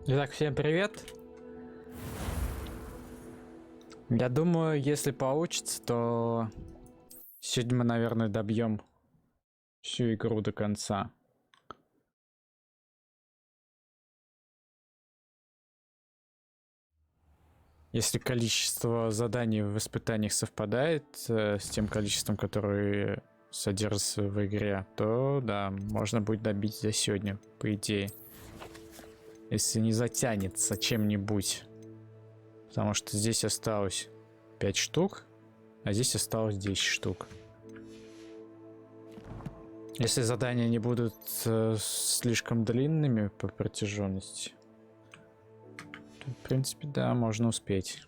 Итак, всем привет. Я думаю, если получится, то сегодня мы, наверное, добьем всю игру до конца. Если количество заданий в испытаниях совпадает с тем количеством, которое содержится в игре, то да, можно будет добить за сегодня, по идее. Если не затянется чем-нибудь. Потому что здесь осталось 5 штук, а здесь осталось 10 штук. Если задания не будут слишком длинными по протяженности, то, в принципе, да, можно успеть.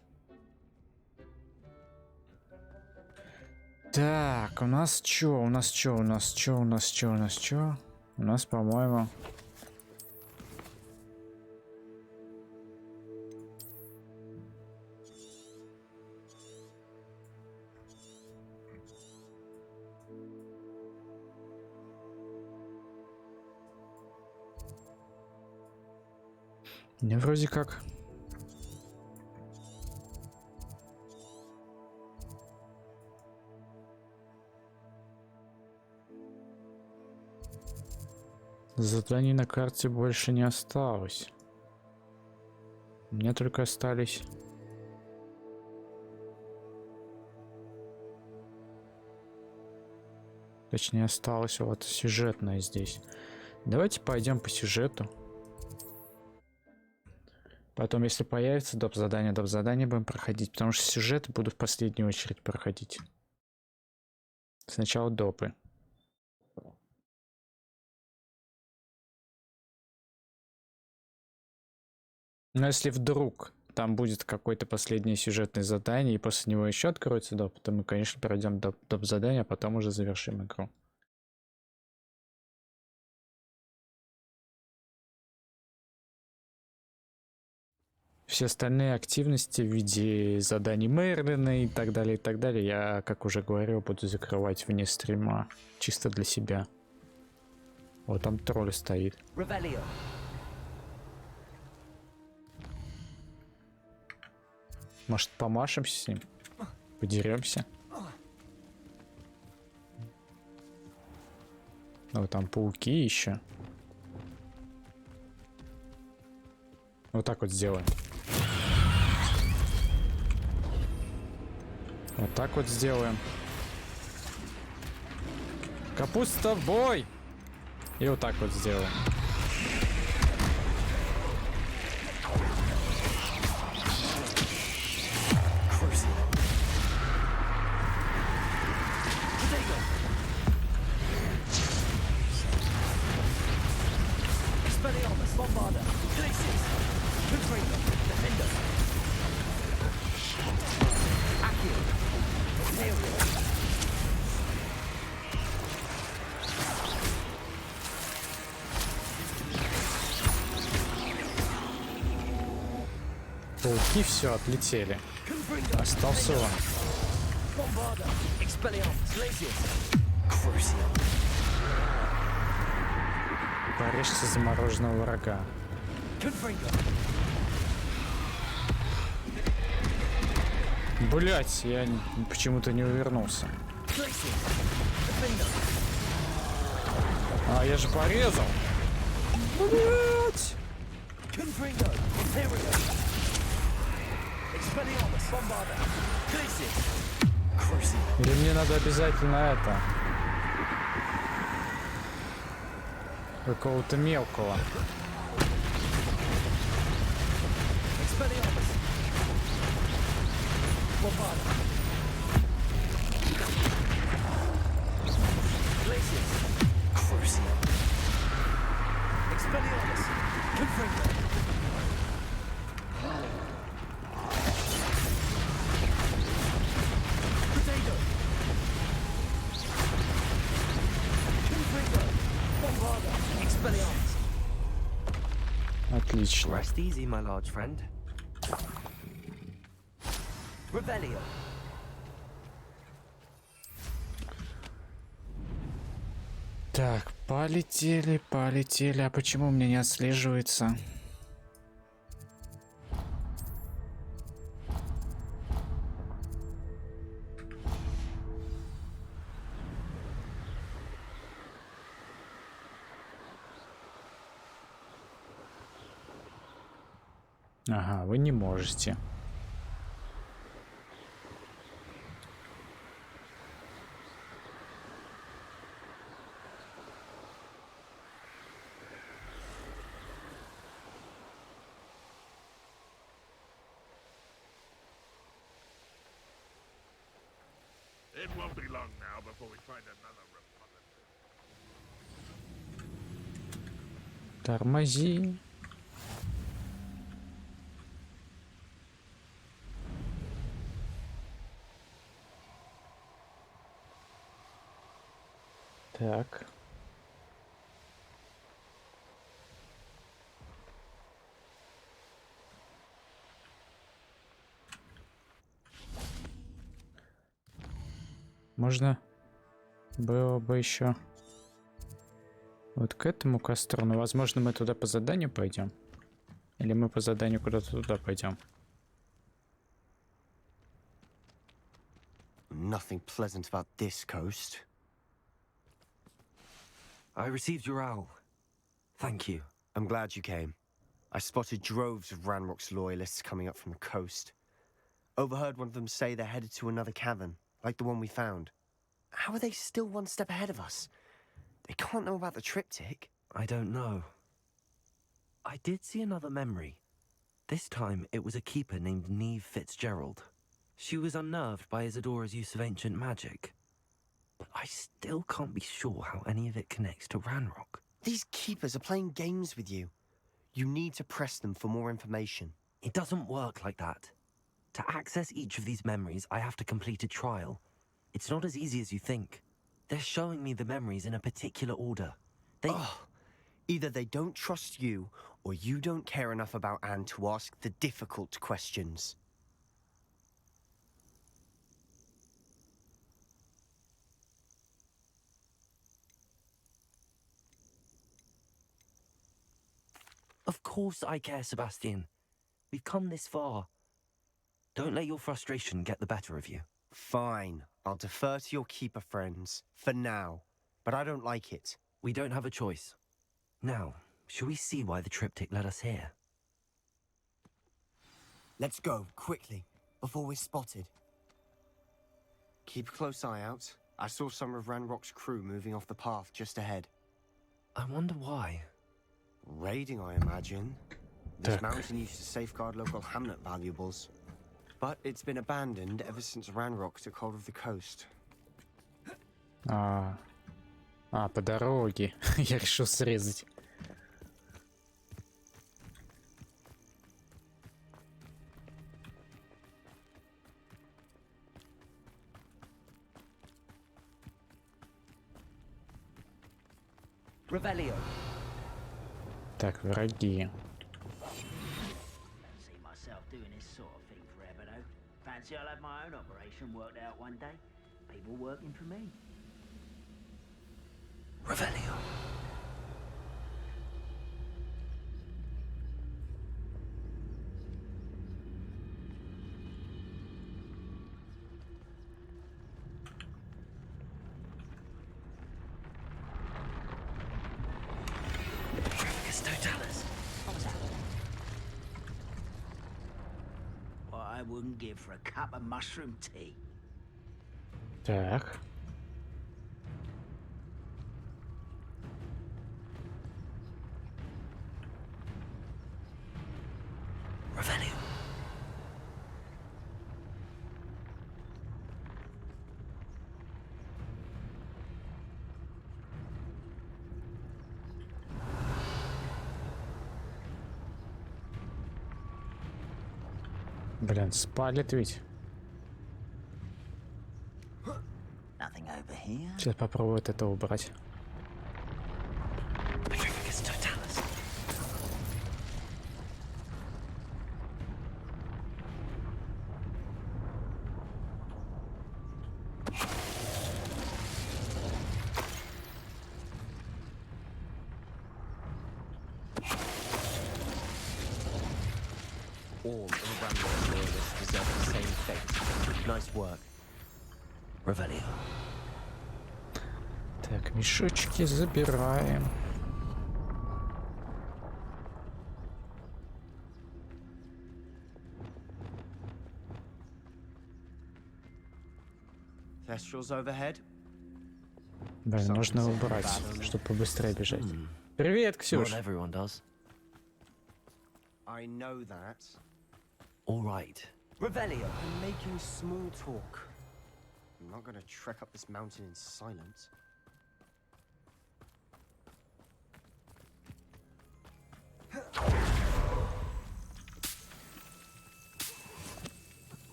Так, у нас чё? У нас, по-моему... Не, вроде как. Заданий на карте больше не осталось. У меня только остались... Точнее, осталось вот сюжетное здесь. Давайте пойдем по сюжету. Потом, если появится доп. Задание будем проходить. Потому что сюжеты буду в последнюю очередь проходить. Сначала допы. Но если вдруг там будет какое-то последнее сюжетное задание, и после него еще откроется доп, то мы, конечно, пройдем доп задание, а потом уже завершим игру. Все остальные активности в виде заданий Мерлина и так далее, я, как уже говорил, буду закрывать вне стрима, чисто для себя. Вот там тролль стоит. Может, помашемся с ним? Подеремся? Вот там пауки еще. Вот так вот сделаем. Вот так вот сделаем. Капуста в бой! И вот так вот сделаем. Пауки все отлетели. Остался он. Порежьте замороженного врага. Блять, я почему-то не увернулся. А, я же порезал. Блять! Или мне надо обязательно это... Какого-то мелкого. Отлично. Так, полетели. А почему у меня не отслеживается? Ага, вы не можете. It won't be long now before we find another Republic. Тормози. Так. Можно было бы еще вот к этому костру, но возможно мы туда по заданию пойдем. Или мы по заданию куда-то туда пойдем. Nothing pleasant about this coast. I received your owl. Thank you. I'm glad you came. I spotted droves of Ranrock's loyalists coming up from the coast. Overheard one of them say they're headed to another cavern, like the one we found. How are they still one step ahead of us? They can't know about the triptych. I don't know. I did see another memory. This time it was a keeper named Neve Fitzgerald. She was unnerved by Isadora's use of ancient magic. But I still can't be sure how any of it connects to Ranrock. These keepers are playing games with you. You need to press them for more information. It doesn't work like that. To access each of these memories, I have to complete a trial. It's not as easy as you think. They're showing me the memories in a particular order. Either they don't trust you, or you don't care enough about Anne to ask the difficult questions. Of course I care, Sebastian. We've come this far. Don't let your frustration get the better of you. Fine. I'll defer to your keeper friends, for now. But I don't like it. We don't have a choice. Now, shall we see why the triptych led us here? Let's go, quickly, before we're spotted. Keep a close eye out. I saw some of Ranrock's crew moving off the path just ahead. I wonder why. Raiding, I imagine. This Так. mountain used to safeguard local hamlet valuables. But it's been abandoned ever since Ranrock took hold of the coast. По дороге. Я решил срезать. Revelio. Так, враги. See myself doing this sort of thing forever though. Fancy I'll have my own operation worked out one day. People working for me. Revelio. What I wouldn't give for a cup of mushroom tea. Так. Revelio. Блин, спалит ведь. Nothing over here. Сейчас попробую вот это убрать. All of Ranrock's loyalists deserve the same fate. Nice work. Revelio. Так, мешочки забираем. Thestrals overhead. Да, нужно убрать, чтобы побыстрее бежать. Привет, Ксюш. Not everyone does. I know that. All right. Revelio. I'm making small talk. I'm not going to trek up this mountain in silence.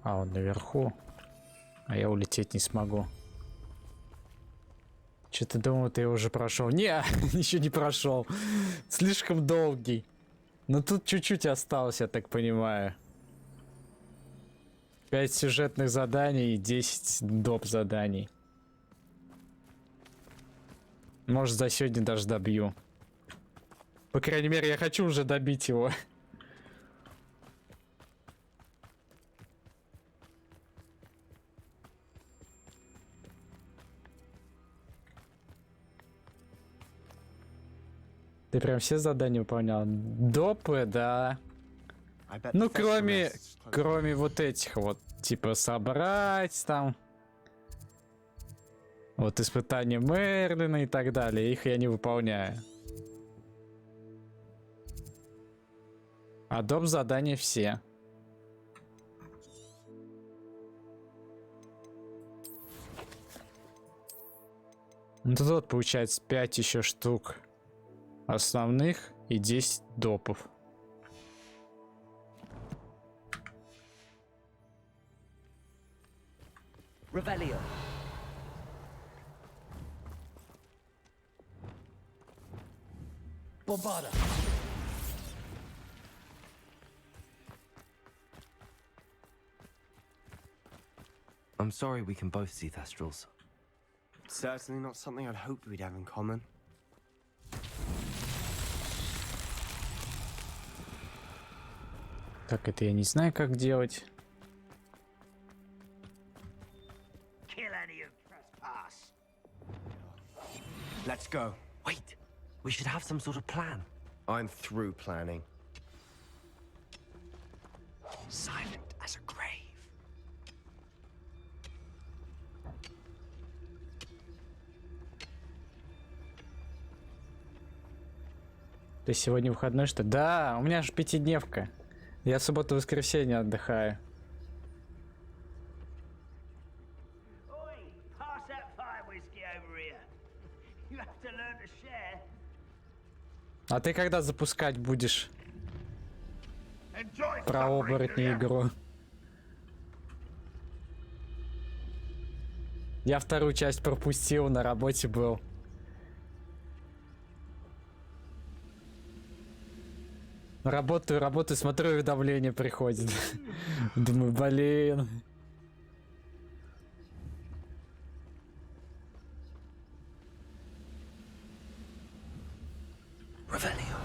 Он наверху, а я улететь не смогу. Что-то думал, ты уже прошел. Не, ничего не прошел. Слишком долгий. Но тут чуть-чуть осталось, я так понимаю. 5 сюжетных заданий и 10 доп заданий. Может, за сегодня даже добью. По крайней мере, я хочу уже добить его. Ты прям все задания выполнял? Допы, да. Ну, кроме вот этих вот. Типа собрать там. Вот испытания Мерлина и так далее. Их я не выполняю. А доп задания все. Ну тут вот получается 5 еще штук основных и 10 допов. Revelio. Bombarda. I'm sorry we can both see Thestrals. Certainly not something I'd hoped we'd have in common. Так, это я не знаю, как делать. Kill any who trespass. Let's go. Wait, we should have some sort of plan. I'm through planning. Silent as a grave. Ты сегодня выходной, что? Да, у меня же пятидневка. Я в субботу-воскресенье отдыхаю. Oi, pass that fire whiskey over here. You have to learn to share. А ты когда запускать будешь Enjoy про suffering, оборотни do ya? игру? Я вторую часть пропустил, на работе был. Работаю, смотрю, уведомление приходит. Думаю, блин. Revelio.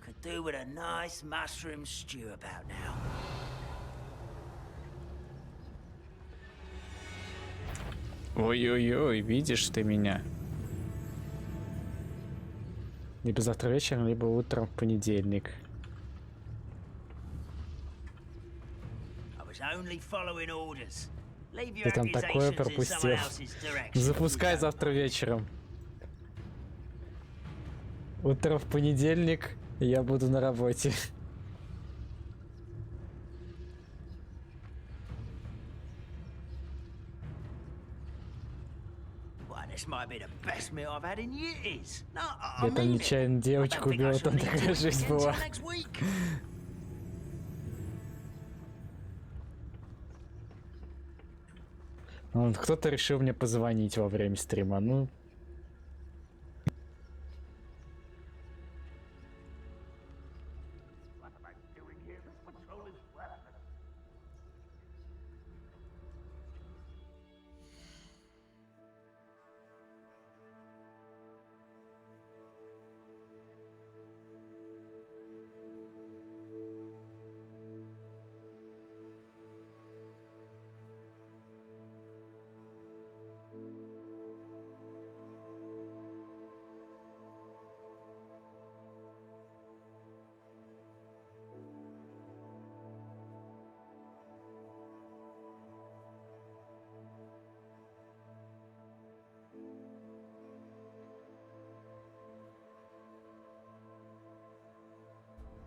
Could do with a nice mushroom stew about now. Ой-ой-ой, видишь ты меня? Либо завтра вечером, либо утром в понедельник. I was only following orders. Leave your Ты там такое accusations in пропустил. someone else's direction. Запускай завтра вечером. Утро в понедельник, и я буду на работе. Well, this might be the best meal I've had in years. No, I Я там mean it. нечаянно I девочку don't think I убил, shall там need to такая eat жизнь again была. till next week. Вот кто-то решил мне позвонить во время стрима, ну... What am I doing here? This patrol is worthless.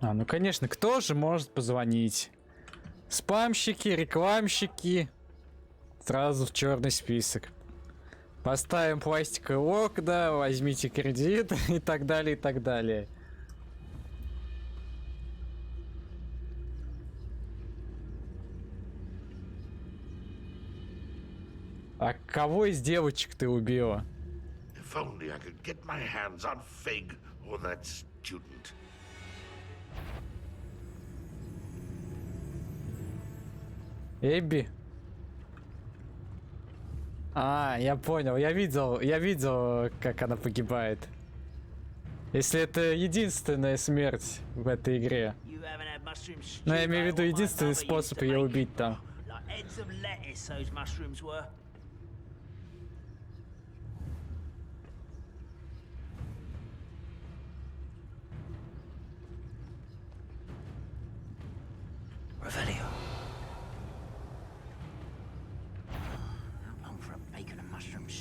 Ну конечно, кто же может позвонить? Спамщики, рекламщики. Сразу в черный список. Поставим пластиковые окна, возьмите кредит и так далее, и так далее. А кого из девочек ты убила? If only I could get my hands on Fig or that student. Эбби? Я понял, я видел, как она погибает. Если это единственная смерть в этой игре. Но я имею в виду единственный способ ее убить там.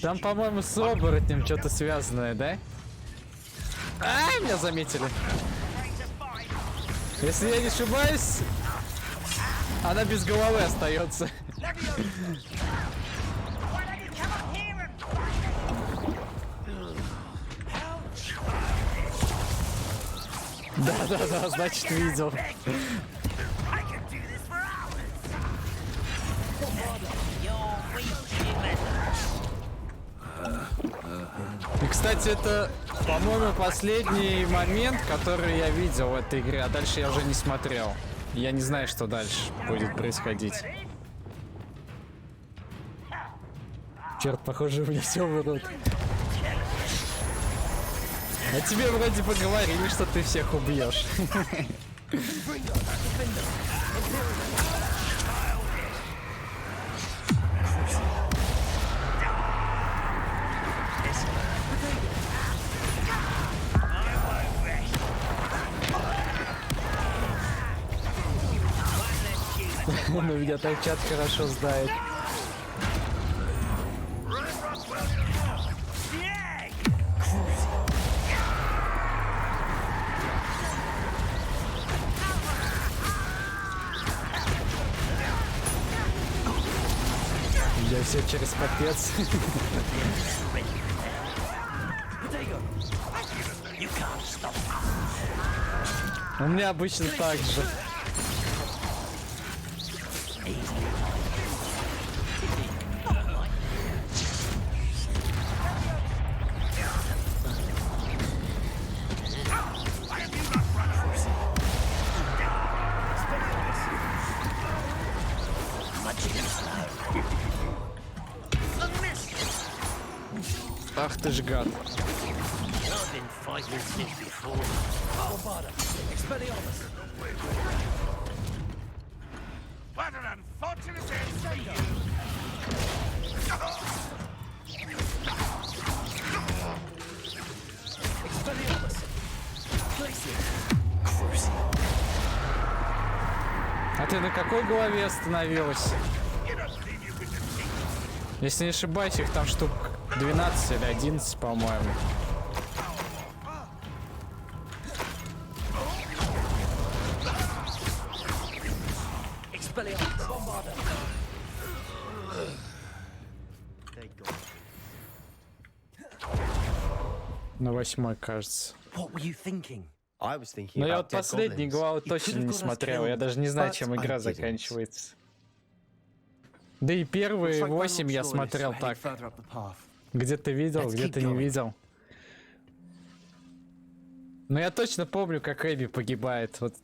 Там, по-моему, с оборотнем что-то связанное, да? Меня заметили. Если я не ошибаюсь, она без головы остается. Да, значит, видел. И, кстати, это, по-моему, последний момент, который я видел в этой игре, а дальше я уже не смотрел. Я не знаю, что дальше будет происходить. Черт, похоже, у меня все вырут. А тебе вроде поговорили, что ты всех убьешь. Ну, меня так чат хорошо знает. Я все через попец. У меня обычно так же. Ах ты ж гад. What an unfortunate day. А ты на какой голове остановилась? Если не ошибаюсь, их там штук 12 или 11, по-моему. На 8-й, кажется. Но я вот последний главу точно не смотрел. Я даже не знаю, чем игра заканчивается. Да и первые 8 я смотрел так. Где-то видел, где-то не видел. Но я точно помню, как Эбби погибает. Вот.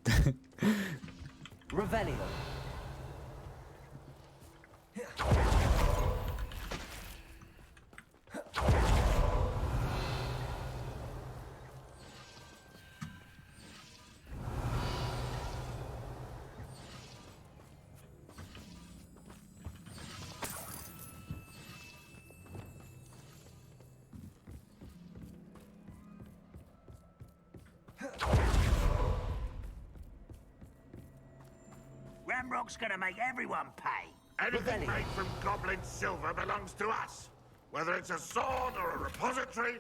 Ramrock's gonna make everyone pay. Anything made from goblin silver belongs to us. Whether it's a sword or a repository,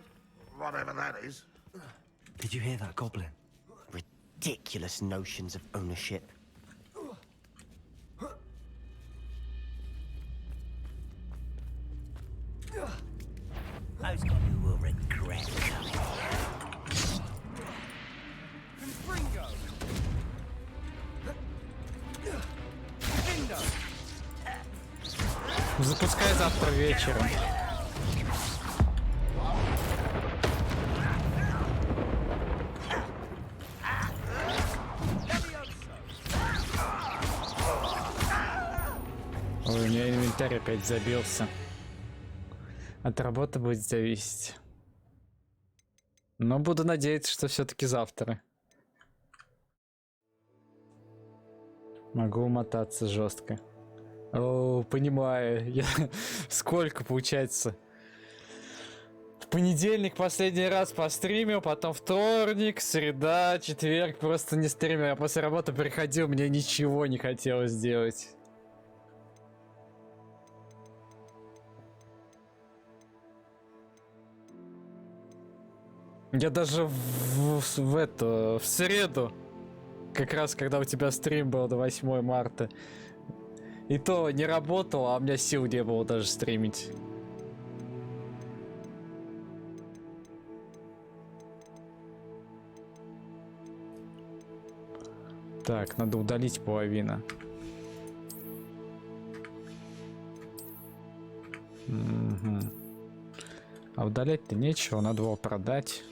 whatever that is. Did you hear that, Goblin? ridiculous notions of ownership. Those people will regret coming Запускай завтра вечером. Ой, у меня инвентарь опять забился. От работы будет зависеть. Но буду надеяться, что все-таки завтра. Могу умотаться жестко. О, понимаю. Сколько получается? В понедельник последний раз постримил, потом вторник, среда, четверг просто не стримил. Я после работы приходил, мне ничего не хотелось делать. Я даже в среду, как раз когда у тебя стрим был до 8 марта, и то не работал, а у меня сил не было даже стримить. Так, надо удалить половину. Угу. А удалять-то нечего, надо его продать.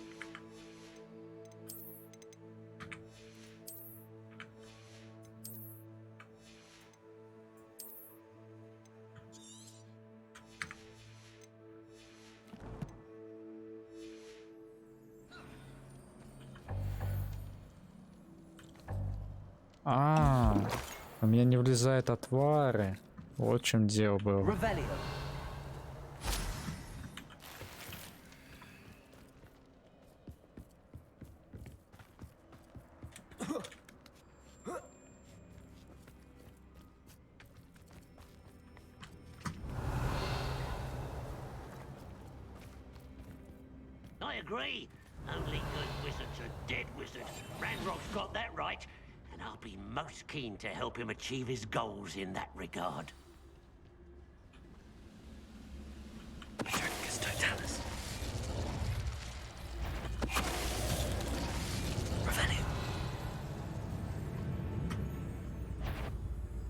У меня не влезают отвары. Вот в чем дело было. I agree. Only good wizards are dead wizards. Ranrock's got that right. And I'll be most keen to help him achieve his goals in that regard.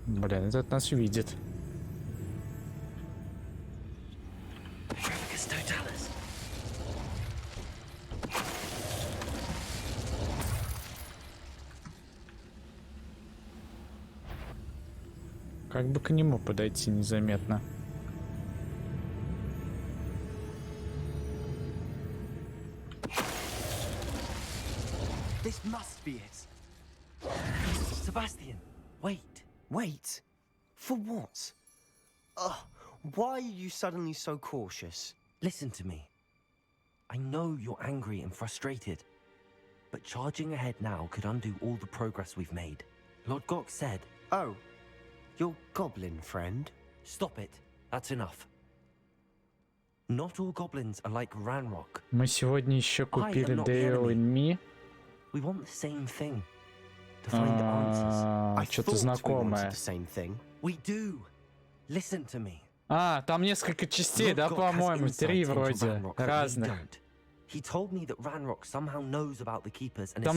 Блин, этот нас видит. Как бы к нему подойти незаметно. This must be it. Sebastian, wait. Wait? For what? Why are you suddenly so cautious? Listen to me. I know you're angry and frustrated, but charging ahead now could undo all the progress we've made. Lord Gok said... Oh, your goblin friend? Stop it. That's enough. Not all goblins are like Ranrock. Мы сегодня еще купили Dale and Me. We want the same thing. To find the answers. Что-то знакомое. We do. Listen to me. Там несколько частей, да, по-моему, 3 вроде, разных. Там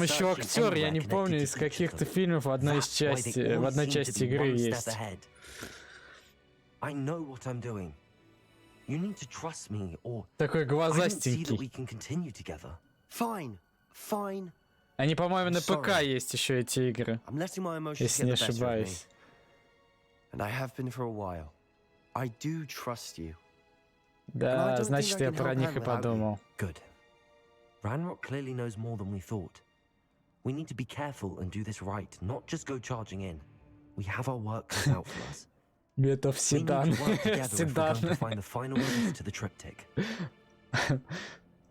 еще актер, я не помню, из каких-то фильмов в одной части игры есть. Такой глазастенький. Они, по-моему, на ПК есть еще эти игры, если не ошибаюсь. Да, значит, я про них и подумал. Ranrock clearly knows more than we thought. We need to be careful and do this right, not just go charging in. We have our work cut out for us. Метов седан. Седан.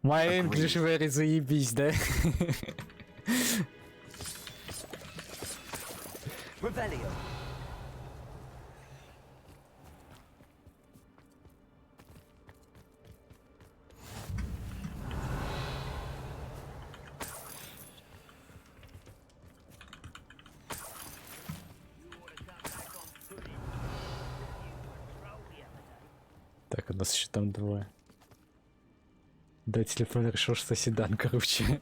My English very заебись, да? Revelio. Так, у нас еще там двое. Да, телефон решил, что седан круче.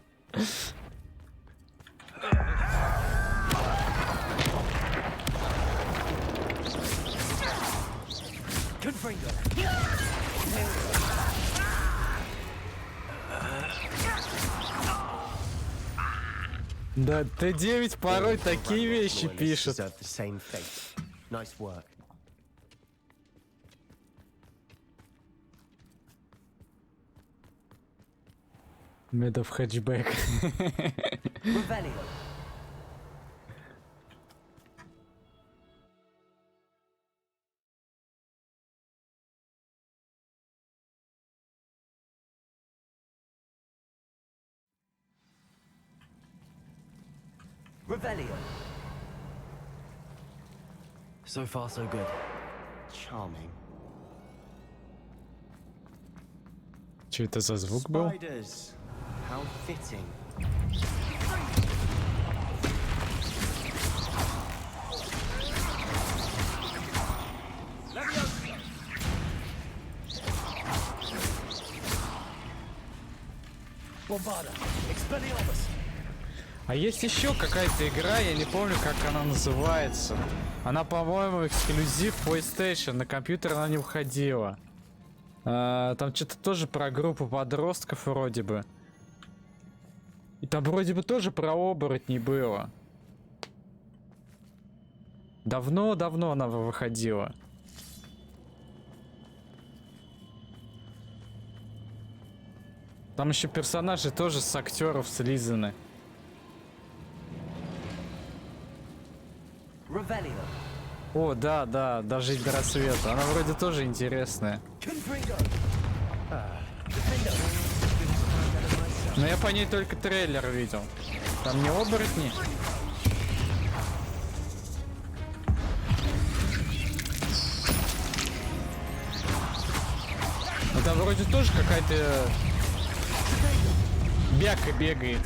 Да, Т9 порой такие вещи пишет. Медов хэтчбэк. So far, so good. Charming. Что это за звук был? Spiders. How fitting. А есть еще какая-то игра, я не помню, как она называется. Она, по-моему, эксклюзив PlayStation, на компьютер она не выходила. Там что-то тоже про группу подростков вроде бы. И там вроде бы тоже про оборотней было. Давно-давно она выходила. Там еще персонажи тоже с актеров слизаны. О, да, дожить до рассвета. Она вроде тоже интересная. Но я по ней только трейлер видел. Там не оборотни. Но там вроде тоже какая-то бяка бегает.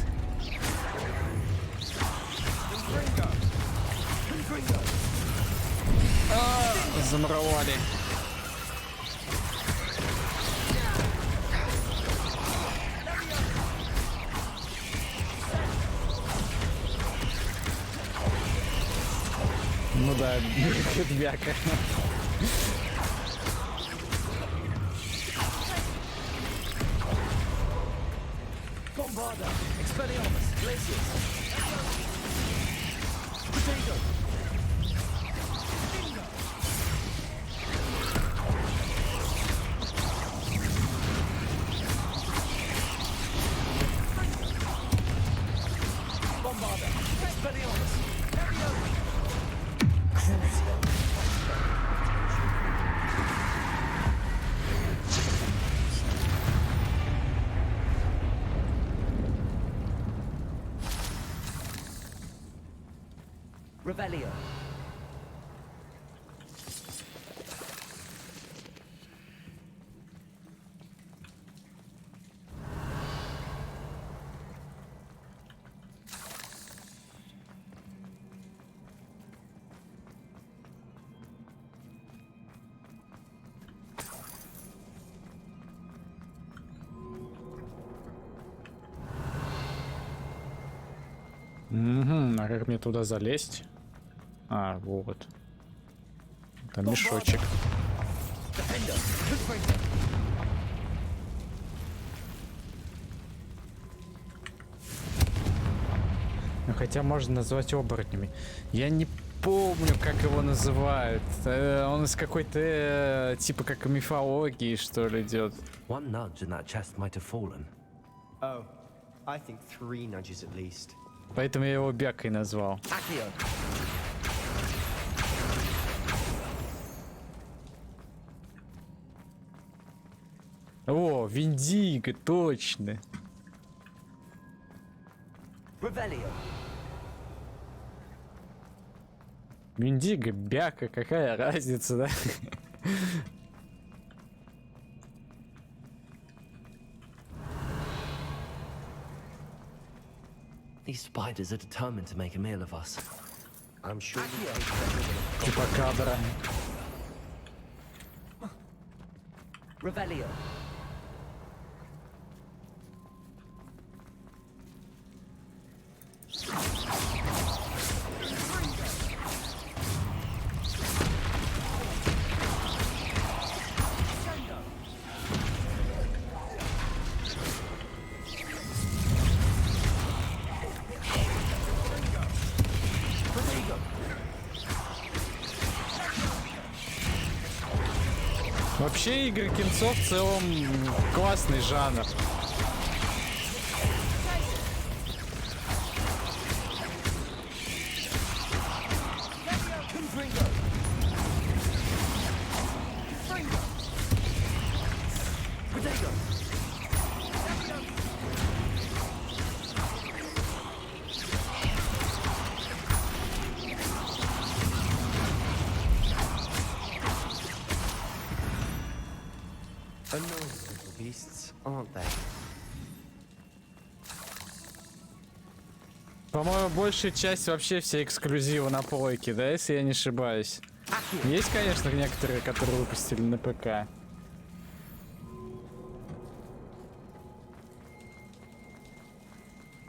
Замуровали. Ну да, бяка. А как мне туда залезть? А, вот. Там мешочек. Ну, хотя можно назвать оборотнями. Я не помню, как его называют. Он из какой-то типа как мифологии, что ли, идет. One nudge and that chest might have fallen. Oh, I think 3 nudges at least. Поэтому я его бякой назвал. О, Виндиго, точно. Виндиго, бяка, какая разница, да? These spiders are determined to make a meal of us. I'm sure Чупакабра. Revelio. Вообще игры кинцов в целом классный жанр. Annoying little beasts, aren't they? По-моему, большая часть вообще все эксклюзивы на плойке, да, если я не ошибаюсь. Есть, конечно, некоторые, которые выпустили на ПК.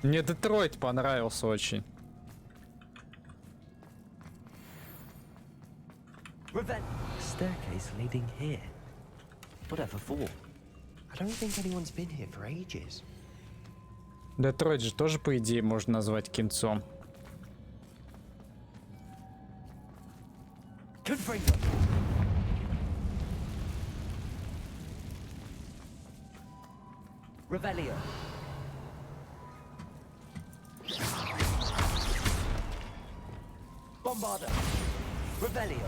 Мне Детройт понравился очень. Staircase leading here. Whatever for? I don't think anyone's been here for ages. Детройт же тоже, по идее, можно назвать кинцом. Revelio. Bombarda. Revelio.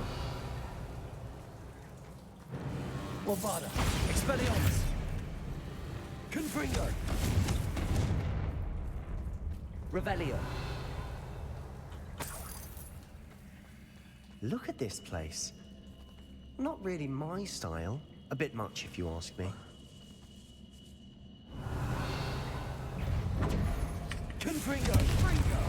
Bombarda. Expelliarmus. Confringo. Revelio. Look at this place. Not really my style. A bit much, if you ask me. Confringo. Confringo.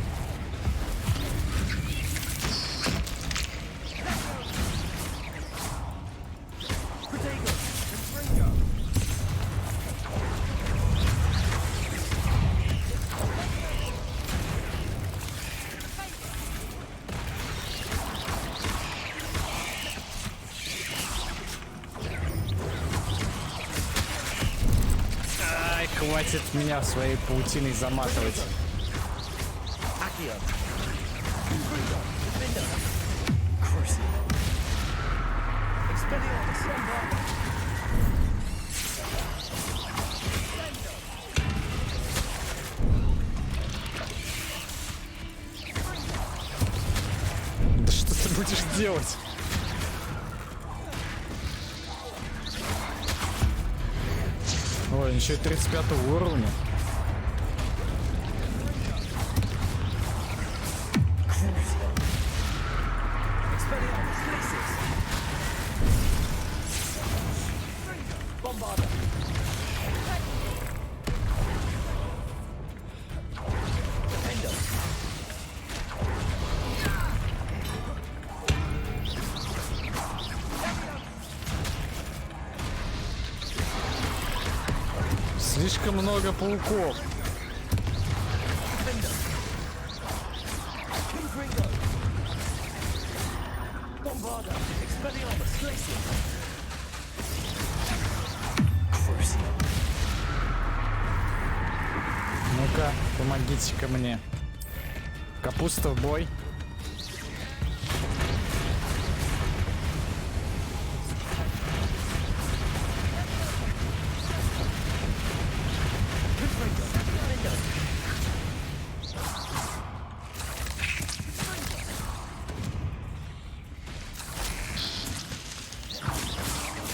Ай, хватит меня своей паутиной заматывать. Да что ты будешь делать? Ой, еще и 35 уровня. Слишком много пауков. Ну-ка, помогите-ка мне. Капуста в бой.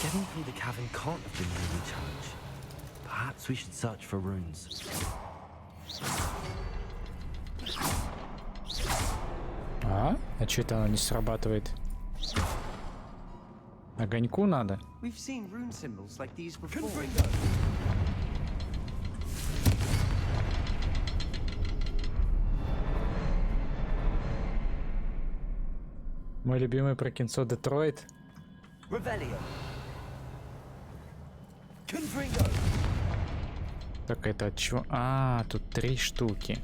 Getting through the cavern can't have been really challenging. Perhaps we should search for runes. А что это оно не срабатывает? Огоньку надо. We've seen rune symbols like these before. Мой любимый про кинцо Детройт. Revelio. Так, это от чего? А, тут 3 штуки.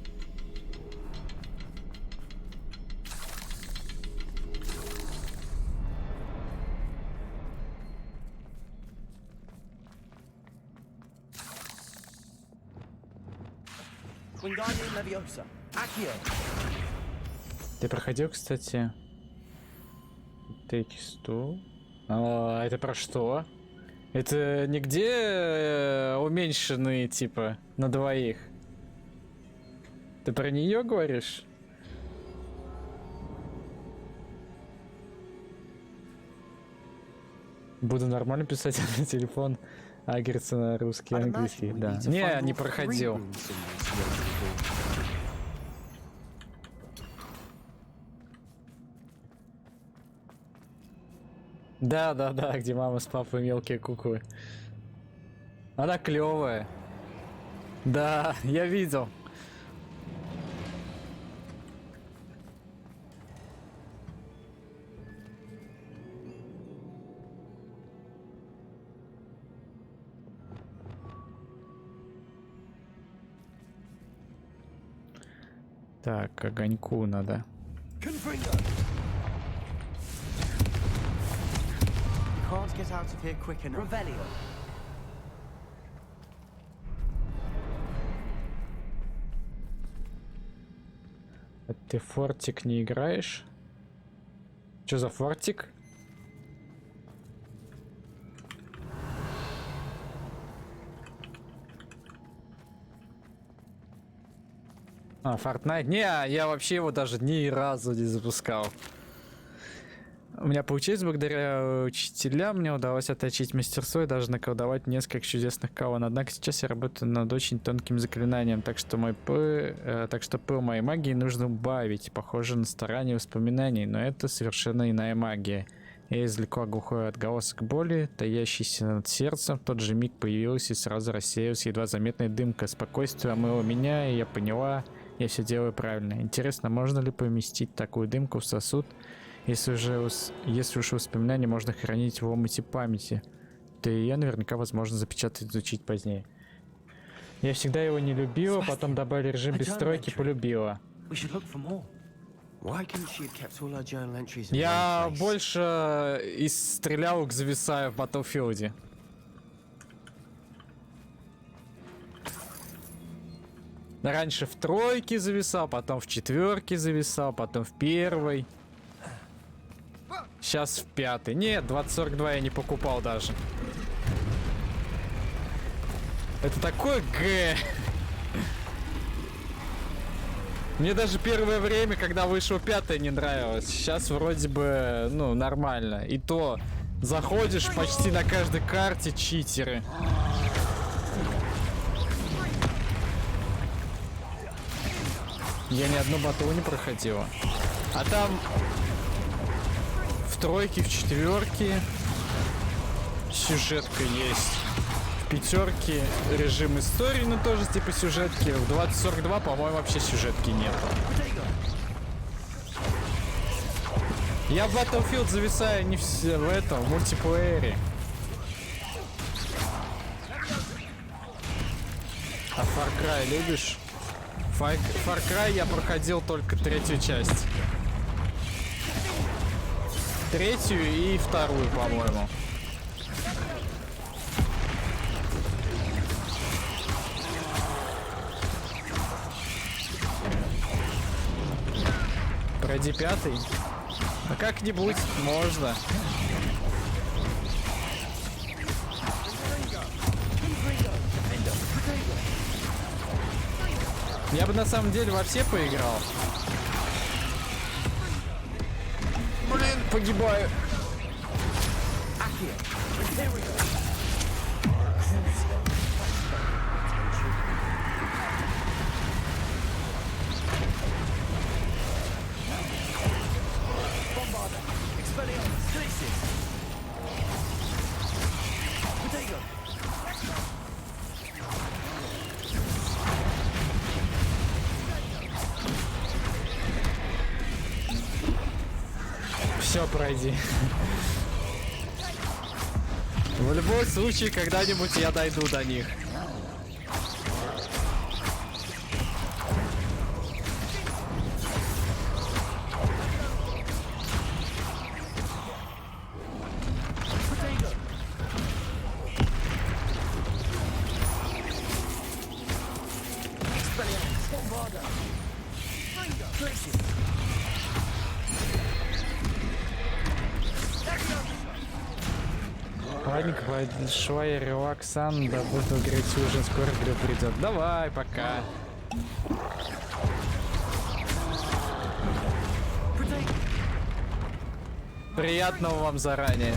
Ты проходил, кстати, тексту? А, это про что? Это нигде уменьшенные, типа, на 2? Ты про нее говоришь? Буду нормально писать на телефон, агриться на русский и английский, да. Не проходил. Да, где мама с папой мелкие куклы. Она клевая. Да, я видел. Так, огоньку надо. Can't get out of here quick enough. А ты фортик не играешь? Что за фортик? А, Fortnite? Не, я вообще его даже ни разу не запускал. У меня получилось, благодаря учителям, мне удалось отточить мастерство и даже наколдовать несколько чудесных колонн. Однако сейчас я работаю над очень тонким заклинанием, так что пыл моей магии нужно убавить. Похоже на старание воспоминаний, но это совершенно иная магия. Я извлекла глухой отголосок боли, таящийся над сердцем. В тот же миг появилась и сразу рассеялась едва заметная дымка. Спокойствие омыло меня, и я поняла, я все делаю правильно. Интересно, можно ли поместить такую дымку в сосуд? Если уж воспоминания можно хранить в омуте памяти, то ее наверняка возможно запечатать и изучить позднее. Я всегда его не любила, потом добавили режим без стройки, полюбила. Я больше из стрелялок зависаю в Battlefield. Раньше в 3 зависал, потом в 4 зависал, потом в 1. Сейчас в 5. Нет, 2042 я не покупал даже. Это такое Г. Мне даже первое время, когда вышло 5, не нравилось. Сейчас вроде бы, ну, нормально. И то заходишь почти на каждой карте читеры. Я ни одну батл не проходила. А там в 3, в 4 сюжетка есть. В 5 режим истории, но тоже типа сюжетки. В 2042, по-моему, вообще сюжетки нету. Я в Battlefield зависаю не в этом, в мультиплеере. А Far Cry любишь? Far Cry я проходил только 3 часть. 3 и 2, по-моему. Пройди 5. А как-нибудь можно. Я бы на самом деле во все поиграл. Блин, погибаю. Все, пройди. В любом случае, когда-нибудь я дойду до них. Ладненько, большой релаксан, да буду говорить, ужин скоро придет. Давай, пока. Приятного вам заранее.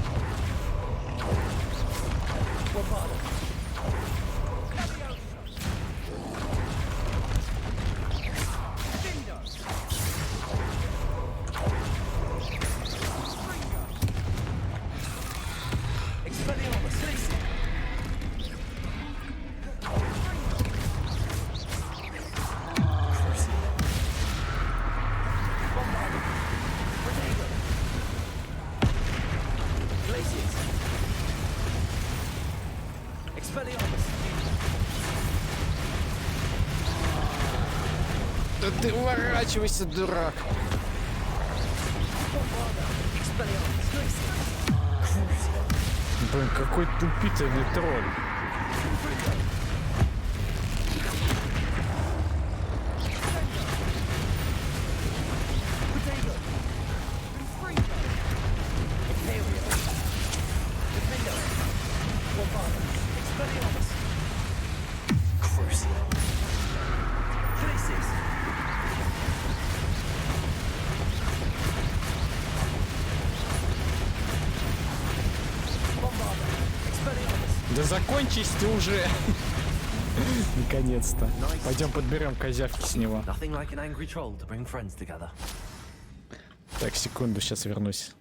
Да ты уворачивайся, дурак. Блин, какой тупительный тролль. Да закончись ты уже! Наконец-то. Пойдем подберем козявки с него. Так, секунду, сейчас вернусь.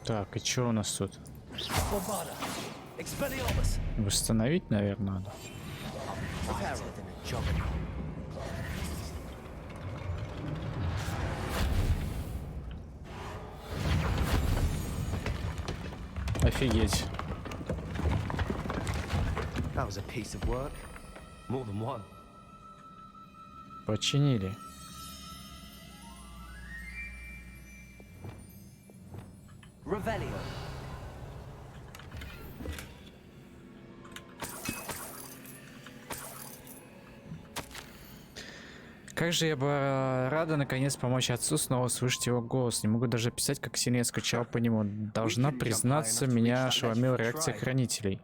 Так, и что у нас тут? Восстановить, наверное, надо. Офигеть. Починили. Как же я бы рада наконец помочь отцу снова слышать его голос. Не могу даже писать, как сильно я скучал по нему. Должна признаться, меня ошеломила реакция хранителей.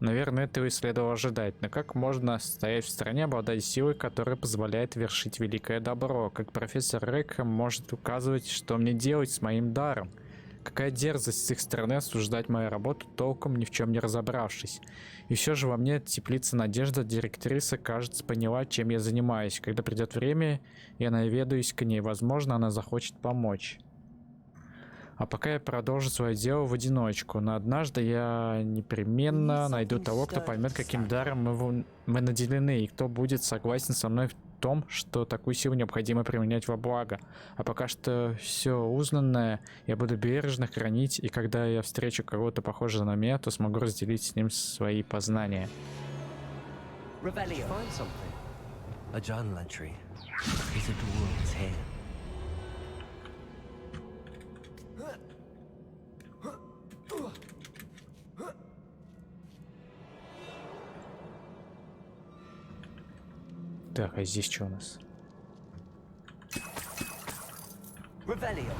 Наверное, этого и следовало ожидать. Но как можно стоять в стороне, обладать силой, которая позволяет вершить великое добро? Как профессор Рэкхэм может указывать, что мне делать с моим даром? Какая дерзость с их стороны осуждать мою работу, толком ни в чем не разобравшись. И все же во мне теплится надежда. Директриса, кажется, поняла, чем я занимаюсь. Когда придет время, я наведаюсь к ней. Возможно, она захочет помочь. А пока я продолжу свое дело в одиночку. Но однажды я непременно найду того, кто поймет, каким даром мы наделены, и кто будет согласен со мной в том, что такую силу необходимо применять во благо. А пока что все узнанное я буду бережно хранить, и когда я встречу кого-то похожего на меня, то смогу разделить с ним свои познания. A journal entry. Isidore is here. Так, а здесь что у нас? Revelio.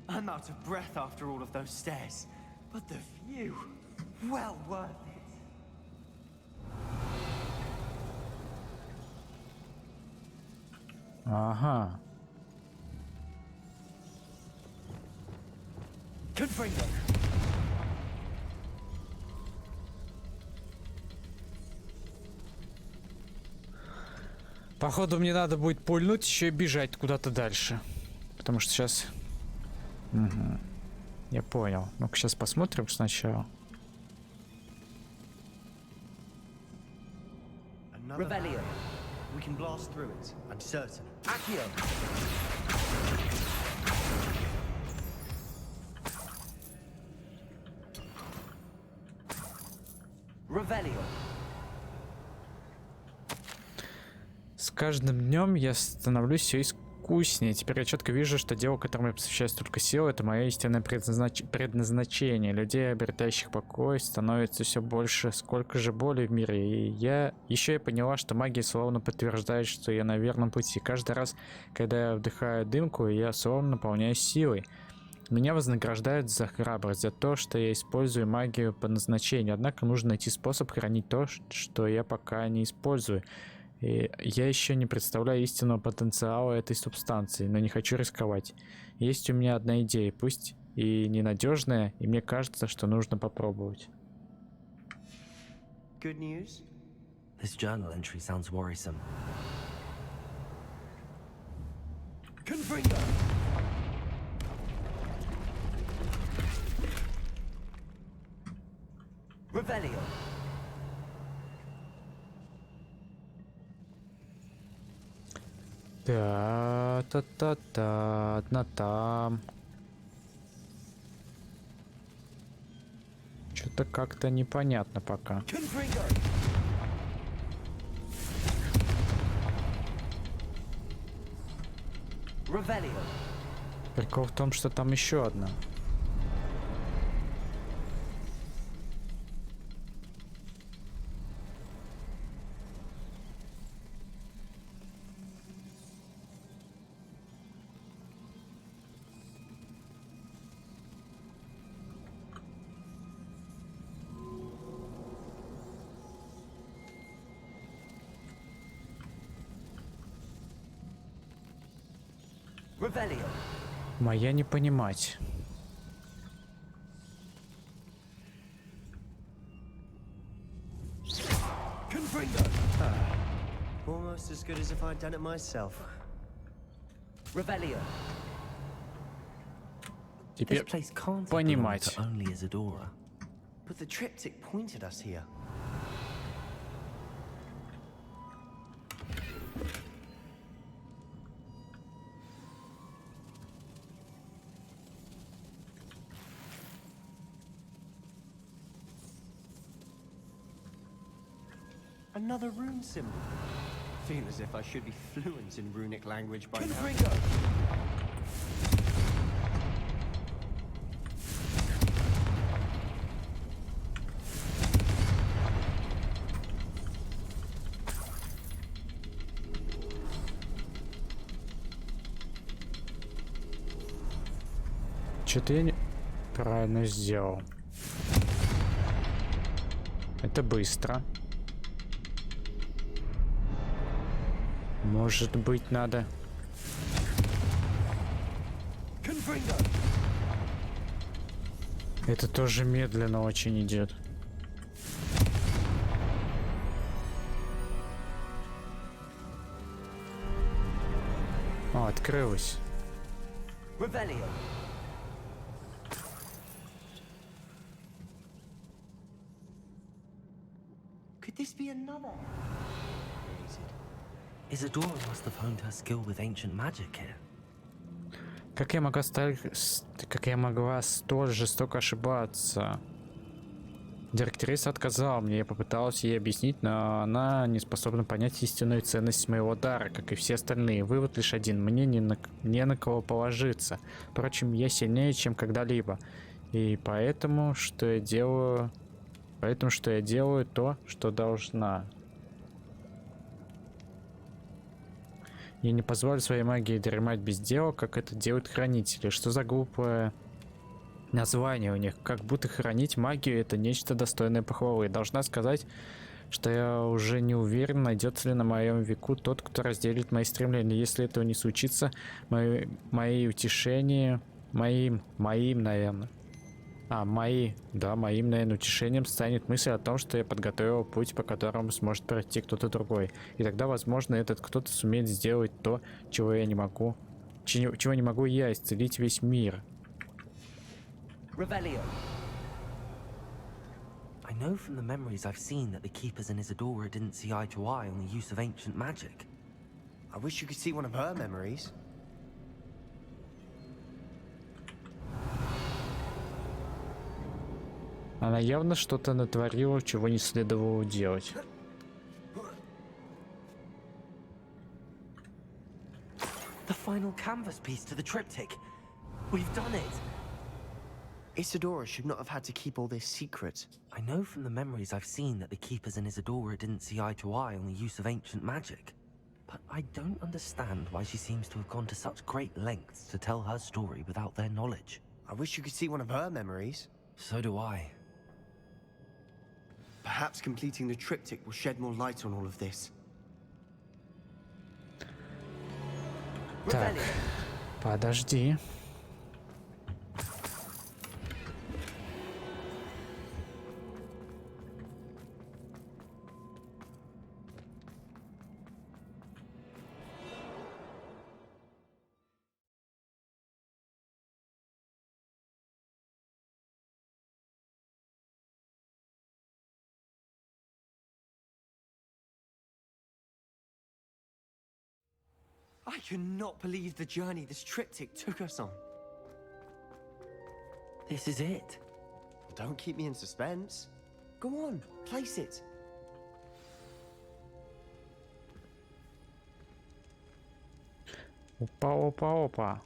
I'm out of breath after all of those stairs, but the view, well worth it. Ага. Confringo. Походу мне надо будет пульнуть, еще и бежать куда-то дальше. Потому что сейчас... Угу. Я понял. Ну-ка сейчас посмотрим сначала. Revelio. We can blast through it, I'm certain. Accio. Revelio. С каждым днем я становлюсь все искуснее. Теперь я четко вижу, что дело, которому я посвящаю столько сил, это мое истинное предназначение. Людей, обретающих покой, становится все больше. Сколько же боли в мире. И я поняла, что магия словно подтверждает, что я на верном пути. Каждый раз, когда я вдыхаю дымку, я словно наполняюсь силой. Меня вознаграждают за храбрость, за то, что я использую магию по назначению. Однако нужно найти способ хранить то, что я пока не использую. И я еще не представляю истинного потенциала этой субстанции, но не хочу рисковать. Есть у меня одна идея, пусть и ненадежная, и мне кажется, что нужно попробовать. Good news? This journal entry sounds worrisome. Confringo. Revelio. Та-та-та-та, одна там. Что-то как-то непонятно пока. Confringo. Revelio. Прикол в том, что там еще одна. Revelio. Моя не понимать. Confringo. Almost as good as if I'd done it myself. Revelio. This Теперь place can't понимать. belong to only Isadora. But the triptych pointed us here. Another rune symbol. Feel as if I should be fluent in runic language by now. Что-то я неправильно сделал. Это быстро. Может быть, надо... Это тоже медленно очень идет. открылась. Revelio. Could this be another? Isadora must have honed her skill with ancient magic here. Как я могла столь жестоко ошибаться? Директриса отказала мне, я попыталась ей объяснить, но она не способна понять истинную ценность моего дара, как и все остальные. Вывод лишь один: мне не на кого положиться. Впрочем, я сильнее, чем когда-либо. И поэтому, что я делаю то, что должна. Я не позволю своей магии дремать без дела, как это делают хранители. Что за глупое название у них? Как будто хранить магию — это нечто достойное похвалы. Должна сказать, что я уже не уверен, найдется ли на моем веку тот, кто разделит мои стремления. Если этого не случится, мои утешения, моим, наверное. Моим, наверное, утешением станет мысль о том, что я подготовил путь, по которому сможет пройти кто-то другой. И тогда, возможно, этот кто-то сумеет сделать то, чего не могу я, исцелить весь мир. Revelio. I know from the memories I've seen that the keepers in Isadora didn't see eye to eye on the use of ancient magic. I wish you could see one of her memories. Она явно что-то натворила, чего не следовало делать. The final canvas piece to the triptych. We've done it. Isadora should not have had to keep all this secret. I know from the memories I've seen that the keepers in Isadora didn't see eye to eye on the use of ancient magic. But I don't understand why she seems to have gone to such great lengths to tell her story without their knowledge. I wish you could see one of her memories. So do I. Perhaps completing the triptych will shed more light on all of this. Так, подожди. I cannot believe the journey this triptych took us on. This is it. Don't keep me in suspense. Go on, place it. Опа.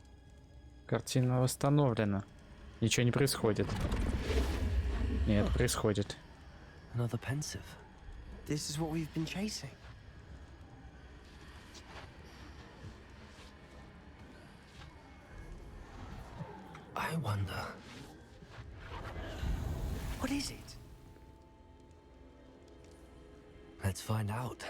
Картина восстановлена. Ничего не происходит. Нет, происходит. Another pensive. This is what we've been chasing. I wonder. What is it? Let's find out.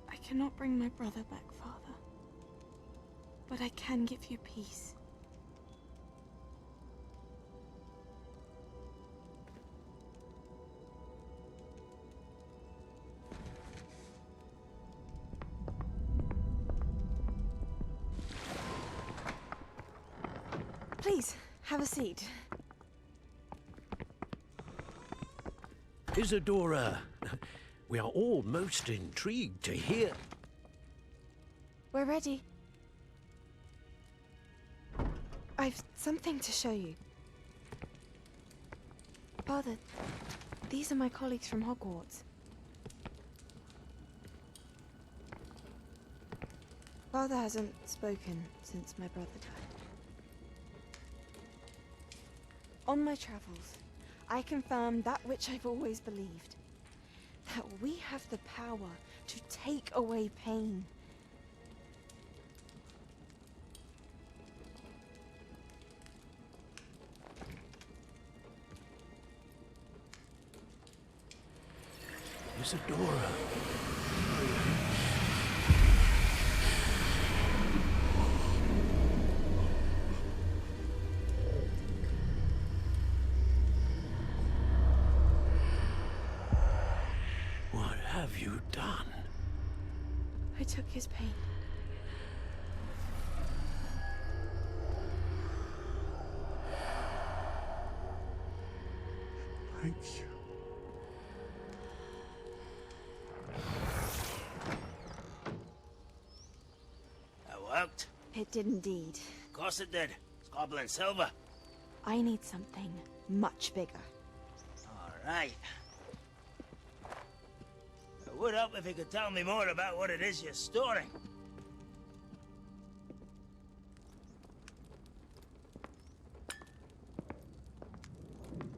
I cannot bring my brother back, Father. But I can give you peace. Please, have a seat. Isadora, we are all most intrigued to hear. We're ready. I've something to show you. Father, these are my colleagues from Hogwarts. Father hasn't spoken since my brother died. On my travels, I confirmed that which I've always believed. That we have the power to take away pain. Isadora. have you done? I took his pain. Thank you. That worked. It did indeed. Of course it did. It's goblin silver. I need something much bigger. All right. I would help if you could tell me more about what it is you're storing.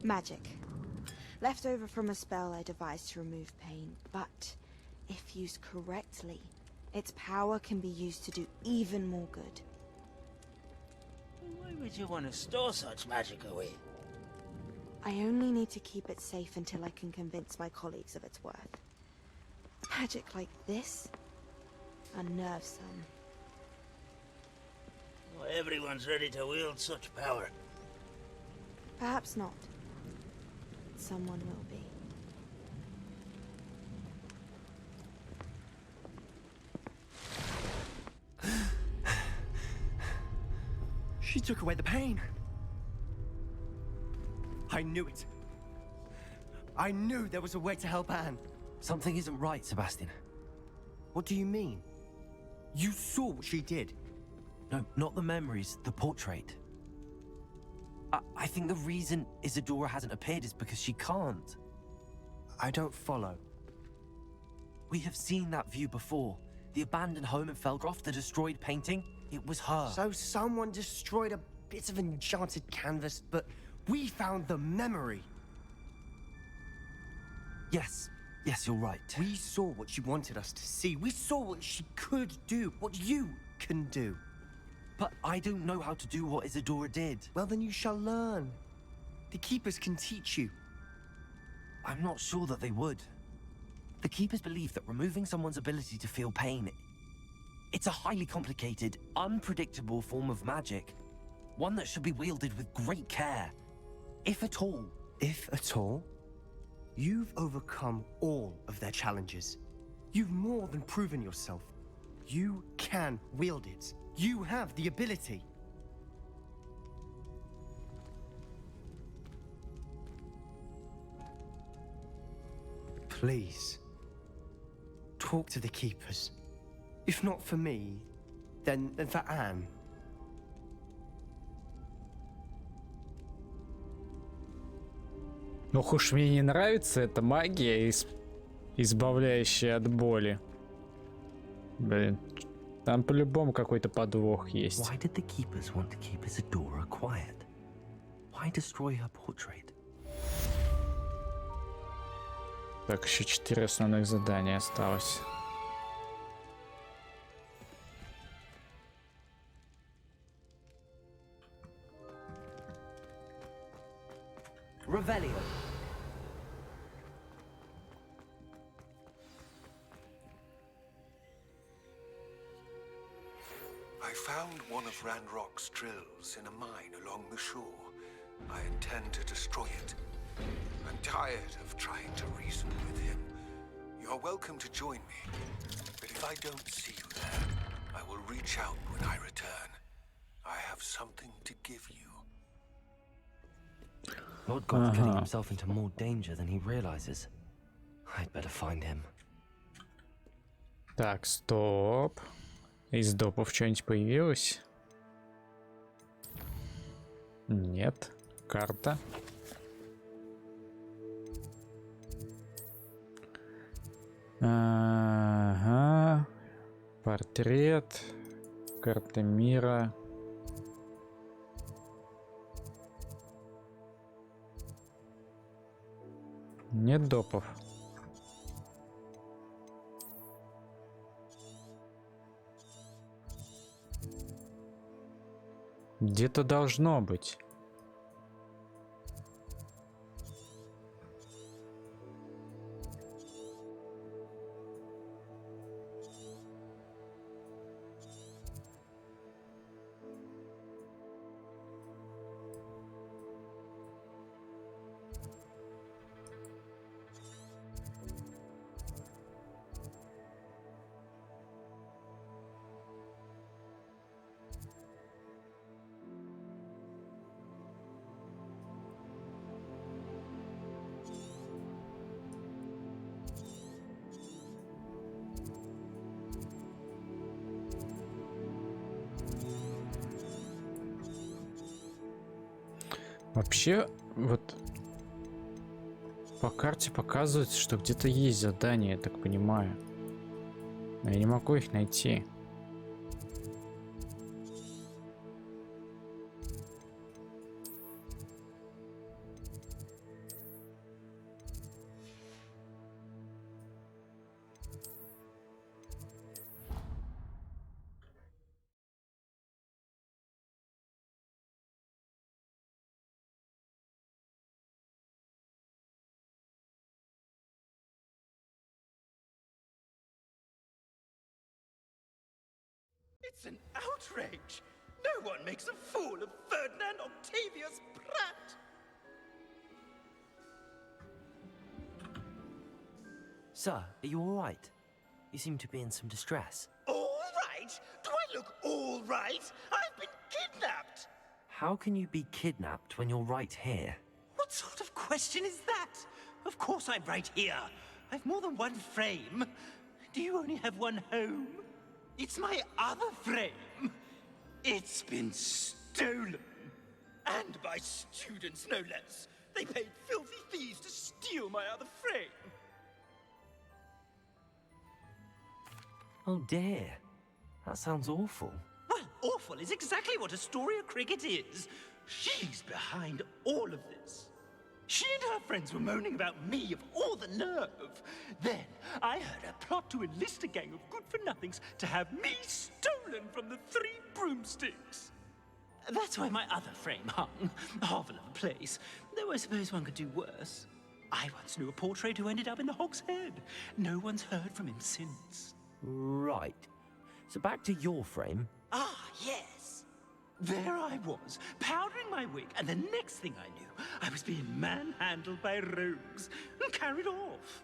Magic. Left over from a spell I devised to remove pain, but if used correctly, its power can be used to do even more good. Why would you want to store such magic away? I only need to keep it safe until I can convince my colleagues of its worth. Magic like this unnerves some. Not everyone's ready to wield such power. Perhaps not. Someone will be. She took away the pain. I knew it. I knew there was a way to help Anne. Something isn't right, Sebastian. What do you mean? You saw what she did. No, not the memories, the portrait. I think the reason Isadora hasn't appeared is because she can't. I don't follow. We have seen that view before. The abandoned home in Felgroth, the destroyed painting, it was her. So someone destroyed a bit of enchanted canvas, but we found the memory. Yes, you're right. We saw what she wanted us to see. We saw what she could do, what you can do. But I don't know how to do what Isadora did. Well, then you shall learn. The Keepers can teach you. I'm not sure that they would. The Keepers believe that removing someone's ability to feel pain, it's a highly complicated, unpredictable form of magic. One that should be wielded with great care. If at all. If at all? You've overcome all of their challenges. You've more than proven yourself. You can wield it. You have the ability. Please, talk to the Keepers. If not for me, then for Anne. Ох уж мне не нравится эта магия, избавляющая от боли. Блин, там по-любому какой-то подвох есть. Why did the Keepers want to keep Isadora quiet? Why destroy her portrait? Так, еще 4 основных задания осталось. Revelio. I found one of Ranrock's drills in a mine along the shore. I intend to destroy it. I'm tired of trying to reason with him. You're welcome to join me, but if I don't see you there, I will reach out when I return. I have something to give you. Lord God's getting himself into more danger than he realizes. I'd better find him. Так, стоп. Из допов что-нибудь появилось? Нет. Карта. Ага. Портрет. Карта мира. Нет допов. Где-то должно быть. Вообще, вот по карте показывается, что где-то есть задания, я так понимаю. Но я не могу их найти. It's an outrage! No one makes a fool of Ferdinand Octavius Pratt! Sir, are you all right? You seem to be in some distress. All right? Do I look all right? I've been kidnapped! How can you be kidnapped when you're right here? What sort of question is that? Of course I'm right here. I've more than one frame. Do you only have one home? It's my other frame. It's been stolen. And by students, no less. They paid filthy thieves to steal my other frame. Oh dear. That sounds awful. Well, awful is exactly what Astoria Cricket is. She's behind all of this. She and her friends were moaning about me of all the nerve. Then I heard her plot to enlist a gang of good-for-nothings to have me stolen from the Three Broomsticks. That's why my other frame hung. Half of a place. Though I suppose one could do worse. I once knew a portrait who ended up in the Hog's Head. No one's heard from him since. Right. So back to your frame. Ah, yes. There I was, powdering my wig, and the next thing I knew, I was being manhandled by rogues and carried off.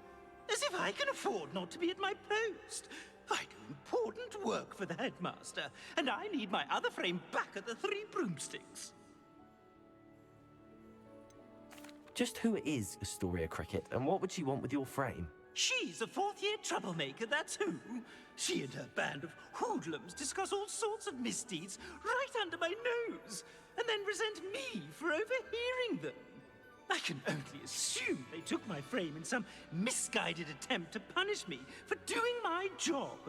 As if I can afford not to be at my post. I do important work for the headmaster, and I need my other frame back at the Three Broomsticks. Just who is Astoria Cricket, and what would she want with your frame? She's a fourth-year troublemaker, that's who. She and her band of hoodlums discuss all sorts of misdeeds right under my nose, and then resent me for overhearing them. I can only assume they took my frame in some misguided attempt to punish me for doing my job.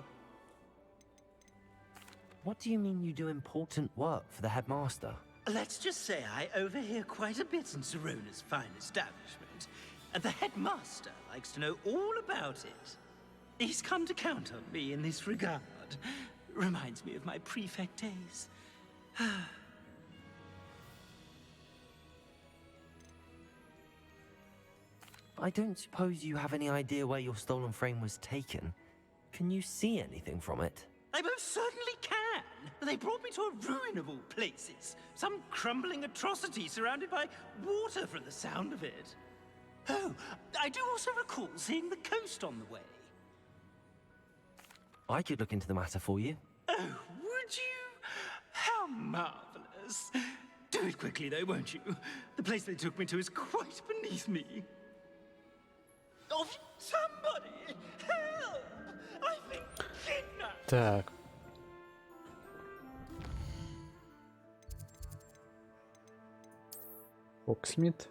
What do you mean you do important work for the headmaster? Let's just say I overhear quite a bit in Serona's fine establishment, and the headmaster likes to know all about it. He's come to count on me in this regard. Reminds me of my prefect days. I don't suppose you have any idea where your stolen frame was taken. Can you see anything from it? I most certainly can. They brought me to a ruin of all places. Some crumbling atrocity surrounded by water from the sound of it. Oh, I do also recall seeing the coast on the way. I could look into the matter for you. Oh, would you? How marvelous. Do it quickly, though, won't you? The place they took me to is quite beneath me. Oh, somebody! Help! I've been kidnapped! Так. Оксмит.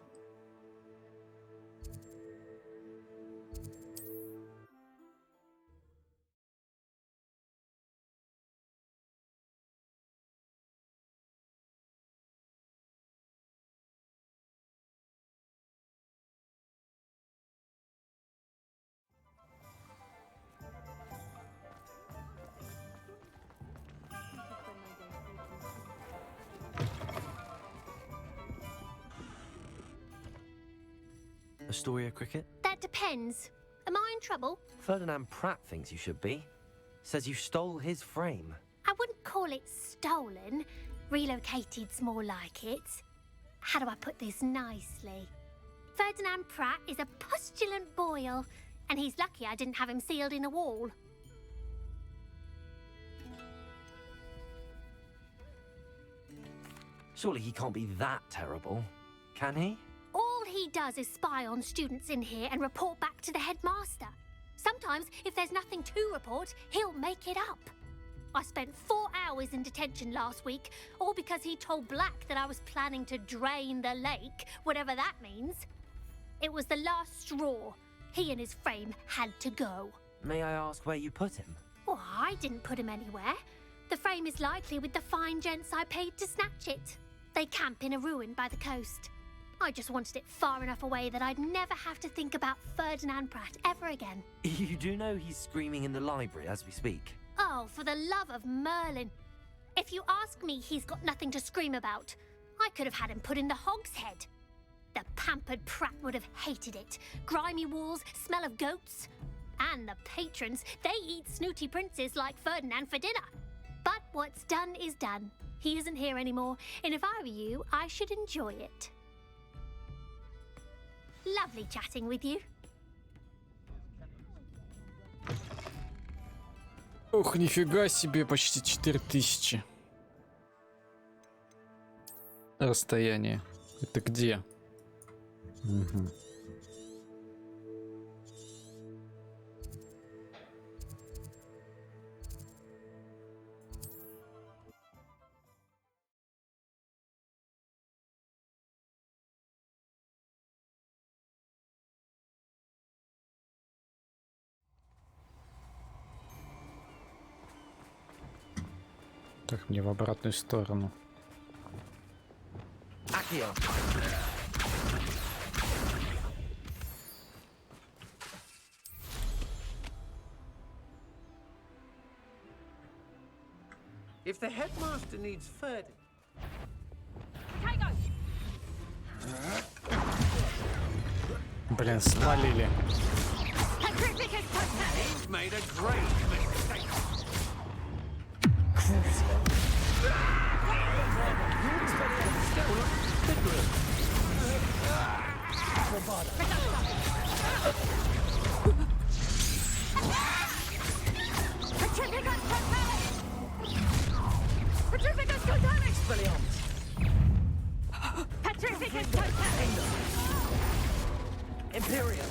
Astoria Cricket? That depends. Am I in trouble? Ferdinand Pratt thinks you should be. Says you stole his frame. I wouldn't call it stolen. Relocated's more like it. How do I put this nicely? Ferdinand Pratt is a postulant boil, and he's lucky I didn't have him sealed in a wall. Surely he can't be that terrible, can he? All he does is spy on students in here and report back to the headmaster. Sometimes, if there's nothing to report, he'll make it up. I spent 4 hours in detention last week, all because he told Black that I was planning to drain the lake, whatever that means. It was the last straw. He and his frame had to go. May I ask where you put him? Well, I didn't put him anywhere. The frame is likely with the fine gents I paid to snatch it. They camp in a ruin by the coast. I just wanted it far enough away that I'd never have to think about Ferdinand Pratt ever again. You do know he's screaming in the library as we speak. Oh, for the love of Merlin. If you ask me, he's got nothing to scream about. I could have had him put in the hogshead. The pampered Pratt would have hated it. Grimy walls, smell of goats. And the patrons, they eat snooty princes like Ferdinand for dinner. But what's done is done. He isn't here anymore, and if I were you, I should enjoy it. Lovely chatting with you. Ух, нифига себе, почти 4000. Расстояние. Это где? Угу. Так, мне в обратную сторону. Accio. If the headmaster needs Ferdy... Блин, свалили. He's made a great mistake. Imperium.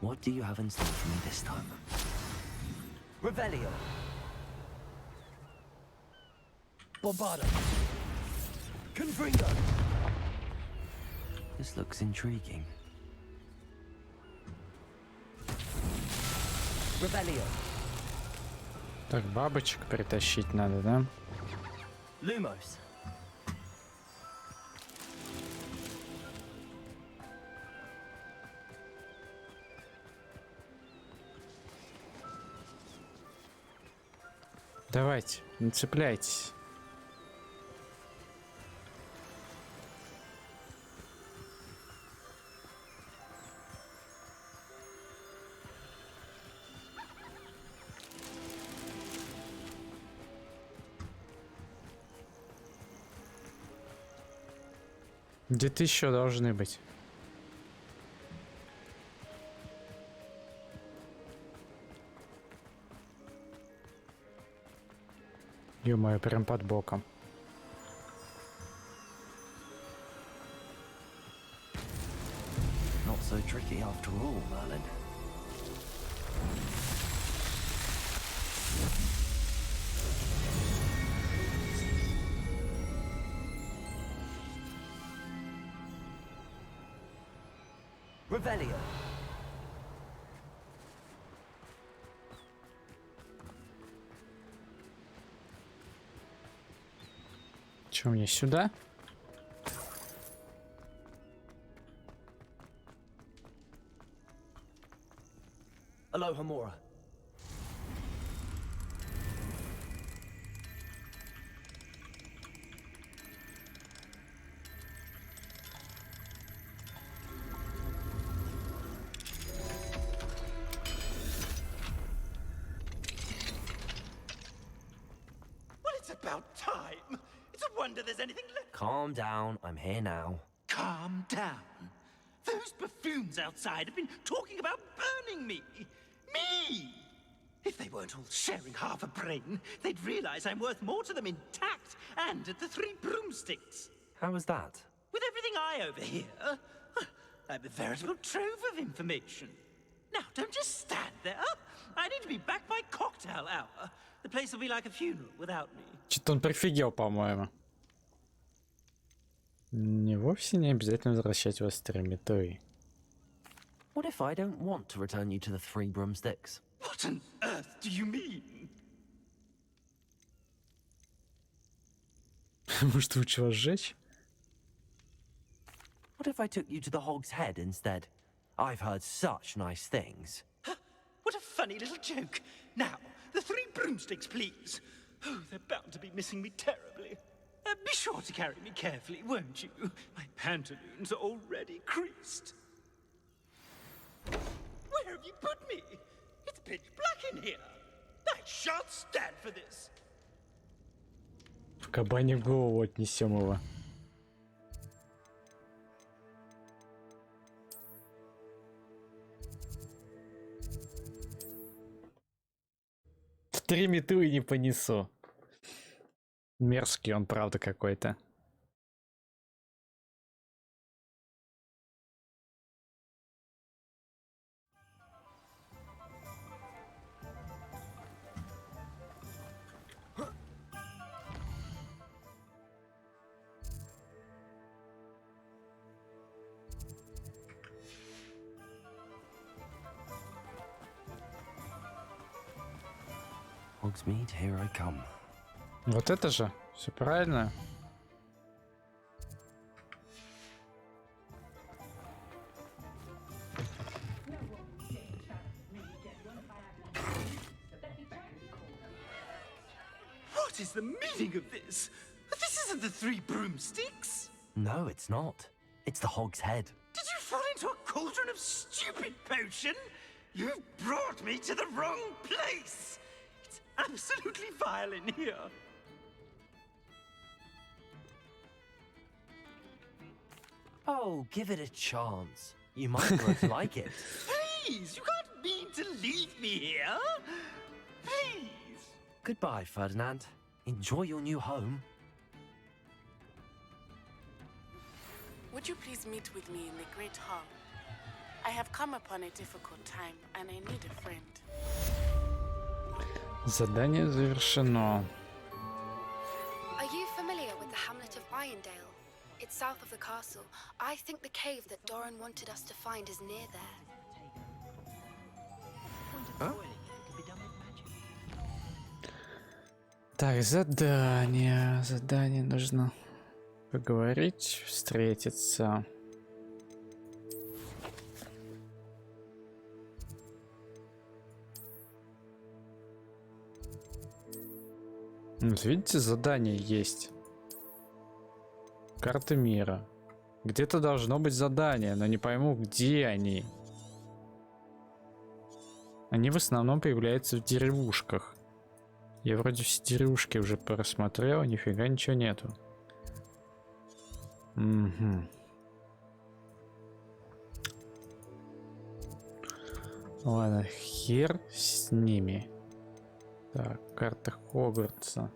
What do you have in store for me this time? Revelio. Bombado. Confringo. This looks intriguing. Revelio. Так, бабочек притащить надо, да? Lumos. Давайте, не цепляйтесь. Где-то еще должны быть. Ё-моё, прям под боком. Not so tricky after all, Merlin. Revelio. Чё, мне сюда? Aloha Mora. Well, it's about time. It's a wonder there's anything left. Calm down, I'm here now. Calm down. Those buffoons outside have been talking about burning me. Me! If they weren't all sharing half a brain, they'd realize I'm worth more to them intact and at the 3 broomsticks. How was that? With everything I overhear, I'm a veritable trove of information. Now, don't just stand there. I need to be back by cocktail hour. The place will be like a funeral without me. Что-то он прифигел, по-моему. Не вовсе не обязательно возвращать вас в стримитой. What if I don't want to return you to the 3 broomsticks? What on earth do you mean? Может, лучше вас сжечь? What if I took you to the Hog's Head instead? I've heard such nice things. What a funny little joke. Now, the 3 broomsticks, please. Oh, they're bound to be missing me terribly. Be sure to carry me carefully, won't you? My pantaloons are already creased. Where have you put me? It's pitch black in here. I shan't stand for this. В кабане голову отнесем его. В 3 метлы не понесу. Мерзкий он, правда, какой-то. Hogsmeade, here I come. Вот это же, все правильно. What is the meaning of this? This isn't the 3 broomsticks. No, it's not. It's the Hog's Head. Did you fall into a cauldron of stupid potion? You've brought me to the wrong place. It's absolutely vile in here. Oh, give it a chance. You might grow to like it. Please, you can't mean to leave me here. Please. Goodbye, Ferdinand. Enjoy your new home. Would you please meet with me in the Great Hall? I have come upon a difficult time, and I need a friend. Задание завершено. Are you familiar with the hamlet of Irondale? It's south of the castle. I think the cave that Doran wanted us to find is near there. Huh? Так, задание. Задание нужно поговорить, встретиться. Вот видите, задание есть. Карта мира. Где-то должно быть задание, но не пойму, где они. Они в основном появляются в деревушках. Я вроде все деревушки уже просмотрел, нифига ничего нету. Угу. Ладно, хер с ними. Так, карта Хогвартса.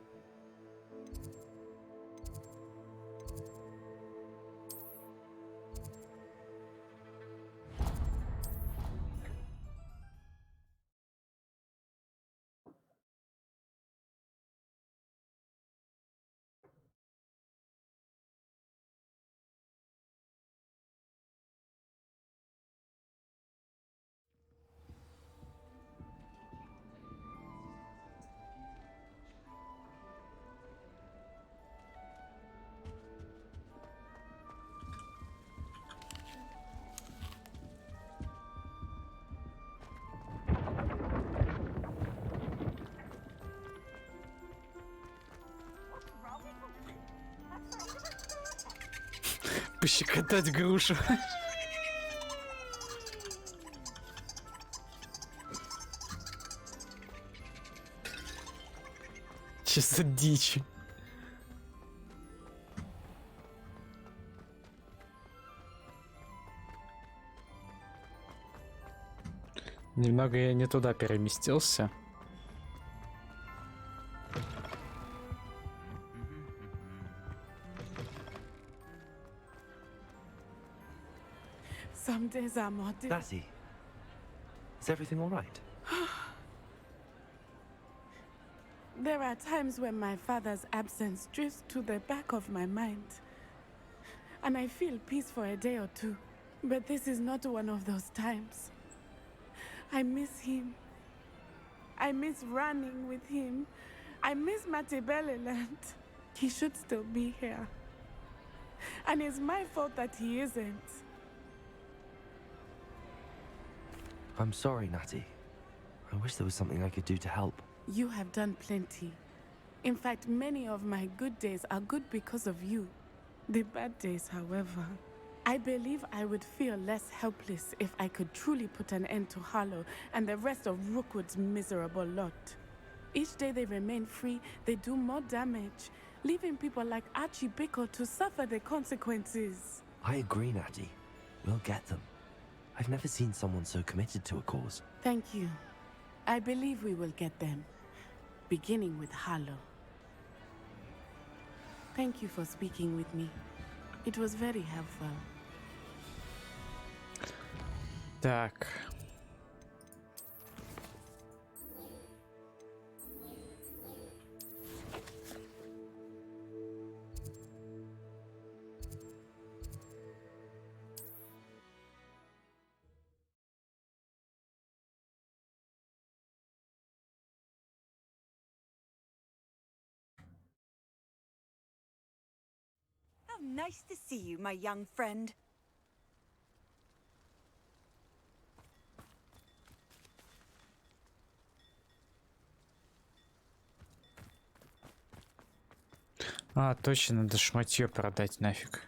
Пощекотать грушу. Че за дичь? Немного я не туда переместился. Some days are more difficult. Natty, is everything all right? There are times when my father's absence drifts to the back of my mind. And I feel peace for a day or two. But this is not one of those times. I miss him. I miss running with him. I miss Matebeleland. He should still be here. And it's my fault that he isn't. I'm sorry, Natty. I wish there was something I could do to help. You have done plenty. In fact, many of my good days are good because of you. The bad days, however, I believe I would feel less helpless if I could truly put an end to Harlow and the rest of Rookwood's miserable lot. Each day they remain free, they do more damage, leaving people like Archie Bickle to suffer the consequences. I agree, Natty. We'll get them. I've never seen someone so committed to a cause. Thank you. I believe we will get them, beginning with Harlow. Thank you for speaking with me. It was very helpful. Так. How nice to see you, my young friend. А, точно, надо шматье продать нафиг.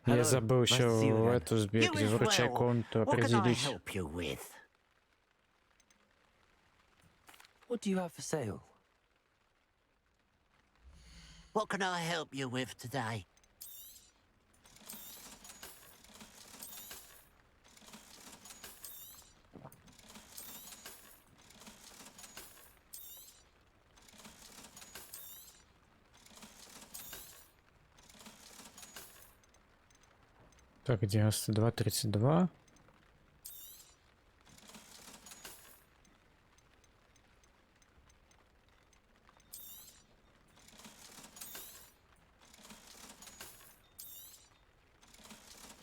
Я забыл еще в эту сбегать, в ручей комнату определить. What do you have for sale? What can I help you with today? Так, 92, 32.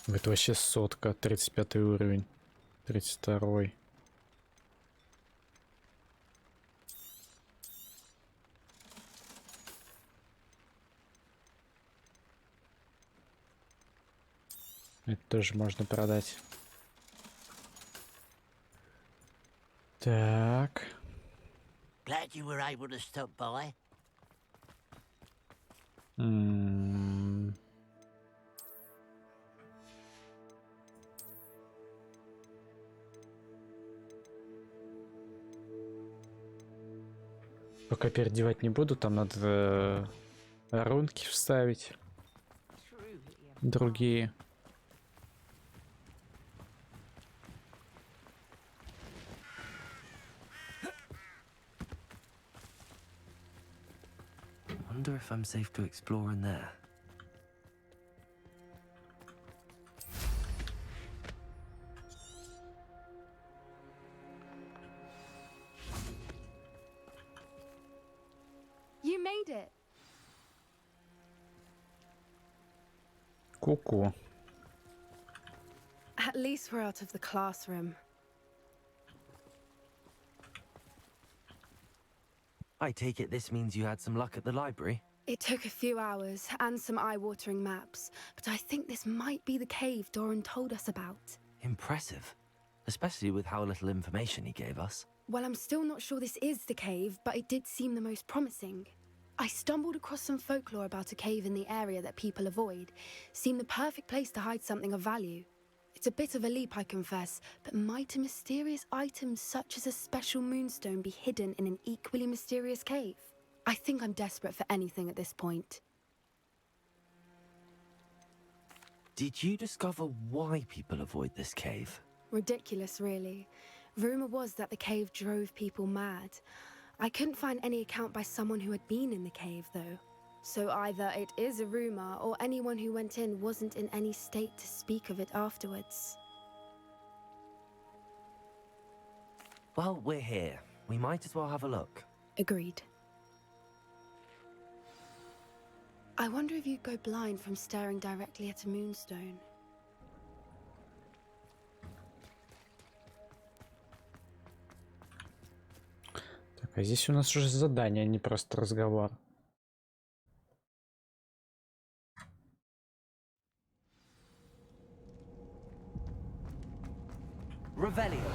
Это вообще сотка, 35 уровень, 32. Это тоже можно продать. Так. Glad you were able to stop by. Пока переодевать не буду, там надо рунки вставить. Другие. Wonder if I'm safe to explore in there. You made it. Ку-ку. At least we're out of the classroom. I take it this means you had some luck at the library? It took a few hours and some eye-watering maps, but I think this might be the cave Doran told us about. Impressive. Especially with how little information he gave us. Well, I'm still not sure this is the cave, but it did seem the most promising. I stumbled across some folklore about a cave in the area that people avoid. Seemed the perfect place to hide something of value. It's a bit of a leap, I confess, but might a mysterious item such as a special moonstone be hidden in an equally mysterious cave? I think I'm desperate for anything at this point. Did you discover why people avoid this cave? Ridiculous, really. Rumor was that the cave drove people mad. I couldn't find any account by someone who had been in the cave, though. So either it is a rumor, or anyone who went in wasn't in any state to speak of it afterwards. Well, we're here. We might as well have a look. Agreed. I wonder if you'd go blind from staring directly at a moonstone. Так, а здесь у нас уже задание, а не просто разговор. Revelio.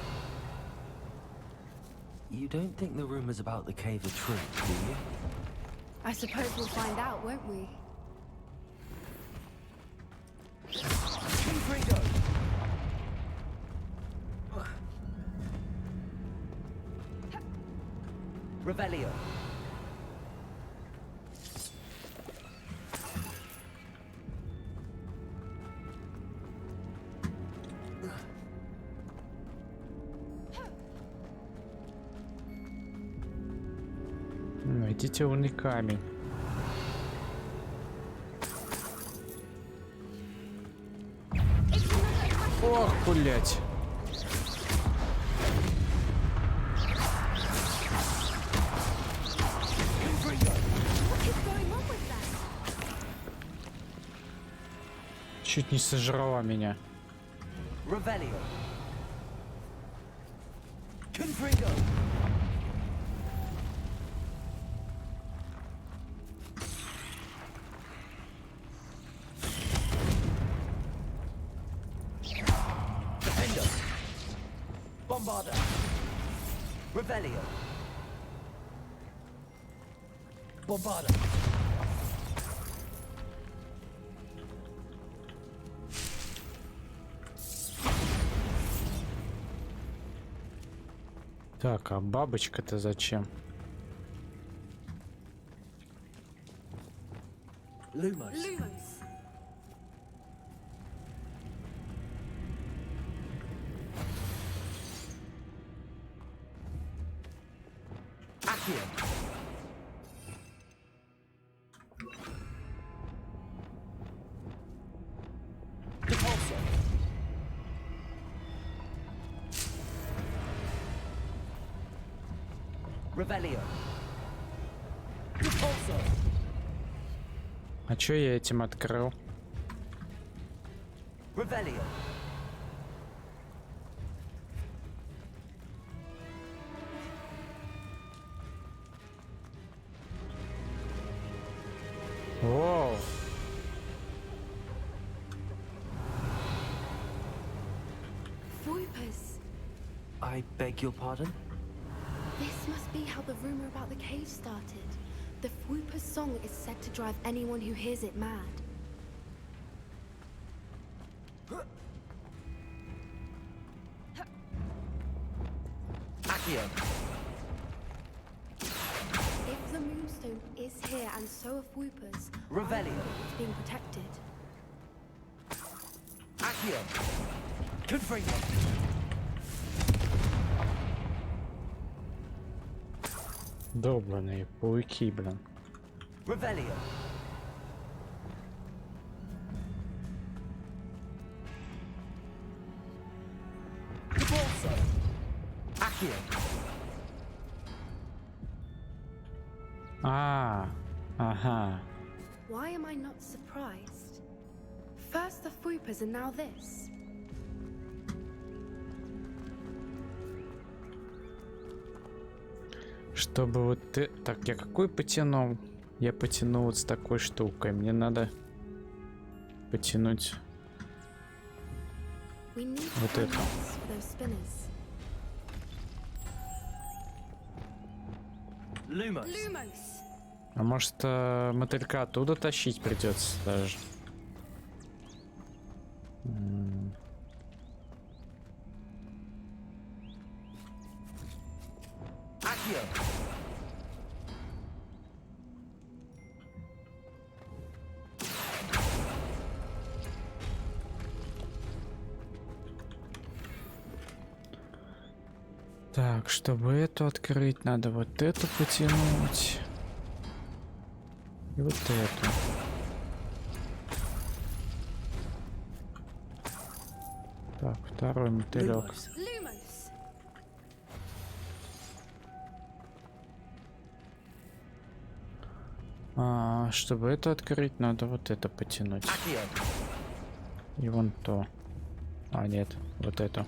You don't think the rumors about the cave are true, do you? I suppose we'll find out, won't we? Confringo! Revelio. Найдите умный камень. Ох, блять. Чуть не сожрала меня. Revelio. Confringo. Bombarda. Revelio. Bombarda. Так, а бабочка-то зачем? Lumos. Accio. Repulsor. Revelio. Repulsor. А чё я этим открыл? Revelio. Воу. Voipers. I beg your pardon? This must be how the rumor about the cave started. The Whooper's song is said to drive anyone who hears it mad. Accio. If the moonstone is here and so are Whoopers, Revelio. it's being protected. Accio. Confringo. Долбаные пауки, блин. Revelio. Repulsor. Accio. Ага. Why am I not surprised? First the Whoopers and now this. Чтобы вот ты... Так, я какой потянул? Я потянул вот с такой штукой. Мне надо потянуть вот это. Lumos. А может, мотылька оттуда тащить придется даже? Accio. Так, чтобы эту открыть, надо вот эту потянуть. И вот эту. Так, второй мотылек. Чтобы это открыть, надо вот это потянуть. И вон то. Нет, вот это.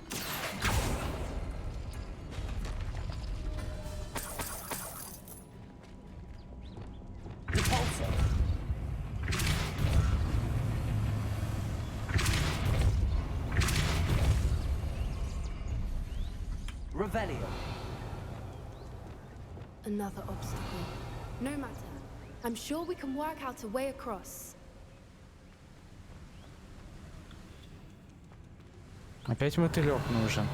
Another obstacle. No matter. I'm sure we can work out a way across. Опять мотылек нужен.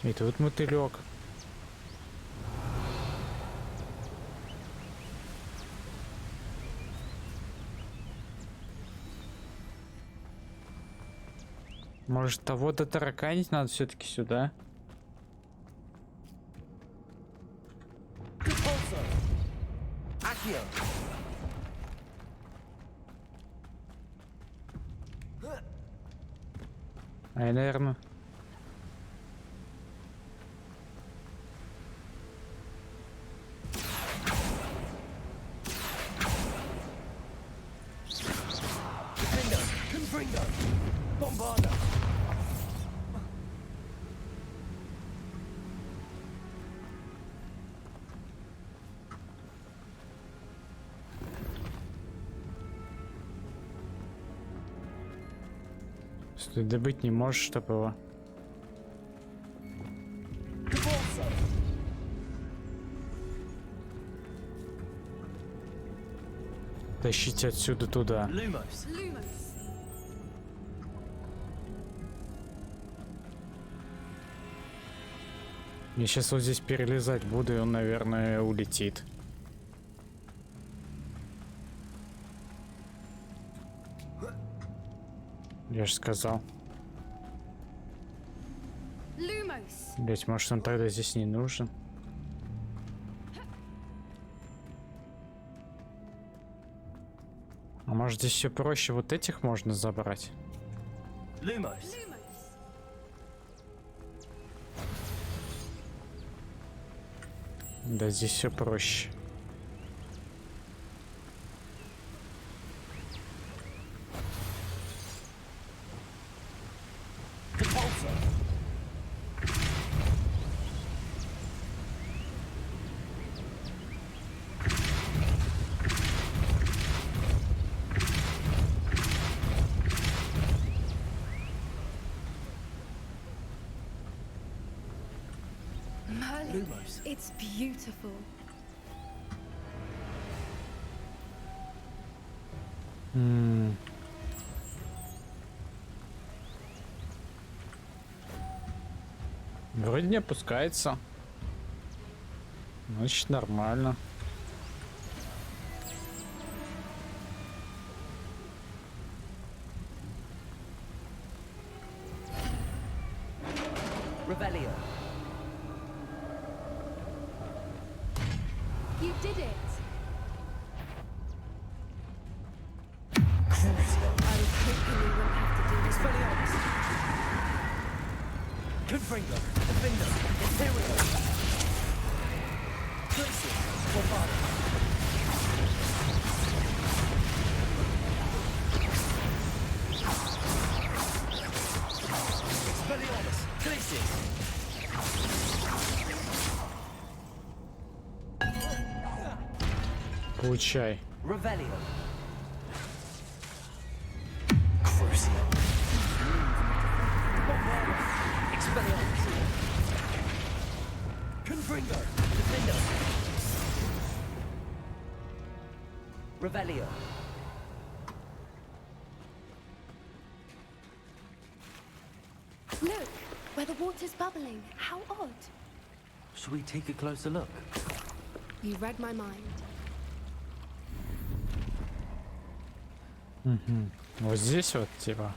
И тут мотылек. Может, того дотараканить надо все-таки сюда? Наверное. Ты добыть не можешь, чтобы его. Тащите отсюда туда. Я сейчас вот здесь перелезать буду, и он, наверное, улетит. Я же сказал. Блять, может, он тогда здесь не нужен? А может, здесь все проще, вот этих можно забрать? Да, здесь все проще. It's beautiful. Вроде не опускается. Значит, нормально. You did it. I was hoping we wouldn't have to do this. Confringo, Defender, Imperial. Places, Bombard. Expelliarmus, Glacius. Получай. Revelio. Confringo, Defender. Revelio. Look, where the water's bubbling. How odd. Should we take a closer look? You read my mind. Угу. Вот здесь вот, типа.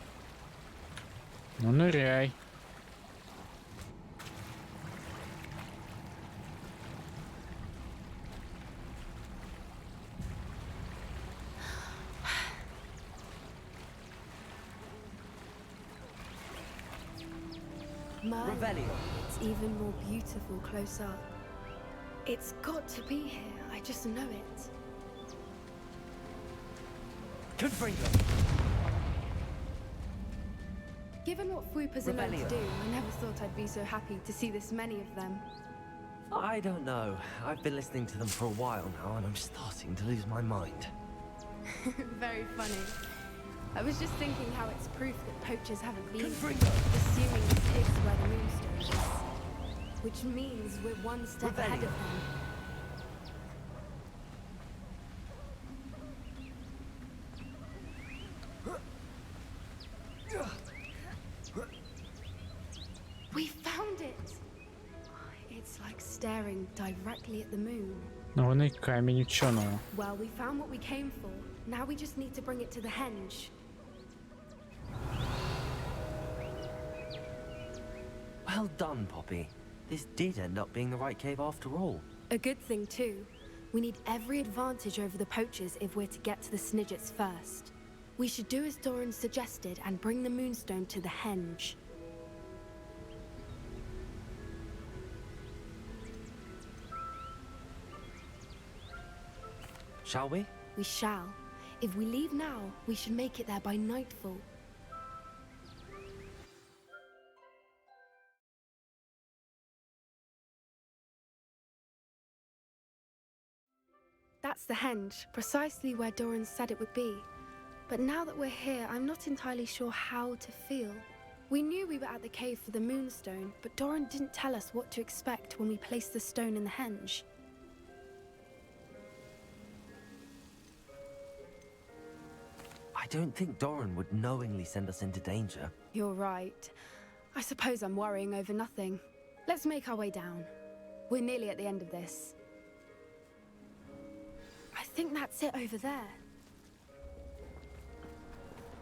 Ну, ныряй. Merlin, it's even more beautiful close up. It's got to be here. I just know it. Confringo. Given what Fwoopas are known to do, I never thought I'd be so happy to see this many of them. I don't know. I've been listening to them for a while now, and I'm starting to lose my mind. Very funny. I was just thinking how it's proof that poachers haven't been, Confringo. assuming this is where the moonstone is. Which means we're one step ahead of them. We found it! It's like staring directly at the moon. Ну, вони камінь ученого. Well, we found what we came for. Now we just need to bring it to the henge. Well done, Poppy. This did end up being the right cave after all. A good thing, too. We need every advantage over the poachers if we're to get to the Snidgets first. We should do as Doran suggested and bring the moonstone to the henge. Shall we? We shall. If we leave now, we should make it there by nightfall. That's the henge, precisely where Doran said it would be. But now that we're here, I'm not entirely sure how to feel. We knew we were at the cave for the moonstone, but Doran didn't tell us what to expect when we placed the stone in the henge. I don't think Doran would knowingly send us into danger. You're right. I suppose I'm worrying over nothing. Let's make our way down. We're nearly at the end of this. I think that's it over there.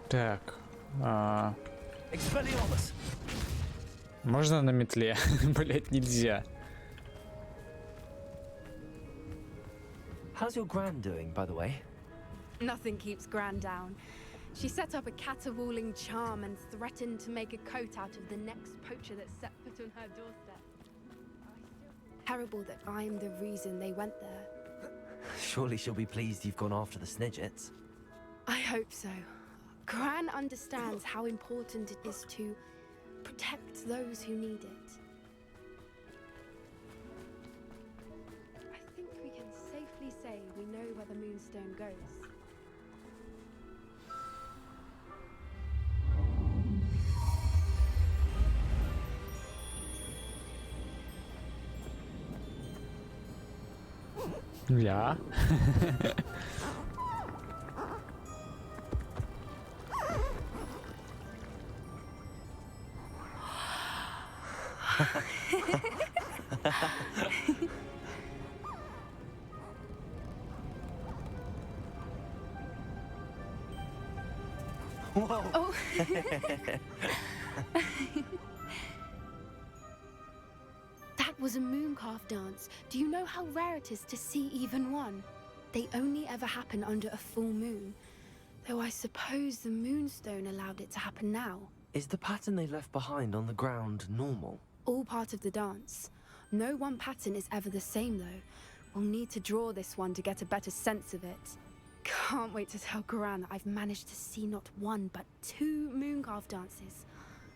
Так. Expelliarmus. Можно на метле? Блять, нельзя. How's your Gran doing, by the way? Nothing keeps Gran down. She set up a caterwauling charm and threatened to make a coat out of the next poacher that set foot on her doorstep. Terrible that I'm the reason they went there. Surely she'll be pleased you've gone after the Snidgets. I hope so. Gran understands how important it is to protect those who need it. I think we can safely say we know where the moonstone goes. Ja. Whoa. Oh. That was a mooncalf dance. Do you know how rare it is to see even one? They only ever happen under a full moon. Though I suppose the moonstone allowed it to happen now. Is the pattern they left behind on the ground normal? All part of the dance. No one pattern is ever the same though. We'll need to draw this one to get a better sense of it. Can't wait to tell Gran that I've managed to see not one but 2 mooncalf dances.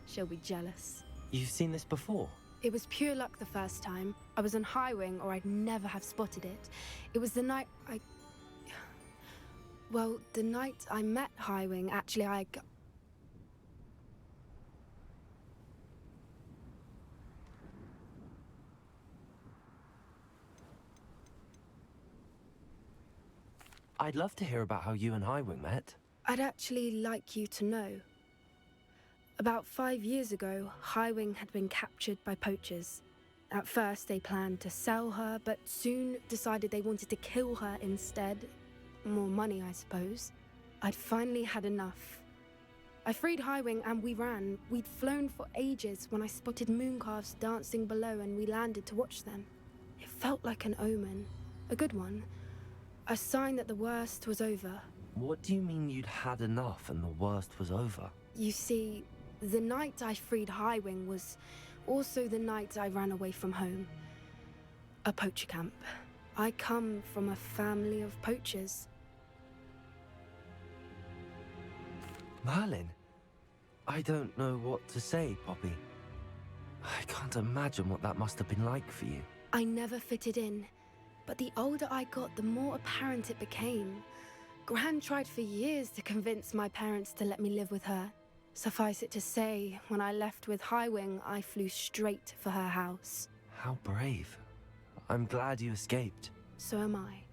She'll be jealous. You've seen this before? It was pure luck the first time. I was on High Wing or I'd never have spotted it. It was the night Well, the night I met High Wing, actually I'd love to hear about how you and Highwing met. I'd actually like you to know. About 5 years ago, High Wing had been captured by poachers. At first, they planned to sell her, but soon decided they wanted to kill her instead. More money, I suppose. I'd finally had enough. I freed Highwing and we ran. We'd flown for ages when I spotted mooncalves dancing below and we landed to watch them. It felt like an omen. A good one. A sign that the worst was over. What do you mean you'd had enough and the worst was over? You see, the night I freed Highwing was also the night I ran away from home. A poacher camp. I come from a family of poachers. Merlin? I don't know what to say, Poppy. I can't imagine what that must have been like for you. I never fitted in, but the older I got, the more apparent it became. Gran tried for years to convince my parents to let me live with her. Suffice it to say, when I left with Highwing, I flew straight for her house. How brave. I'm glad you escaped. So am I.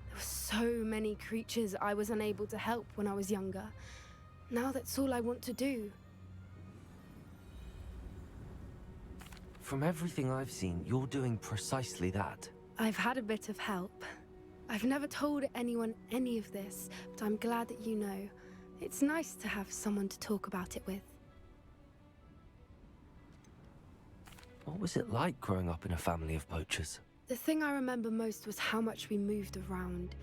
There were so many creatures I was unable to help when I was younger. Now that's all I want to do. From everything I've seen, you're doing precisely that. I've had a bit of help. I've never told anyone any of this, but I'm glad that you know. It's nice to have someone to talk about it with. What was it like growing up in a family of poachers? The thing I remember most was how much we moved around,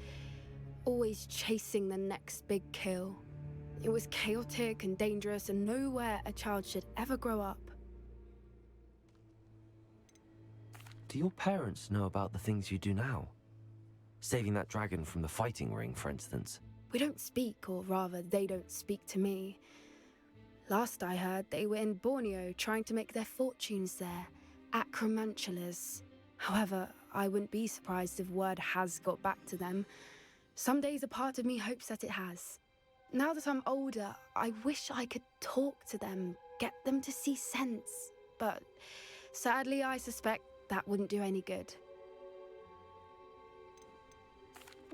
always chasing the next big kill. It was chaotic and dangerous and nowhere a child should ever grow up. Do your parents know about the things you do now? Saving that dragon from the fighting ring, for instance. We don't speak, or rather, they don't speak to me. Last I heard, they were in Borneo trying to make their fortunes there, acromantulas. However, I wouldn't be surprised if word has got back to them. Some days a part of me hopes that it has. Now that I'm older, I wish I could talk to them, get them to see sense. But sadly, I suspect that wouldn't do any good.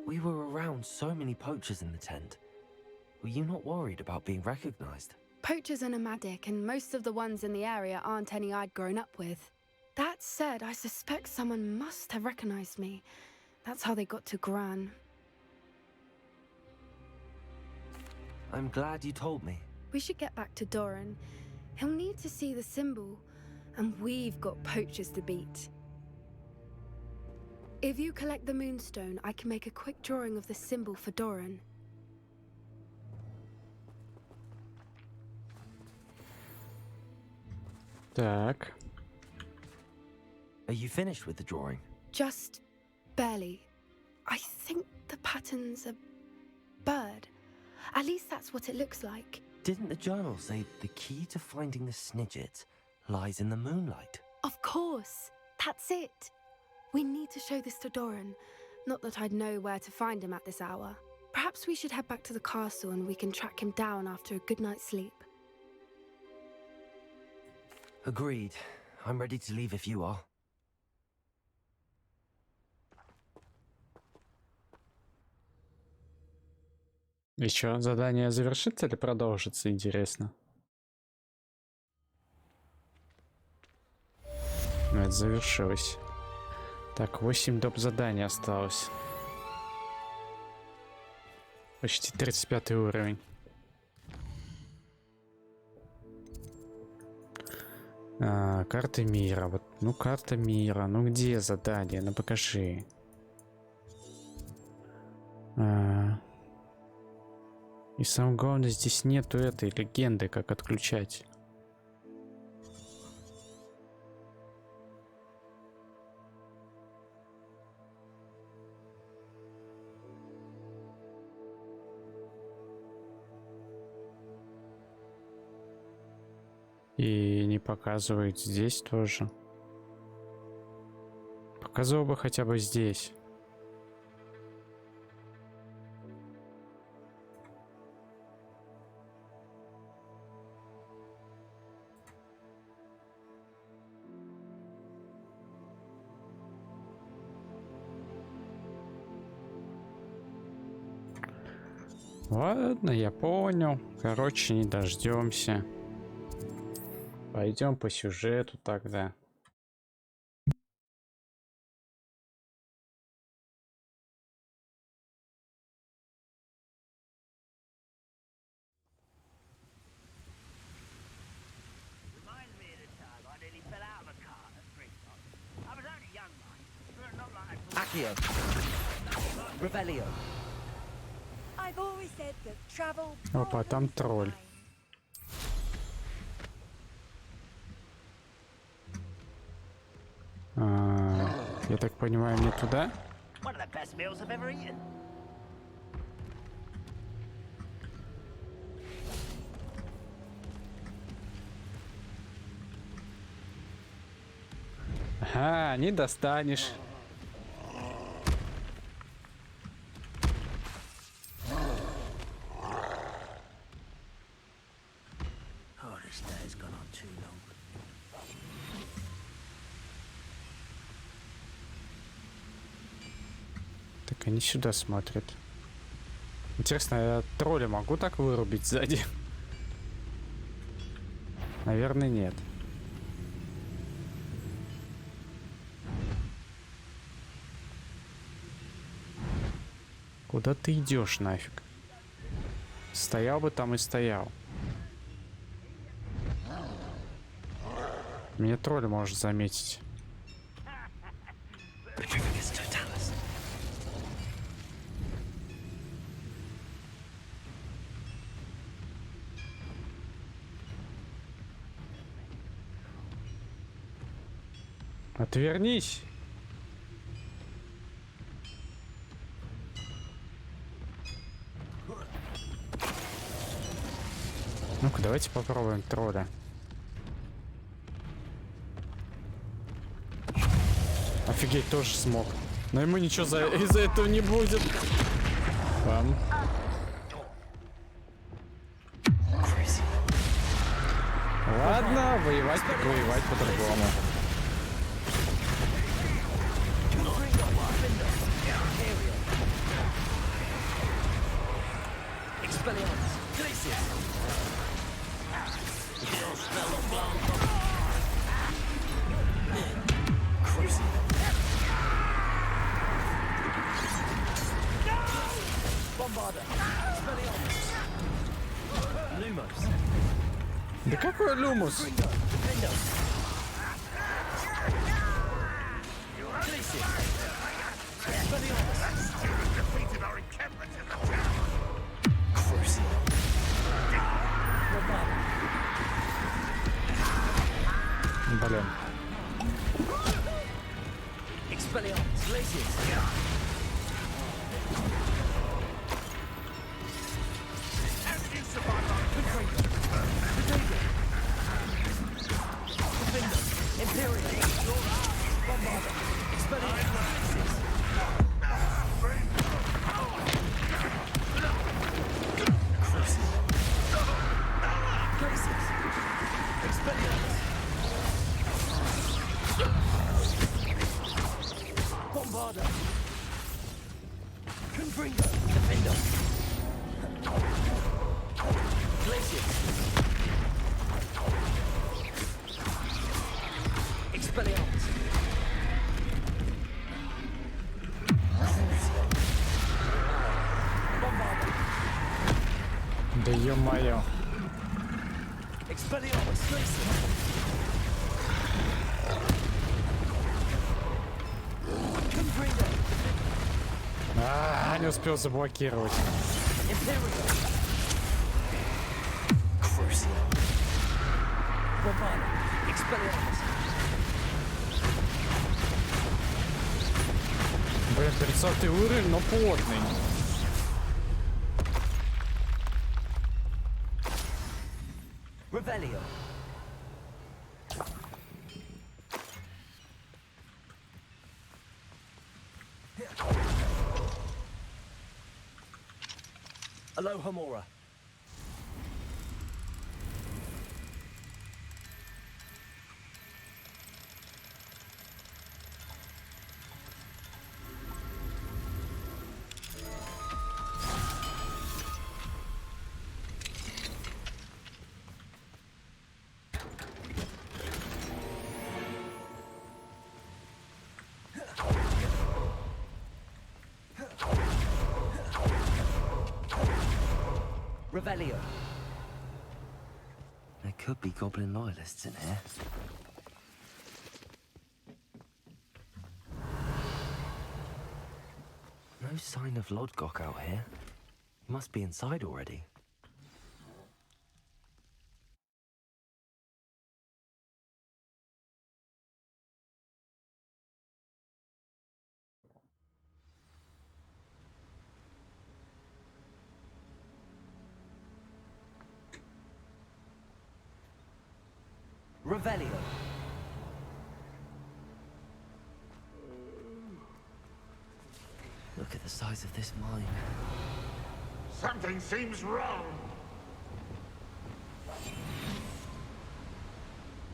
We were around so many poachers in the tent. Were you not worried about being recognized? Poachers are nomadic, and most of the ones in the area aren't any I'd grown up with. That said, I suspect someone must have recognized me. That's how they got to Gran. I'm glad you told me. We should get back to Doran. He'll need to see the symbol, and we've got poachers to beat. If you collect the moonstone, I can make a quick drawing of the symbol for Doran. Так. Are you finished with the drawing? Just barely. I think the pattern's a bird. At least that's what it looks like. Didn't the journal say the key to finding the Snidget lies in the moonlight? Of course. That's it. We need to show this to Doran. Not that I'd know where to find him at this hour. Perhaps we should head back to the castle and we can track him down after a good night's sleep. Agreed. I'm ready to leave if you are. И чё, задание завершится или продолжится, интересно? Ну, это завершилось. Так, 8 доп. Заданий осталось. Почти 35 уровень. Карта мира. Вот, ну, карта мира. Ну, где задание? Ну, покажи. И самое главное, здесь нету этой легенды, как отключать. И не показывает здесь тоже. Показывал бы хотя бы здесь. Ладно, я понял. Короче, не дождемся. Пойдем по сюжету тогда. I've always said that travel. Опа, там тролль. Я так понимаю, мне туда? One of the best meals I've ever eaten. Ага, не достанешь. Oh, this day's gone on too long. Так, они сюда смотрят. Интересно, я тролля могу так вырубить сзади? Наверное, нет. Куда ты идешь нафиг? Стоял бы там и стоял. Меня тролль может заметить. Отвернись! Ну-ка, давайте попробуем тролля. Офигеть, тоже смог. Но ему ничего из-за этого не будет. Бам. Ладно, воевать так воевать по-другому. Да какой люмус? Блин. Да ё-моё. Не успел заблокировать. Блин, 30-й уровень, но плотный. Aloha Mora. Revelio. There could be goblin loyalists in here. No sign of Lodgok out here. He must be inside already. Revelio. Look at the size of this mine. Something seems wrong.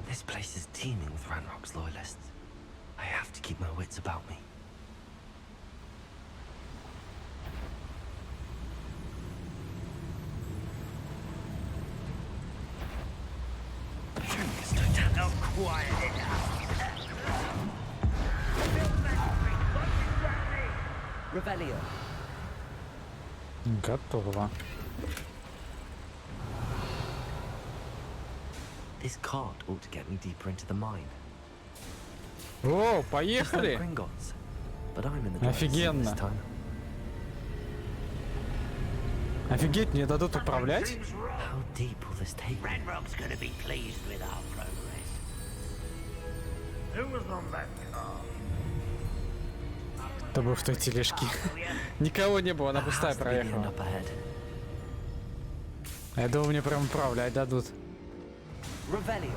This place is teeming with Ranrock's loyalists. I have to keep my wits about me. Not quiet enough. Revelio. Готово. This cart ought to get me deeper into the mine. О, поехали! Gringotts, but I'm in the driver's seat Офигенно. this time. Офигеть, мне дадут управлять? How deep will this take me? Ranrock's gonna be pleased with our progress. Who was on that car? Кто был в той тележке? Никого не было, она пустая проехала. Up ahead. Я думал, мне прям управлять дадут. Revelio.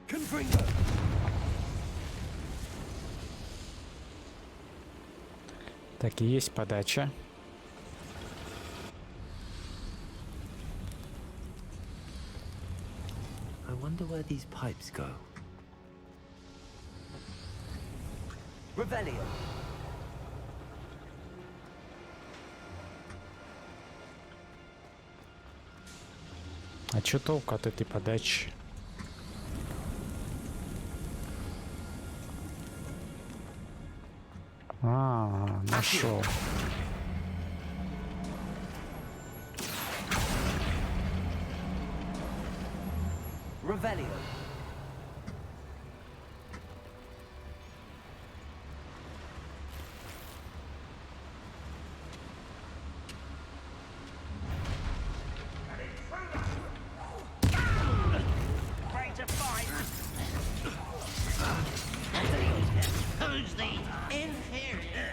Confringo. Так, и есть подача. I wonder where these pipes go. Revelio. А чё толку от этой подачи? А, нашел. Revelio. Ready to fight. Who's the inferior?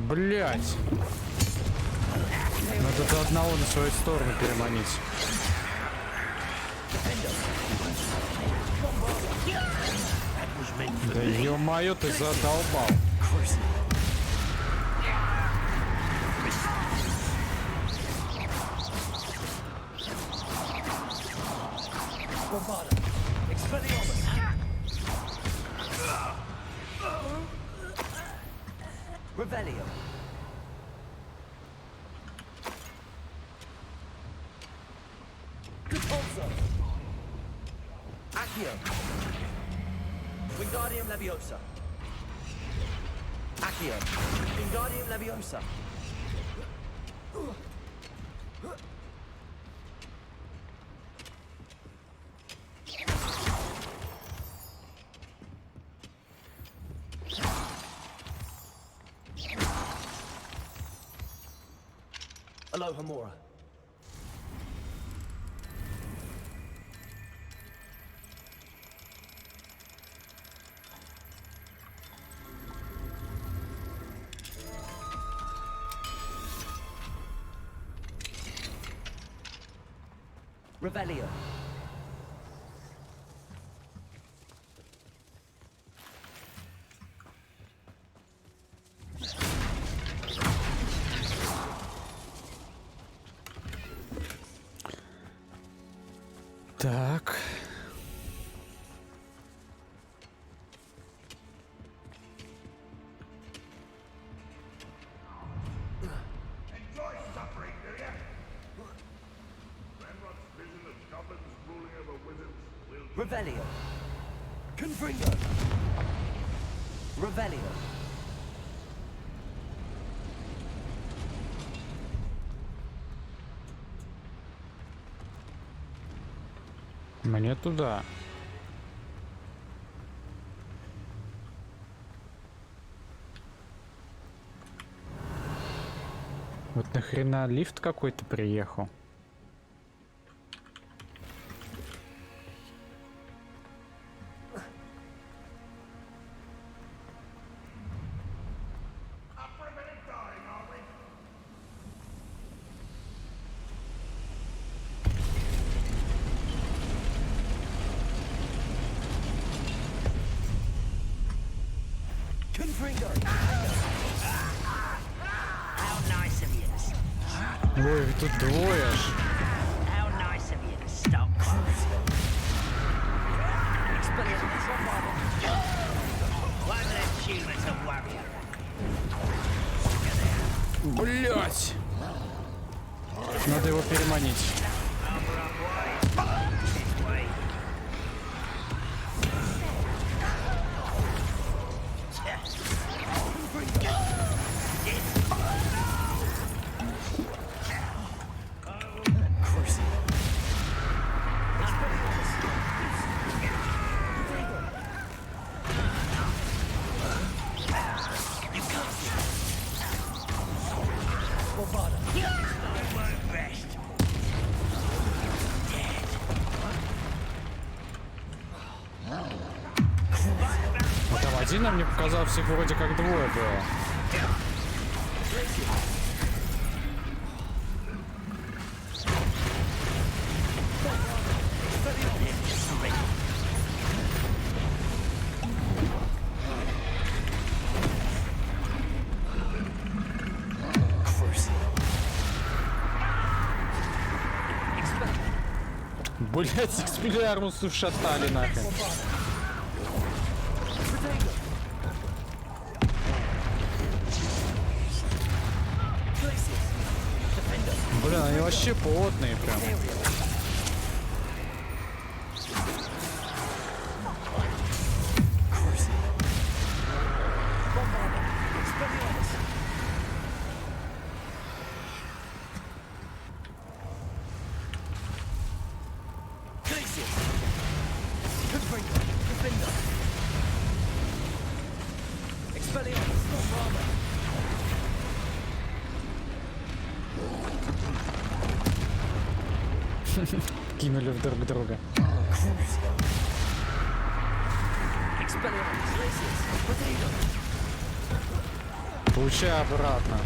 Блять. Надо до одного на свою сторону переманить. Да ё-моё, ты задолбал. Revelio. Repulso. Accio. Wingardium Leviosa. Accio. Wingardium Leviosa. Aloha Mora. Revelio. Так. Revelio. Confringo. Revelio. Мне туда. Вот нахрена лифт какой-то приехал? Ой, тут двое аж. Блять! Надо его переманить. Вот там один, а мне показалось, их вроде как двое было. Блять, экспеллиармус ушатали нахрен. Блин, они вообще плотные прям. Кинули в друг друга. Получай обратно.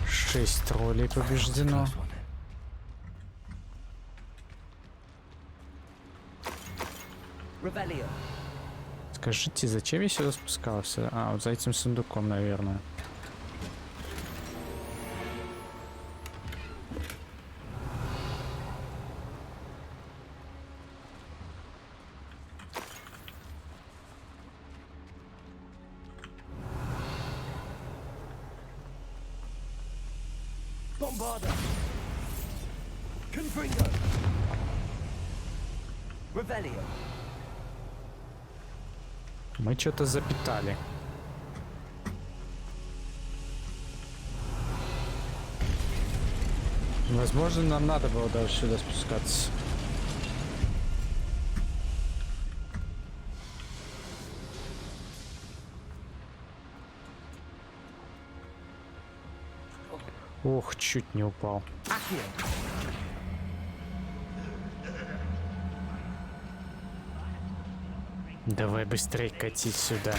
Шесть троллей побеждено. Скажите, зачем я сюда спускался? А, вот за этим сундуком, наверное. Bombarda. Confringo. Revelio. Мы что-то запитали. Возможно, нам надо было даже сюда спускаться. Ох, чуть не упал. Давай быстрее катить сюда.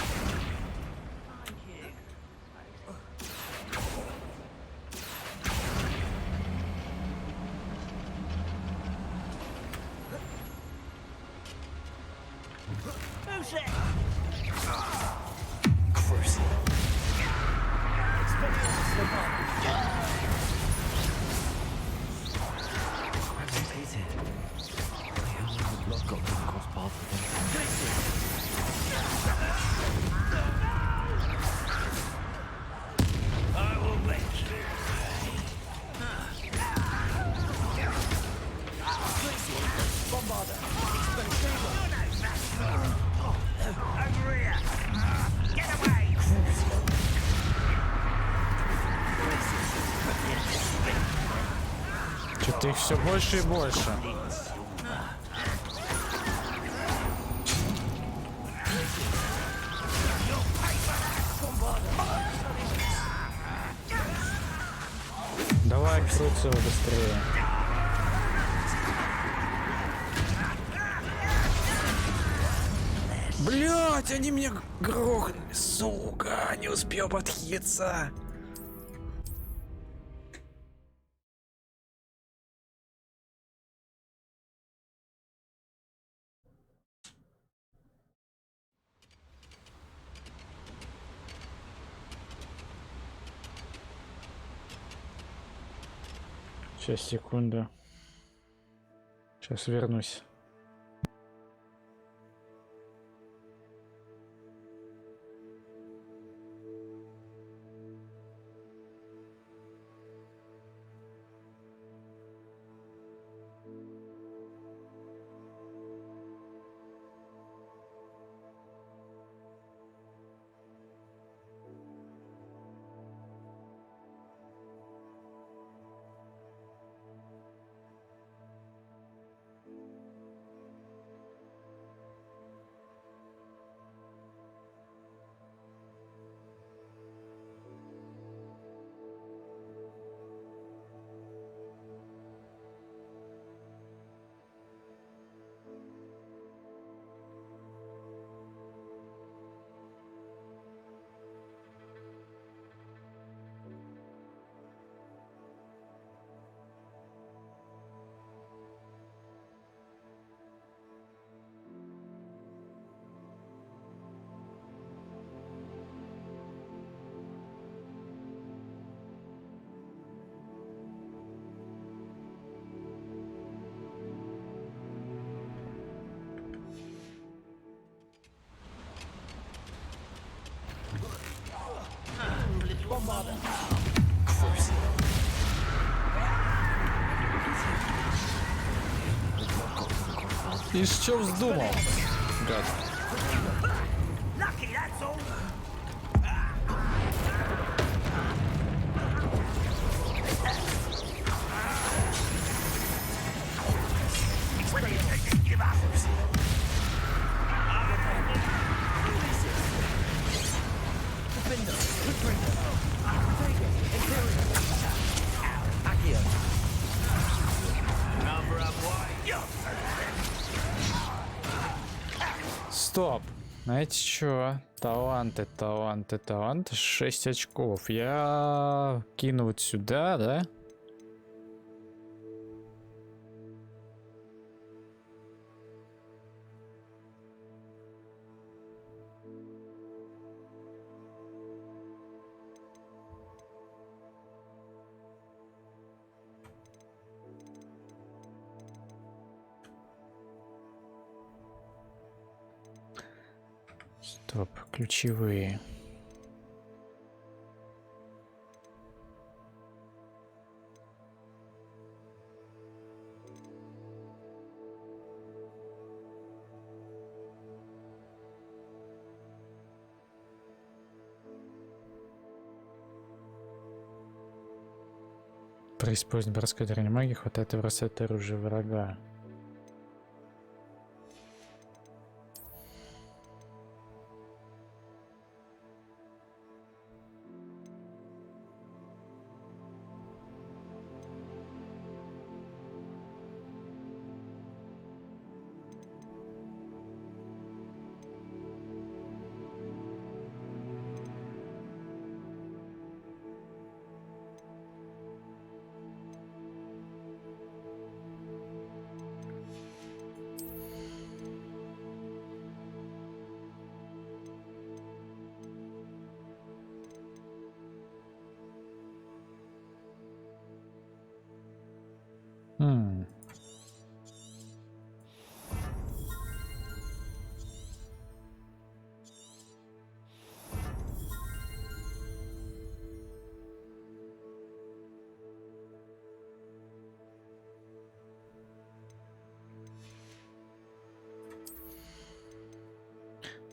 Что-то их все больше и больше. Давай крутиться быстрее. Блять, они меня грохнули, сука, не успел подхилиться. Сейчас, секунду. Сейчас вернусь. И что вздумал? Гад. Стоп. Знаете что? Таланты. 6 очков. Я кину вот сюда, да? Стоп, ключевые. При использовании броска древней магии хватает и бросает оружие врага.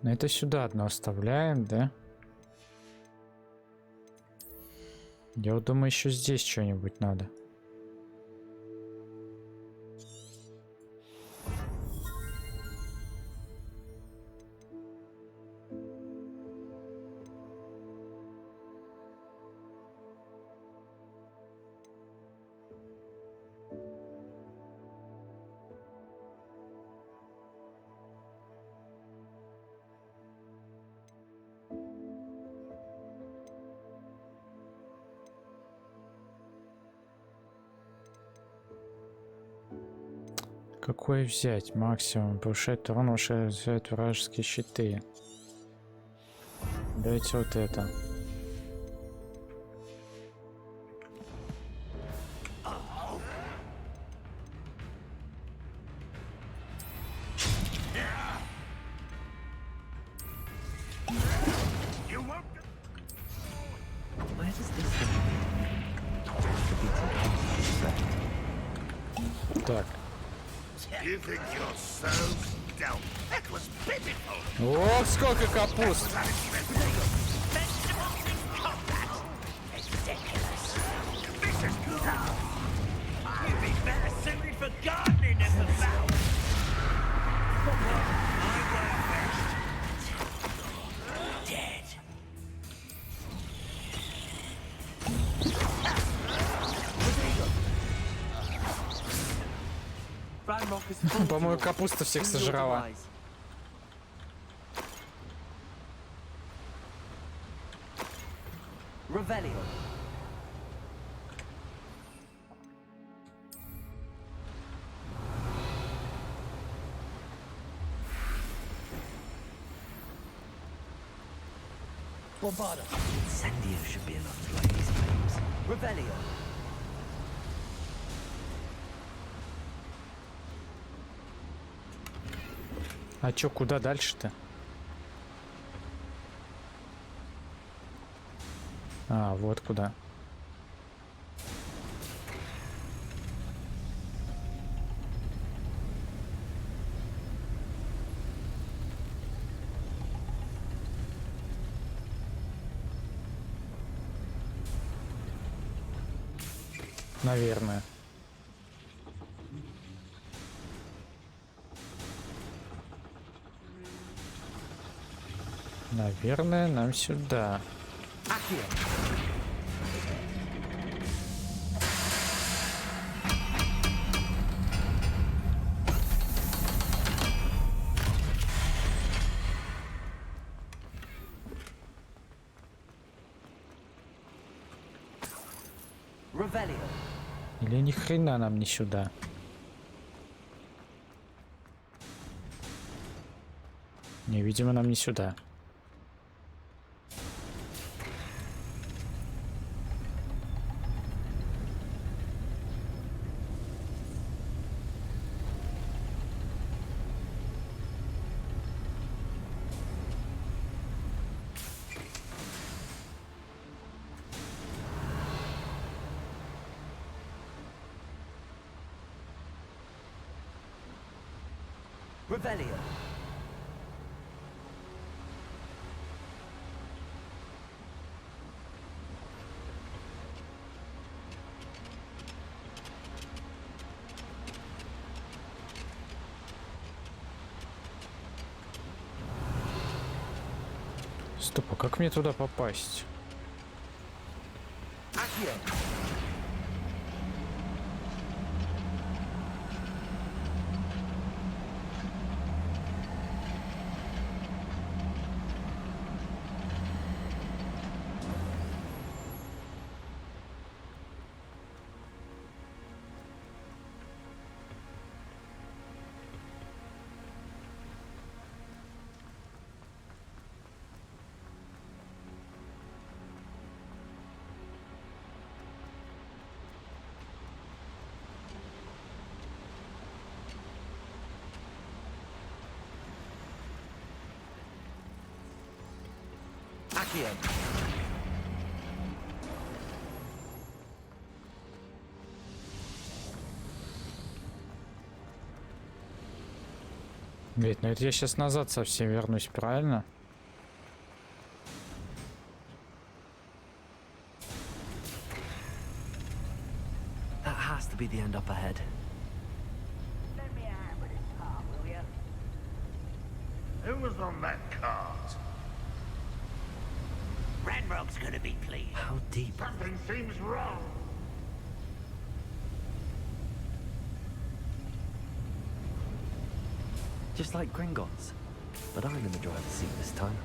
Но это сюда одно оставляем, да? Я вот думаю, еще здесь что-нибудь надо. Какой взять? Максимум. Повышает урон, повышает вражеские щиты. Давайте вот это. Так. О, сколько капуст! По-моему, капуста всех сожрала. Incendio should be enough to light these flames. Revelio. А чё, куда дальше-то? А, вот куда. Наверное. Наверное, нам сюда. Или ни хрена нам не сюда. Не, видимо, нам не сюда. Revelio. Стоп, а как мне туда попасть? Ведь, ну это я сейчас назад совсем вернусь, правильно? That has to be the end up ahead. Lend me a hand with this cart, will you? Who was on that cart? Ranrock's gonna be pleased. How deep? Something seems wrong. Just like Gringotts. But I'm in the driver's seat this time.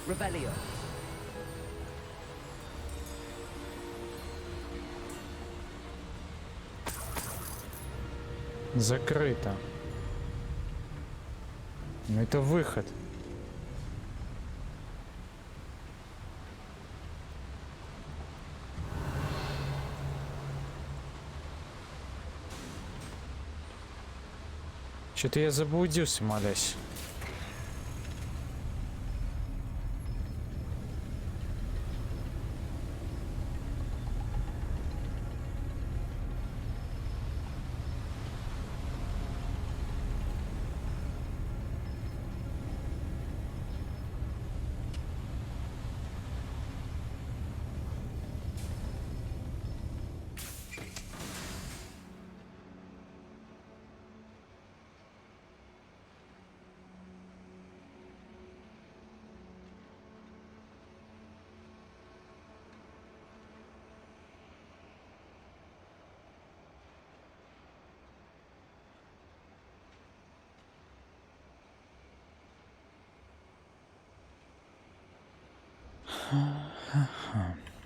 Revelio. Закрыто. Ну это выход. Что-то я заблудился, молясь.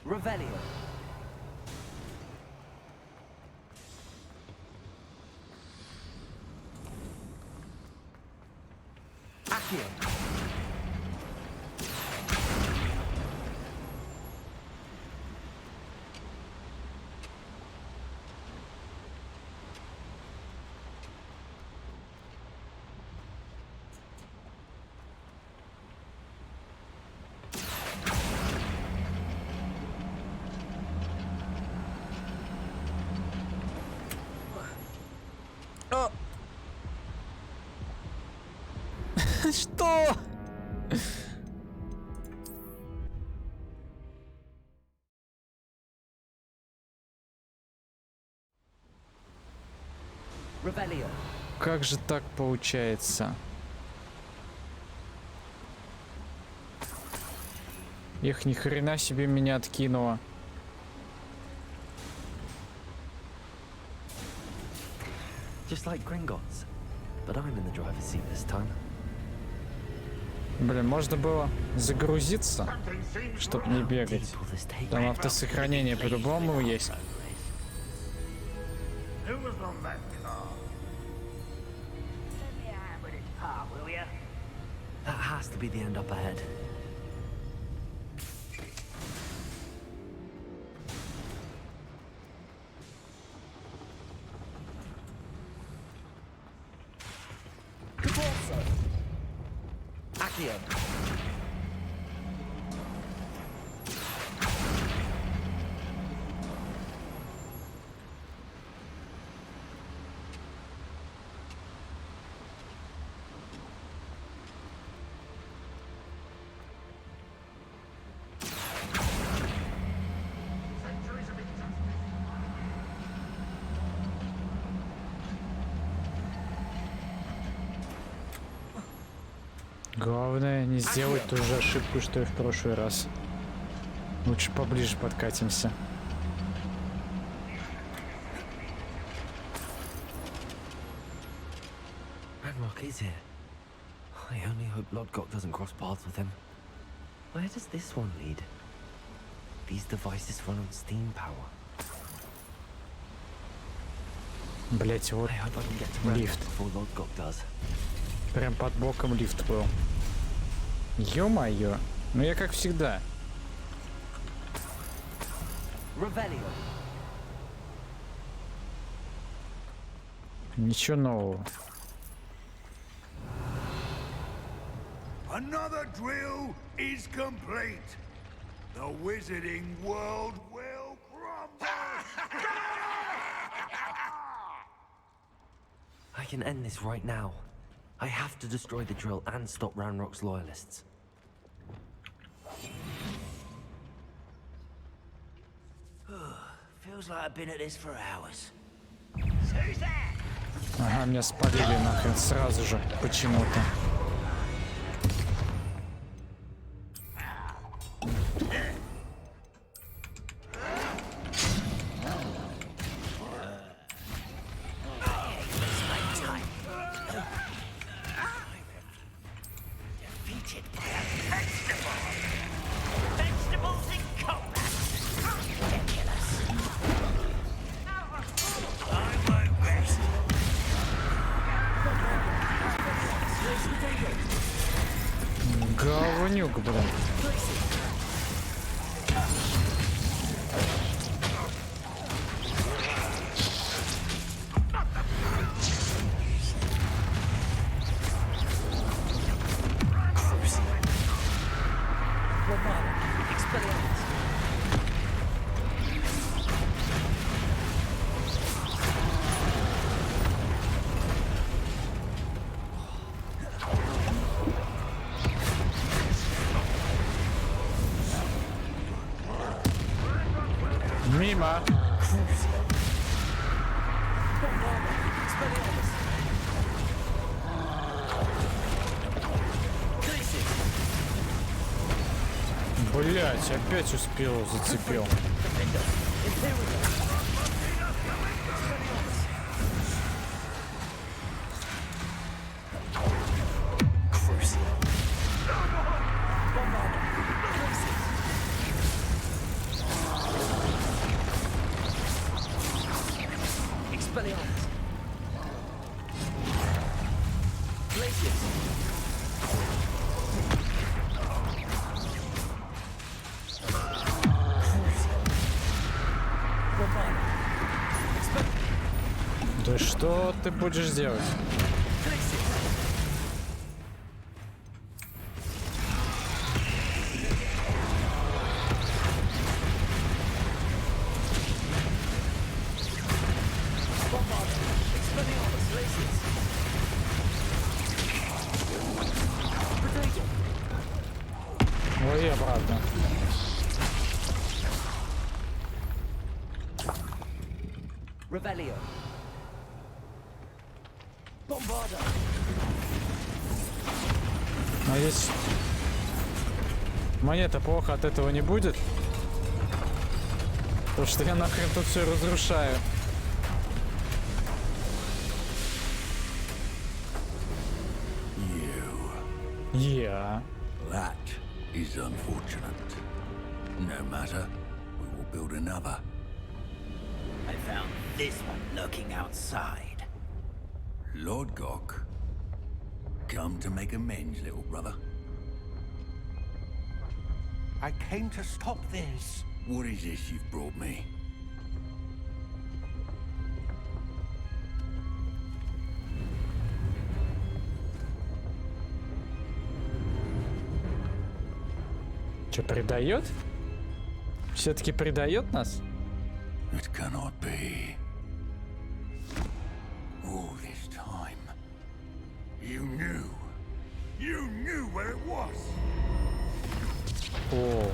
Revelio. Accio. Что? Revelio. Как же так получается? Их ни хрена себе меня откинуло. Just like Gringotts, but I'm in the driver's seat this time. Блин, можно было загрузиться, чтобы не бегать. Там автосохранение по-любому есть. Who was on that car? Let me have it, Pa, will ya? That has to be the end up ahead. Accio. Главное не сделать ту же ошибку, что и в прошлый раз. Лучше поближе подкатимся. Ranrock is here. I only hope Lodgok doesn't cross paths with him. Where does this one lead? These devices run on steam power. Блять, вот лифт. Прям под боком лифт был. Ё-моё. Ну я как всегда. Ничего нового. Another drill is complete. The wizarding world will crumble. I can end this right now. I have to destroy the drill and stop Ranrock's loyalists. Feels like I've been at this for hours. Ага, меня спалили нахрен сразу же. Почему-то. Говнюк, блин. Мимо. Блять, опять успел, зацепил. Да что ты будешь делать? Ой, и обратно. Revelio. Bombarda. Надеюсь, монета плохо от этого не будет. Потому что я нахрен тут все разрушаю. Yeah. That is unfortunate. No matter, we will build another. I found this one lurking outside. Lord Gok, come to make amends, little brother. I came to stop this. What is this you've brought me? Что, предает? Все-таки предает нас? It cannot be. All this time, you knew where it was. О.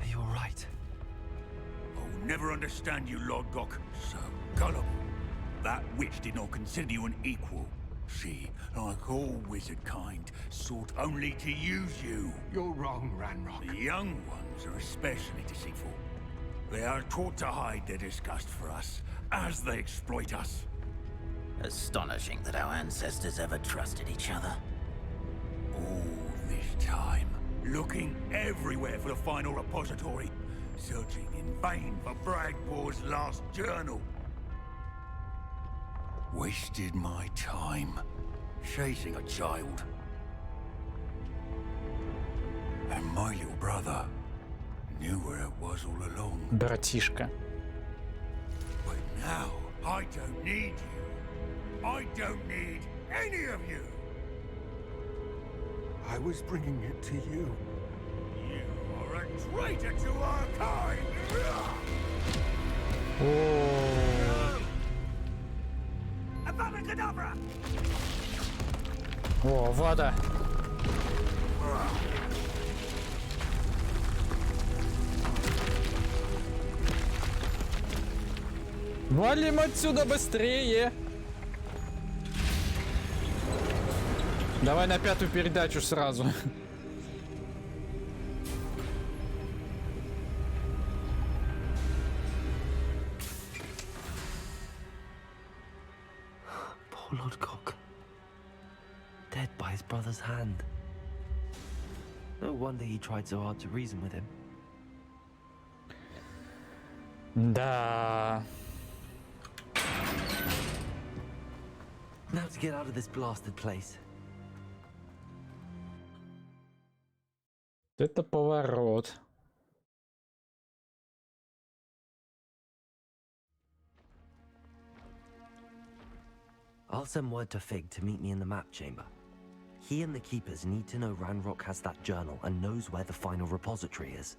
You're right. I'll never understand you, Lord Gok. So gullible. That witch did not consider you an equal. She, like all wizard kind, sought only to use you. You're wrong, Ranrock. The young ones are especially deceitful. They are taught to hide their disgust for us, as they exploit us. Astonishing that our ancestors ever trusted each other. All this time, looking everywhere for the final repository, searching in vain for Bragbor's last journal. Wasted my time chasing a child. And my little brother knew where it was all along. Братишка. But now, I don't need you. I don't need any of you. I was bringing it to you. You are a traitor to our kind. О, вода. Валим отсюда быстрее. Давай на пятую передачу сразу. Poor Lord Gok. Dead by his brother's hand. No wonder he tried so hard to reason with him. Да. Now to get out of this blasted place. Это поворот. I'll send word to Fig to meet me in the map chamber. He and the keepers need to know Ranrock has that journal and knows where the final repository is.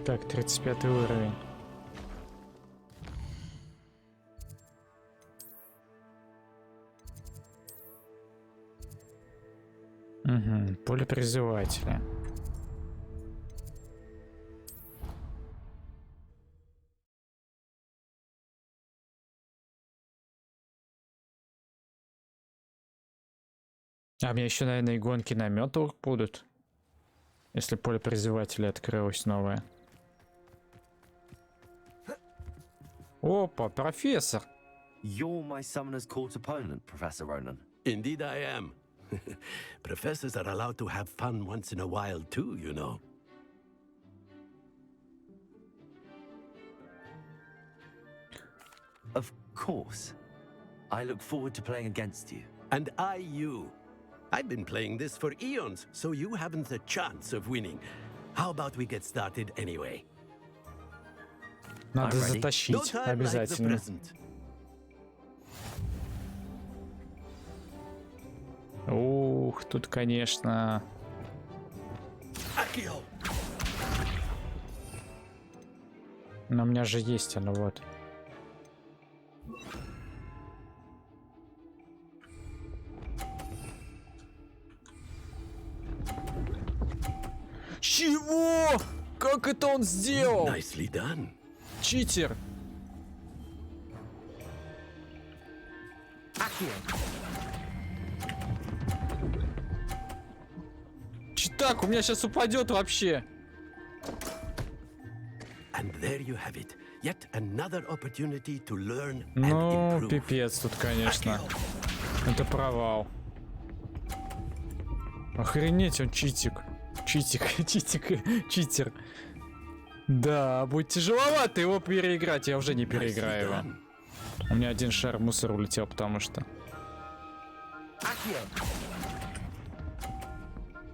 Так, 35 уровень. Угу, поле призывателя. А мне еще, наверное, и гонки на метлах будут, если поле призывателя открылось новое. Опа, профессор! You're my summoner's court opponent, Professor Ronan. Indeed I am. Professors are allowed to have fun once in a while too, you know. Of course. I look forward to playing against you. And I you. I've been playing this for eons, so you haven't a chance of winning. How about we get started anyway? Надо затащить обязательно. Ух, тут, конечно. Но у меня же есть оно, вот. Чего? Как это он сделал? Nicely done. Читер. Так, у меня сейчас упадет вообще. Ну, пипец тут, конечно. Это провал. Охренеть, он читик. Читер. Да, будет тяжеловато его переиграть. Я уже не переиграю его. У меня один шар в мусор улетел, потому что...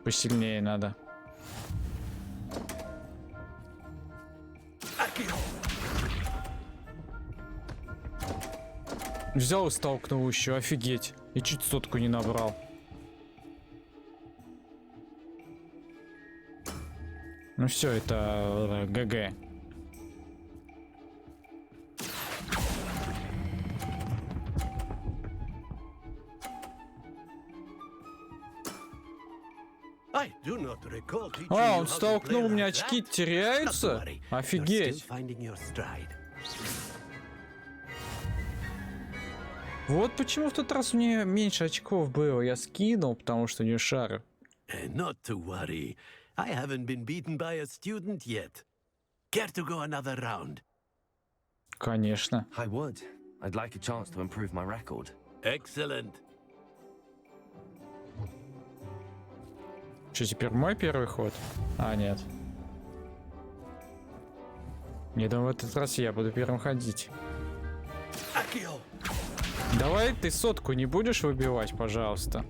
Посильнее надо. Взял и столкнул еще, офигеть. И чуть сотку не набрал. Ну все, это ГГ. А, он столкнул, у меня очки теряются? Офигеть. Вот почему в тот раз у нее меньше очков было. Я скинул, потому что у нее шары. Not to worry. I haven't been beaten by a student yet. Care to go another round? Конечно. I would. I'd like a chance to improve my record. Excellent. Что, теперь мой первый ход? А, нет. Я думаю, в этот раз я буду первым ходить. Давай ты сотку не будешь выбивать, пожалуйста.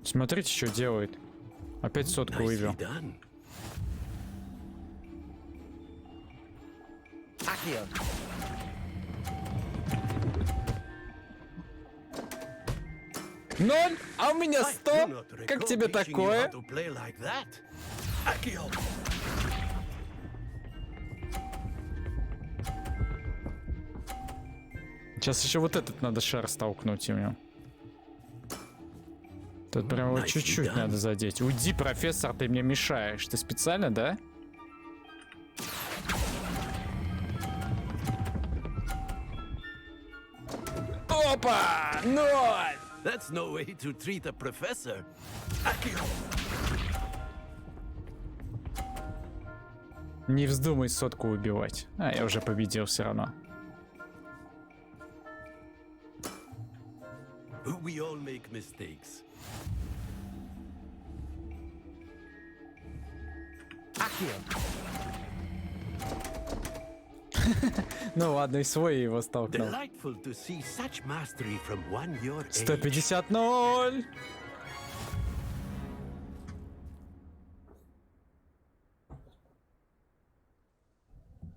Смотрите, что делает. Опять сотку выбил. Ноль, а у меня 100. Как тебе такое? Сейчас еще вот этот надо шар столкнуть у него. Тут прям вот чуть-чуть надо задеть. Уйди, профессор, ты мне мешаешь. Ты специально, да? Опа! Ноль! That's no way to treat a professor. Не вздумай сотку убивать. А, я уже победил все равно. We all make mistakes. Ну ладно, и свой его столкнул. Delightful to see such mastery from one your age. 150-0!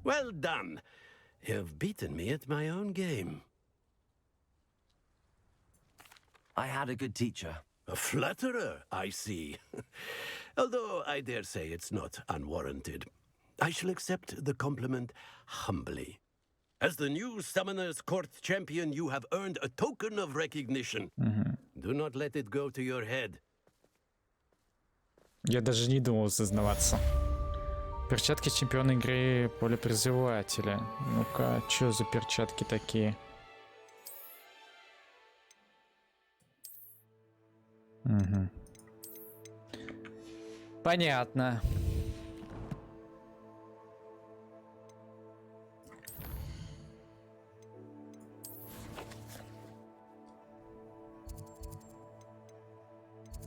Well done. You've beaten me at my own game. I had a good teacher. A flatterer, I see. Although I dare say it's not unwarranted. I shall accept the compliment humbly. As the new Summoner's Court champion, you have earned a token of recognition. Do not let it go to your head. Я даже не думал сознаваться. Перчатки чемпиона игры поле призывателя. Ну-ка, что за перчатки такие? Угу. Понятно.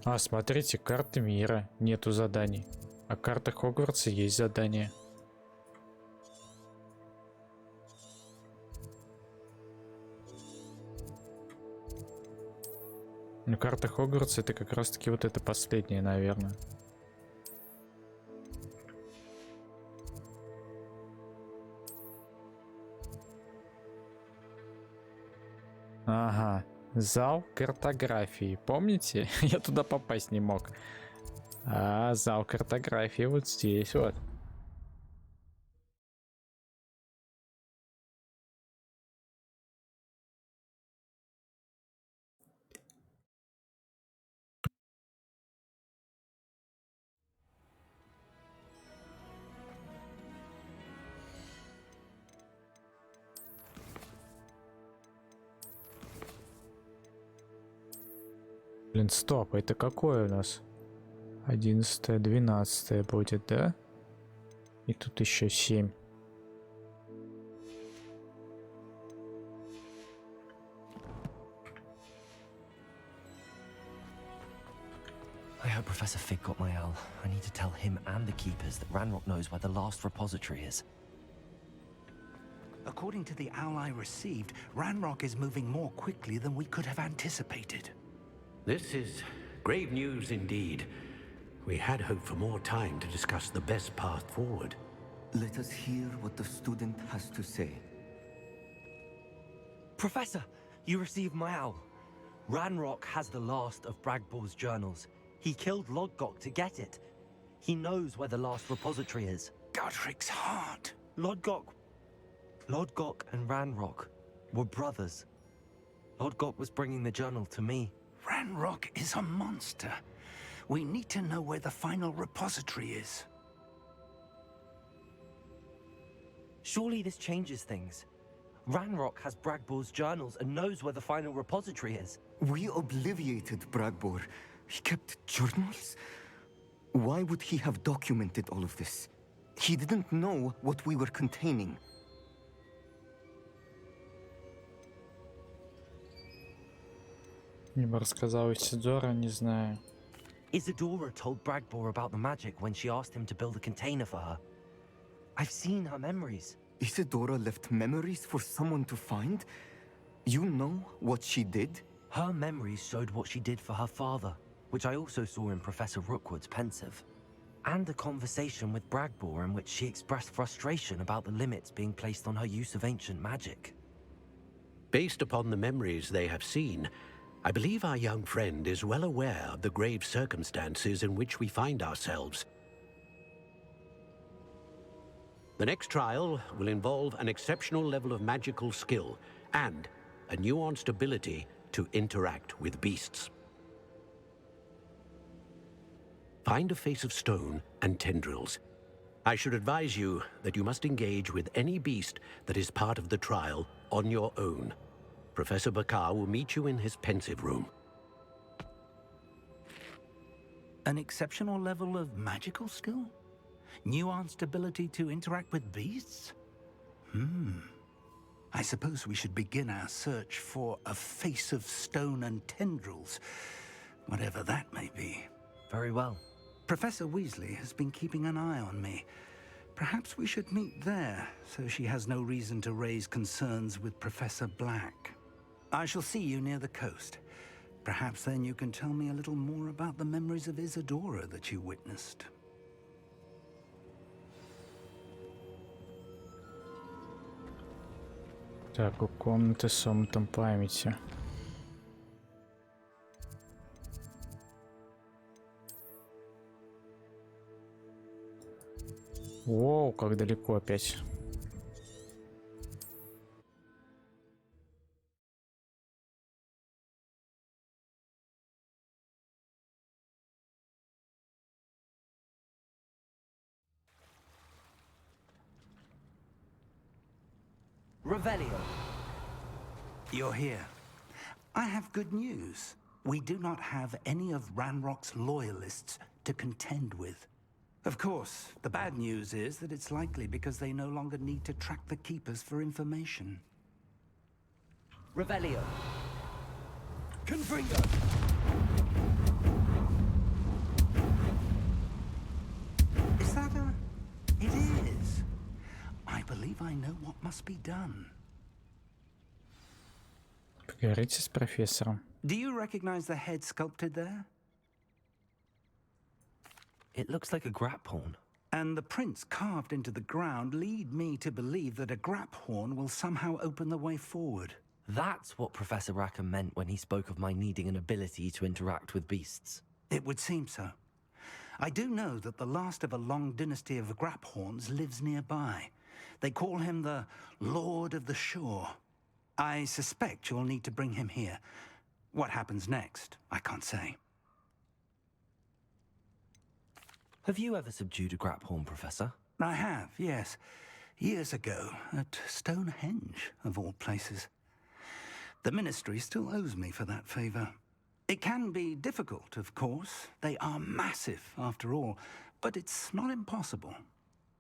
А, смотрите, карты мира. Нету заданий. А карта Хогвартса есть задание. Ну, карта Хогвартса это как раз таки вот это последнее, наверное. Ага. Зал картографии. Помните? Я туда попасть не мог. А зал картографии вот здесь вот. Блин, стоп, это какое у нас? 11, 12 будет, да? И тут еще 7. I hope Professor Fig got my owl. I need to tell him and the keepers that Ranrock knows where the last repository is. According to the owl I received, Ranrock is moving more quickly than we could have anticipated. This is grave news indeed. We had hoped for more time to discuss the best path forward. Let us hear what the student has to say. Professor, you received my owl. Ranrock has the last of Bragbor's journals. He killed Lodgok to get it. He knows where the last repository is. Godric's heart. Lodgok and Ranrock were brothers. Lodgok was bringing the journal to me. Ranrock is a monster. We need to know where the final repository is. Surely this changes things. Ranrock has Bragbor's journals and knows where the final repository is. We obliviated Bragbor. He kept journals? Why would he have documented all of this? He didn't know what we were containing. Мне бы рассказал Исидора, не знаю. Isadora told Bragbor about the magic when she asked him to build a container for her. I've seen her memories. Isadora left memories for someone to find? You know what she did? Her memories showed what she did for her father, which I also saw in Professor Rookwood's pensive. And a conversation with Bragbor in which she expressed frustration about the limits being placed on her use of ancient magic. Based upon the memories they have seen, I believe our young friend is well aware of the grave circumstances in which we find ourselves. The next trial will involve an exceptional level of magical skill and a nuanced ability to interact with beasts. Find a face of stone and tendrils. I should advise you that you must engage with any beast that is part of the trial on your own. Professor Bakar will meet you in his pensive room. An exceptional level of magical skill? Nuanced ability to interact with beasts? I suppose we should begin our search for a face of stone and tendrils, whatever that may be. Very well. Professor Weasley has been keeping an eye on me. Perhaps we should meet there, so she has no reason to raise concerns with Professor Black. I shall see you near the coast. Perhaps then you can tell me a little more about the memories of Isadora that you witnessed. Так, у комнаты с омутом памяти. Воу, как далеко опять. Revelio. You're here. I have good news. We do not have any of Ranrock's loyalists to contend with. Of course, the bad news is that it's likely because they no longer need to track the Keepers for information. Revelio. Confringo. Is that a... It is. I believe I know what must be done. Поговорите с профессором. Do you recognize the head sculpted there? It looks like a grap horn. And the prints carved into the ground lead me to believe that a grap horn will somehow open the way forward. That's what Professor Rackham meant when he spoke of my needing an ability to interact with beasts. It would seem so. I do know that the last of a long dynasty of grap horns lives nearby. They call him the Lord of the Shore. I suspect you'll need to bring him here. What happens next, I can't say. Have you ever subdued a grap horn, Professor? I have, yes. Years ago, at Stonehenge, of all places. The Ministry still owes me for that favor. It can be difficult, of course. They are massive, after all, but it's not impossible.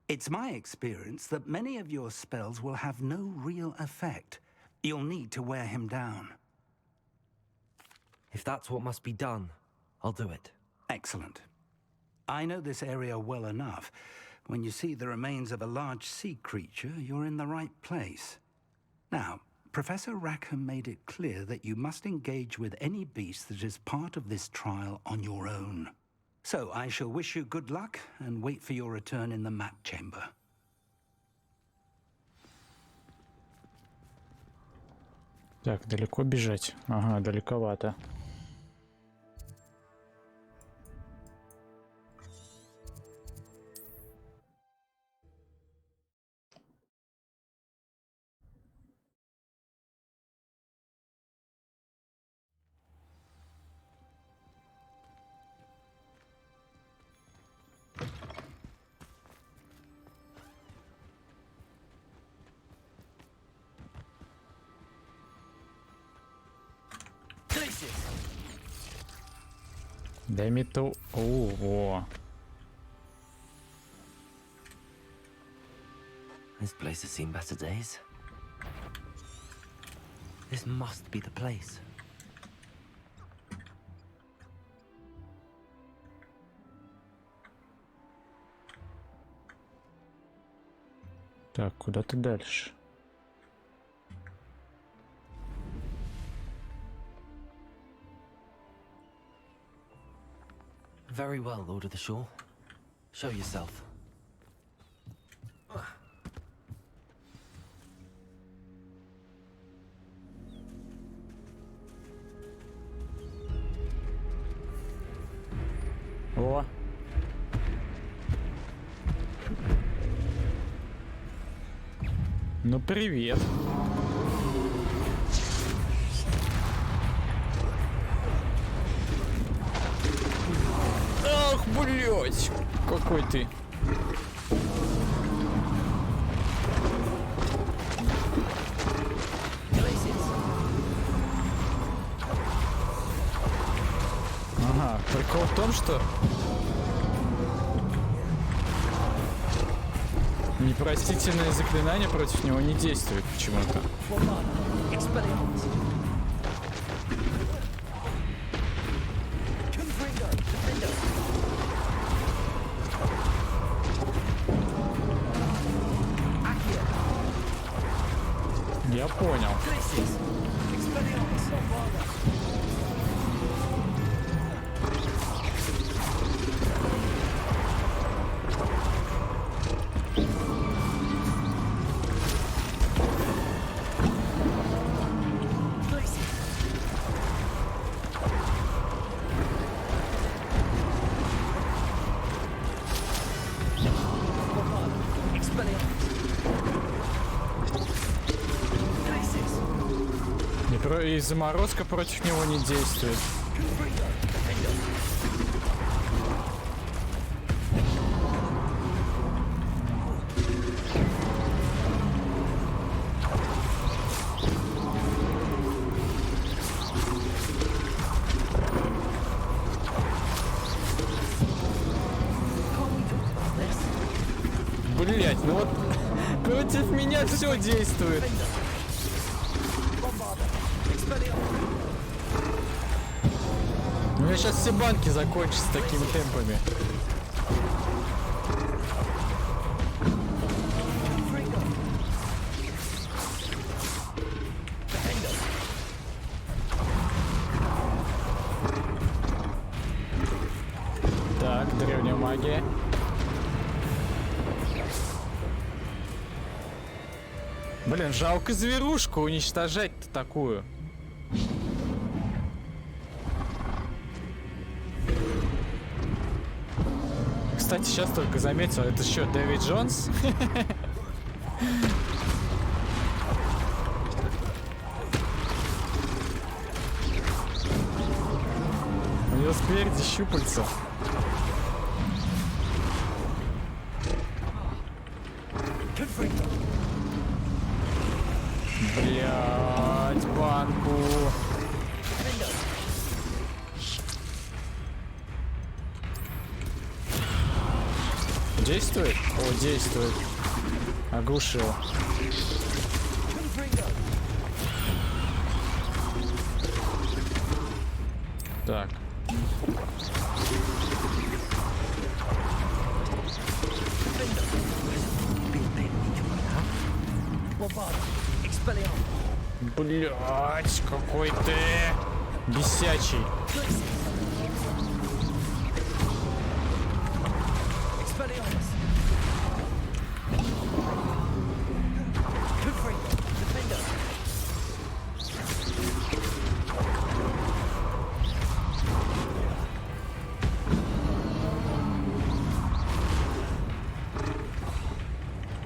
It's my experience that many of your spells will have no real effect. You'll need to wear him down. If that's what must be done, I'll do it. Excellent. I know this area well enough. When you see the remains of a large sea creature, you're in the right place. Now, Professor Rackham made it clear that you must engage with any beast that is part of this trial on your own. So I shall wish you good luck and wait for your return in the map chamber. Так, далеко бежать? Ага, далековато. Дай мне то... Ого. This place has seen better days. This must be the place. Так, куда-то дальше. Very well, Lord of the Shore. Show yourself. О! Ну, привет. Ах, блять! Какой ты? Ага, прикол в том, что непростительное заклинание против него не действует почему-то. понял. И заморозка против него не действует. Блять, ну вот против меня все действует. У меня сейчас все банки закончатся такими темпами. Так, древняя магия. Блин, жалко зверушку уничтожать-то такую. Кстати, сейчас только заметил, это что, Дэвид Джонс? У него спереди щупальца. Блять, банку. Действует? О, действует. Оглушил. Так. Блять, какой ты бесячий.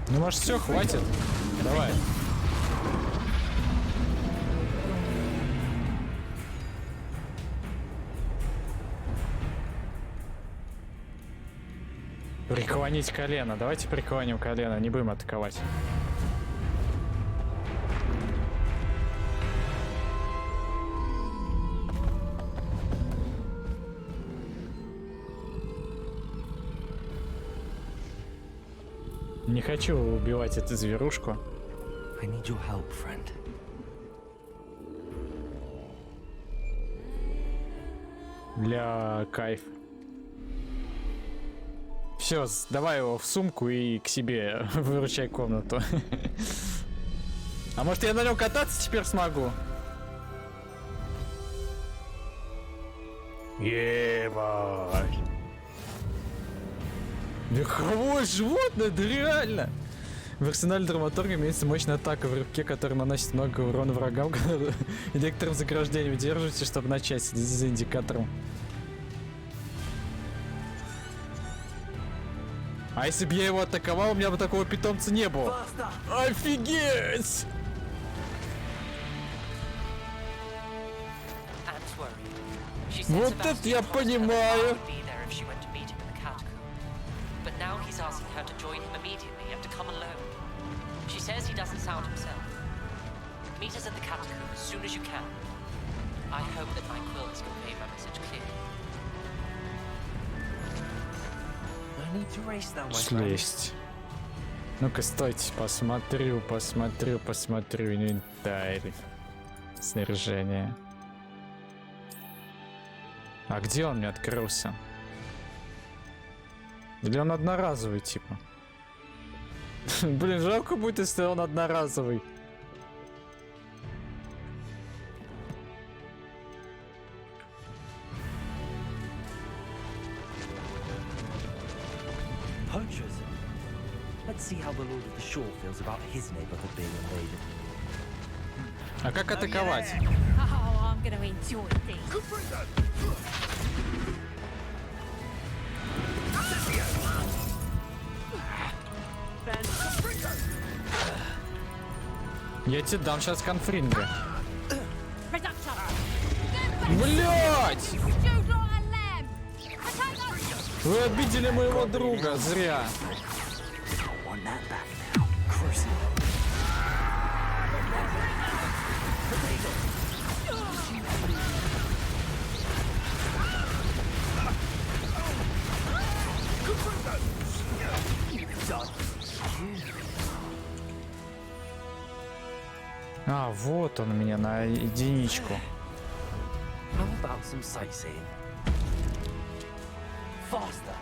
Ну, может, все, хватит? Давай. Преклонить колено. Давайте преклоним колено, не будем атаковать. Не хочу убивать эту зверушку. I need your help, friend. Для кайфа. Все, давай его в сумку и к себе выручай комнату. А может, я на нем кататься теперь смогу? Ебать. Верховое животное, да реально. В арсенале драматурга имеется мощная атака в рыбке, которая наносит много урона врагам. И некоторым заграждением удерживайте, чтобы начать. Следите за индикатором. А если бы я его атаковал, у меня бы такого питомца не было. Офигеть! Вот это я понимаю. Now he's asking her to join him immediately and to come alone. She says he doesn't sound himself. Meet us at the catacomb as soon as you can. I hope that my quill has conveyed my message clearly. I need to race that way. Слезть. Ну-ка, стойте, посмотрю инвентарь. Снаряжение. А где он мне открылся? Или он одноразовый, типа? Блин, жалко будет, если он одноразовый. poachers. Let's see how the Lord of the Shore feels about his neighborhood being invaded. А как атаковать? Oh, I'm gonna enjoy this. Я тебе дам сейчас конфринга. Блять! Вы обидели моего друга, зря. А, вот он у меня на единичку. How about some sightseeing? Faster.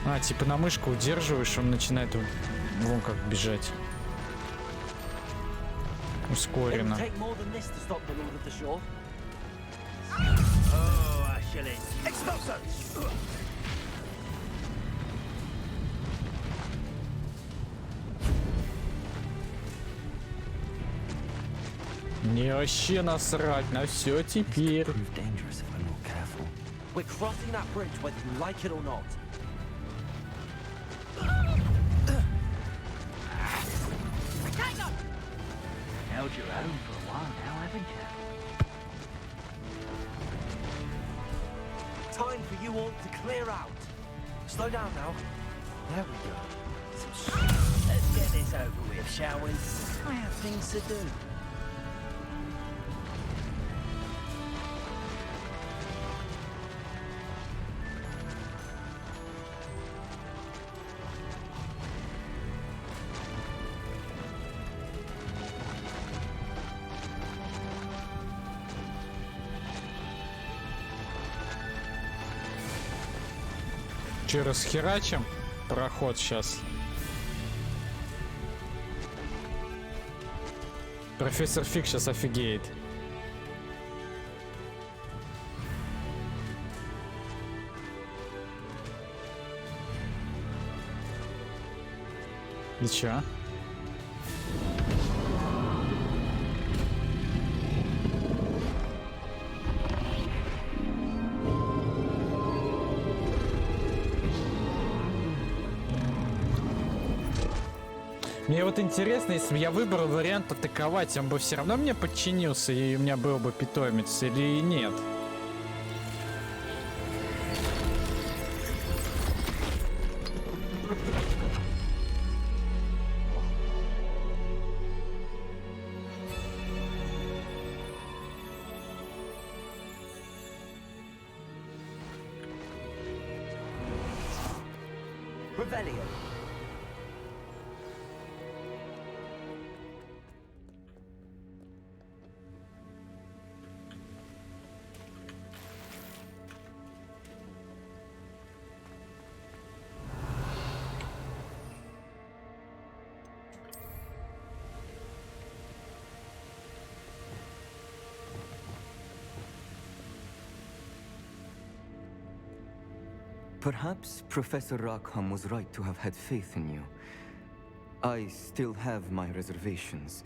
А, типа на мышку удерживаешь, он начинает вон как бежать. Ускоренно. Take more than this to stop the Lord of the Shore. Oh, Ashley. Expulsos! Мне вообще насрать на все теперь. We're crossing that bridge whether you like it or not. Held your own for a while now, haven't you? Time for you all to clear out. Slow down now. There we go. Let's get this over with, shall we? I have things to do. Че, расхерачим проход сейчас? Профессор Фиг сейчас офигеет. И чё? Мне вот интересно, если бы я выбрал вариант атаковать, он бы все равно мне подчинился и у меня был бы питомец или нет? Revelio. Perhaps Professor Rackham was right to have had faith in you. I still have my reservations.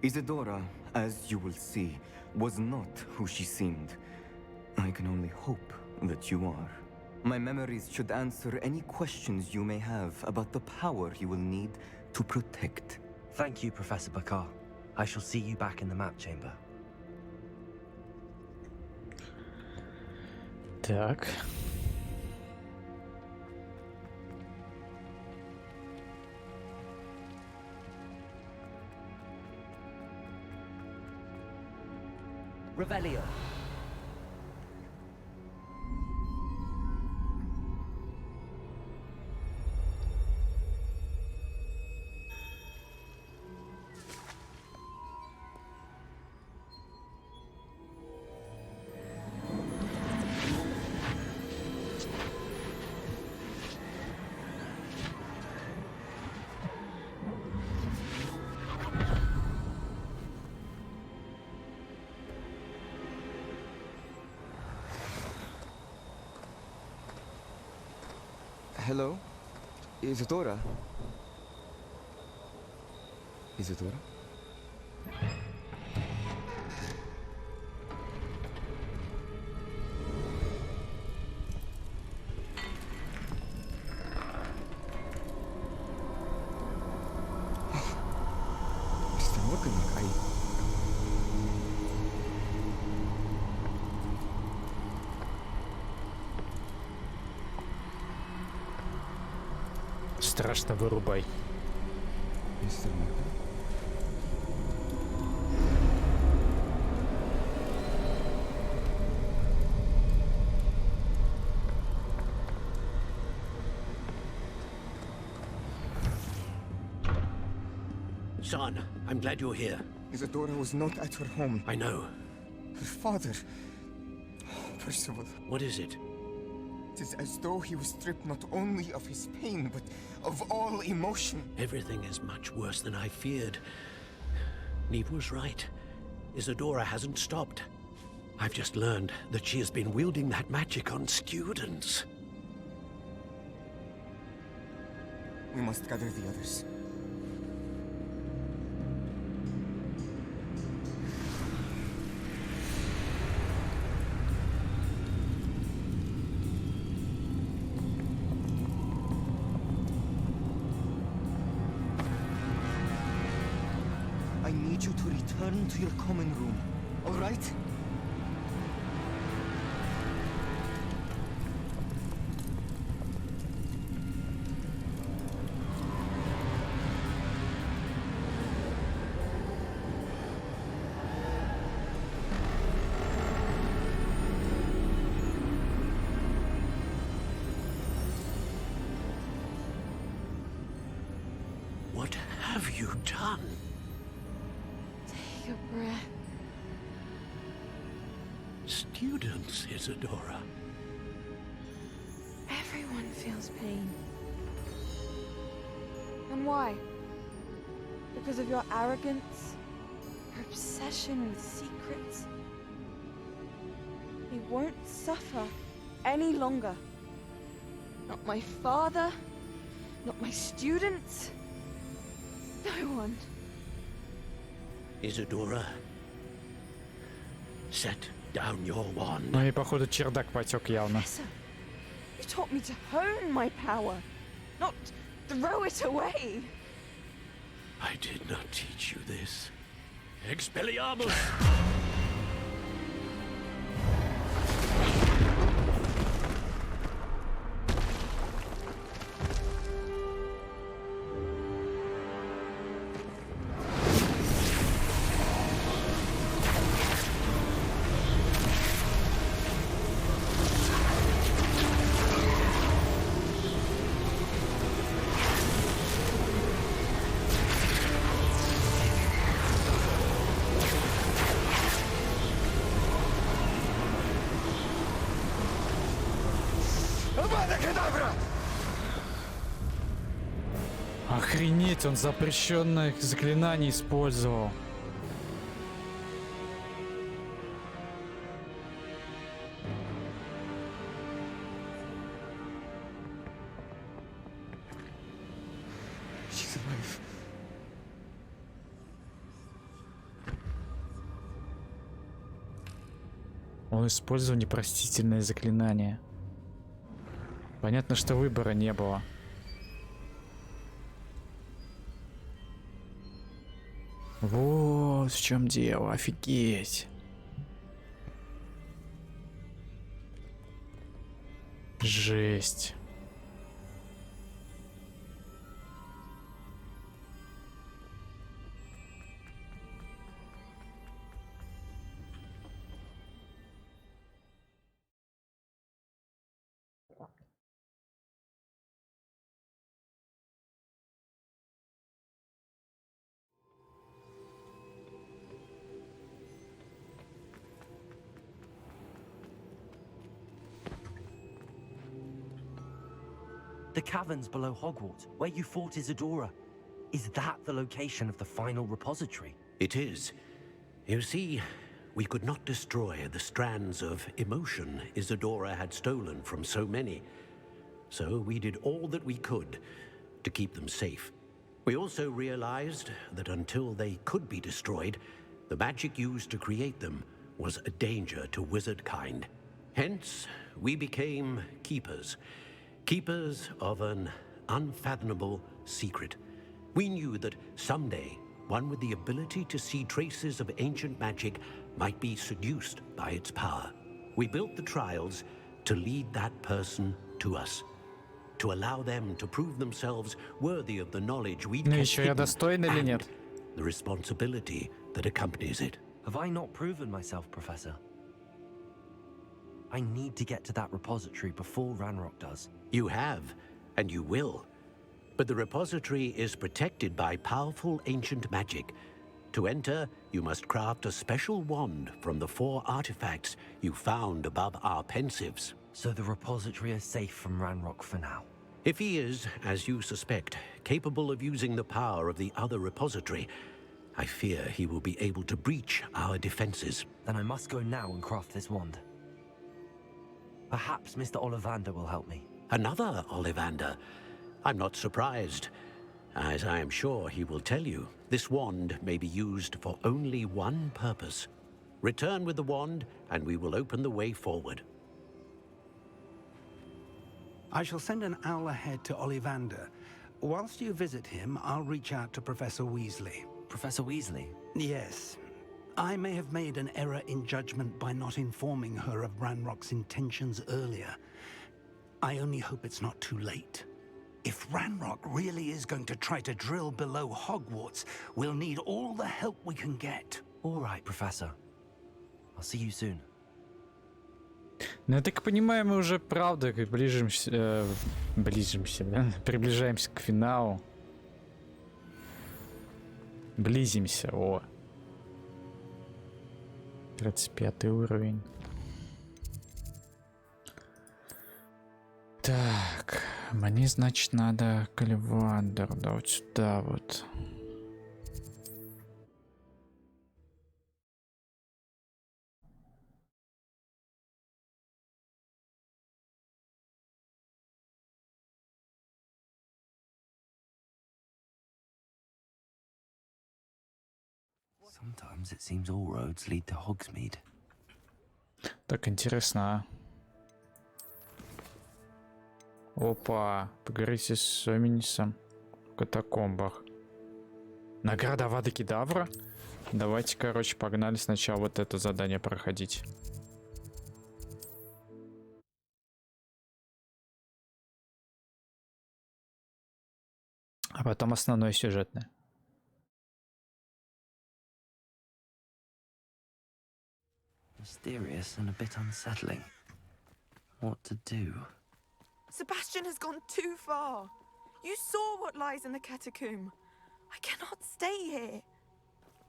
Isadora, as you will see, was not who she seemed. I can only hope that you are. My memories should answer any questions you may have about the power you will need to protect. Thank you, Professor Bakar. I shall see you back in the map chamber. Так. Revelio. Hello? Isadora? Isadora? Mr. Morgan, Страшно, вырубай. Мистер Морган? Son, I'm glad you're here. Isadora was not at her home. I know. Her father... Percival. What is it? It is as though he was stripped not only of his pain, but of all emotion. Everything is much worse than I feared. Neve was right. Isadora hasn't stopped. I've just learned that she has been wielding that magic on students. We must gather the others. I need you to return to your common room, all right? What have you done? Take a breath. Students, Isadora. Everyone feels pain. And why? Because of your arrogance? Your obsession with secrets? We won't suffer any longer. Not my father, not my students, no one. Isadora, set down your wand. Ну и походу чердак потек явно. You taught me to hone my power, not throw it away. I did not teach you this. Expelliarmus! Охренеть, он запрещенных заклинаний использовал. She's alive. Он использовал непростительное заклинание. Понятно, что выбора не было. Вот в чем дело, офигеть. Жесть. The caverns below Hogwarts, where you fought Isadora. Is that the location of the final repository? It is. You see, we could not destroy the strands of emotion Isadora had stolen from so many. so we did all that we could to keep them safe. We also realized that until they could be destroyed, the magic used to create them was a danger to wizard kind. Hence, we became keepers. Keepers of an unfathomable secret. We knew that someday, one with the ability to see traces of ancient magic might be seduced by its power. We built the trials to lead that person to us, to allow them to prove themselves worthy of the knowledge we'd kept hidden and the responsibility that accompanies it. Have I not proven myself, Professor? I need to get to that repository before Ranrock does. You have, and you will. But the repository is protected by powerful ancient magic. To enter, you must craft a special wand from the 4 artifacts you found above our pensives. So the repository is safe from Ranrock for now? If he is, as you suspect, capable of using the power of the other repository, I fear he will be able to breach our defenses. Then I must go now and craft this wand. Perhaps Mr. Ollivander will help me. Another Ollivander? I'm not surprised. As I am sure he will tell you, this wand may be used for only one purpose. Return with the wand, and we will open the way forward. I shall send an owl ahead to Ollivander. Whilst you visit him, I'll reach out to Professor Weasley. Professor Weasley? Yes. I may have made an error in judgment by not informing her of Ranrock's intentions earlier. I only hope it's not too late. If Ranrock really is going to try to drill below Hogwarts, we'll need all the help we can get. All right, Professor. I'll see you soon. Ну, я так понимаю, мы уже, правда, как приближаемся, да? Приближаемся к финалу. Близимся, о. 35 уровень. Так, мне, значит, надо Каливандр, да, вот сюда вот. Sometimes it seems all roads lead to Hogsmeade. Так, интересно, Опа, поговорите с Оминисом в катакомбах. Награда Авада Кедавра? Давайте, короче, погнали сначала вот это задание проходить. А потом основное сюжетное. Mysterious and a bit unsettling. What to do? Sebastian has gone too far. You saw what lies in the catacomb. I cannot stay here.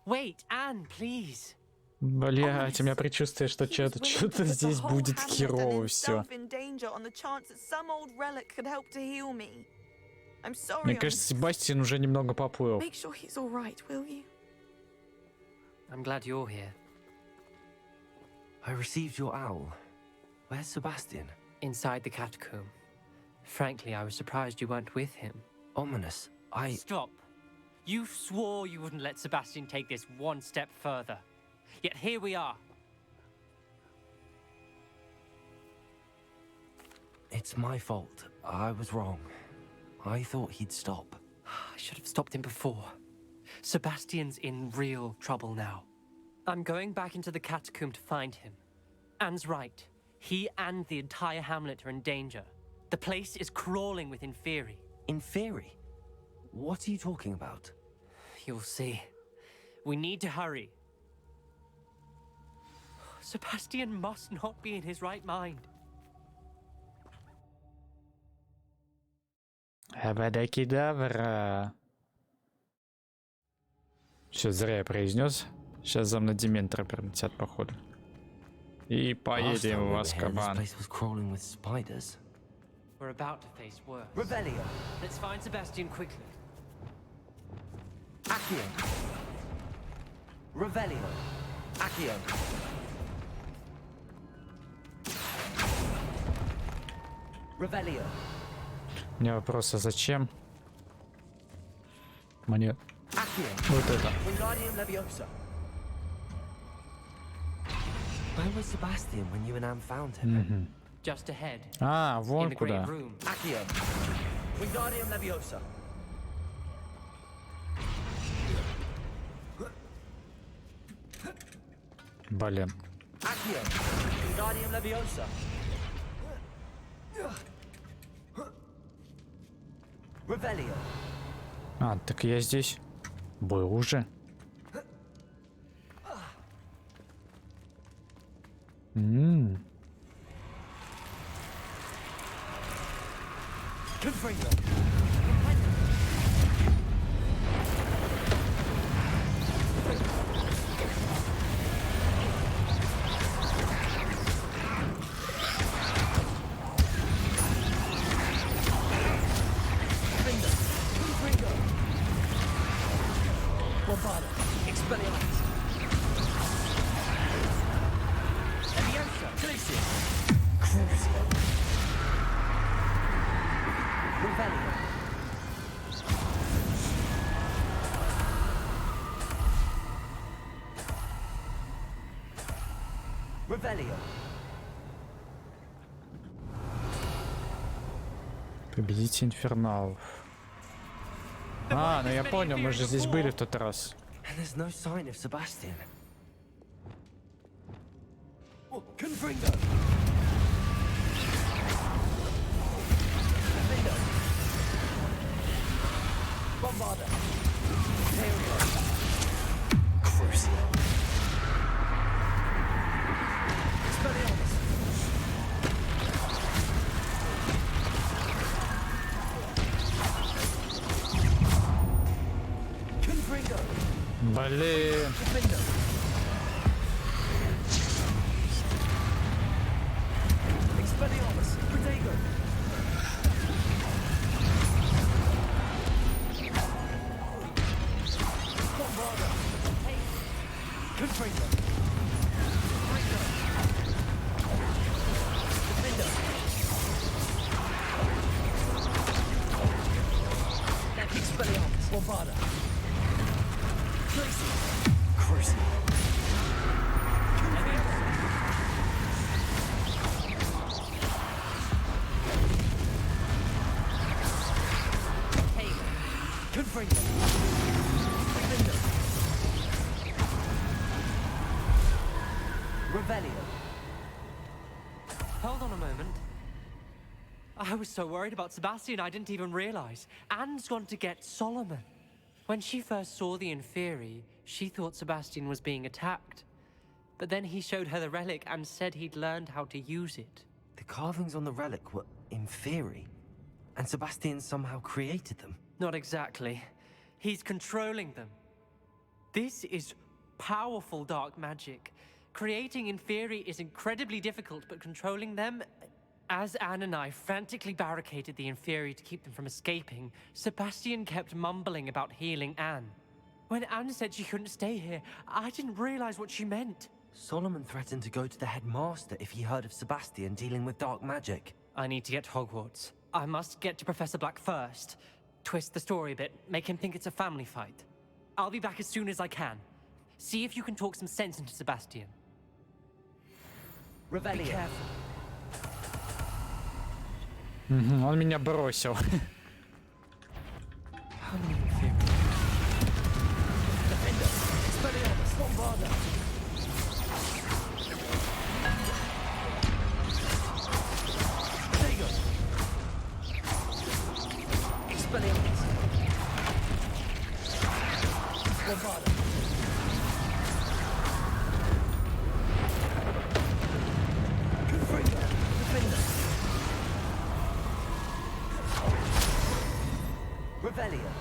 Wait, Anne, please. Блять, у меня предчувствие, что что-то здесь будет херово все. Мне кажется, Себастьян уже немного поплыл. I'm glad you're here. I received your owl. Where's Sebastian? Inside the catacomb. Frankly, I was surprised you weren't with him. Ominous. Stop. You swore you wouldn't let Sebastian take this one step further. Yet here we are. It's my fault. I was wrong. I thought he'd stop. I should have stopped him before. Sebastian's in real trouble now. I'm going back into the catacomb to find him. Anne's right. He and the entire hamlet are in danger. The place is crawling with Inferi. Inferi? What are you talking about? You'll see. We need to hurry. Sebastian must not be in his right mind. Авада Кедавра. Все зря я произнес. Сейчас за мной Дементора прилетят, походу. И поедем в Азкабан. We're about to face worse. Revelio. Let's find Sebastian quickly. Accio. Revelio. Accio. Revelio. У меня вопрос, а зачем мне вот это? Where was Sebastian when you and Anne found him? Just ahead. А, In вон the куда. great room. Accio. Wingardium Leviosa. Блин. Accio. Wingardium Leviosa. Revelio. А, так я здесь был уже. Confringo. Bombarda. Expelliarmus. Leviosa. Glacier. Crucio. Revelio. Revelio. Победите инферналов. А, ну я понял, мы же здесь были в тот раз. And there's no sign of Sebastian. Confringo. Bombarda. Crucio. Expelliarmus. Confringo. Блин. Defender. Expelliarmus. Protego. Bombarda. Confringo. Defender. Expelliarmus. Bombarda. Tracy. Crucio. Confringo. Defender. Revelio. Hold on a moment. I was so worried about Sebastian I didn't even realize. Anne's gone to get Solomon. When she first saw the Inferi, she thought Sebastian was being attacked. But then he showed her the relic and said he'd learned how to use it. The carvings on the relic were Inferi, and Sebastian somehow created them. Not exactly. He's controlling them. This is powerful dark magic. Creating Inferi is incredibly difficult, but controlling them... As Anne and I frantically barricaded the Inferi to keep them from escaping, Sebastian kept mumbling about healing Anne. When Anne said she couldn't stay here, I didn't realize what she meant. Solomon threatened to go to the headmaster if he heard of Sebastian dealing with dark magic. I need to get to Hogwarts. I must get to Professor Black first. Twist the story a bit, make him think it's a family fight. I'll be back as soon as I can. See if you can talk some sense into Sebastian. Be Revelio. careful. Он меня бросил. How many Inferi? Defender. Expelliarmus. Bombarda. Protego. Expelliarmus. Bombarda. Confringo. Defender. Revelio.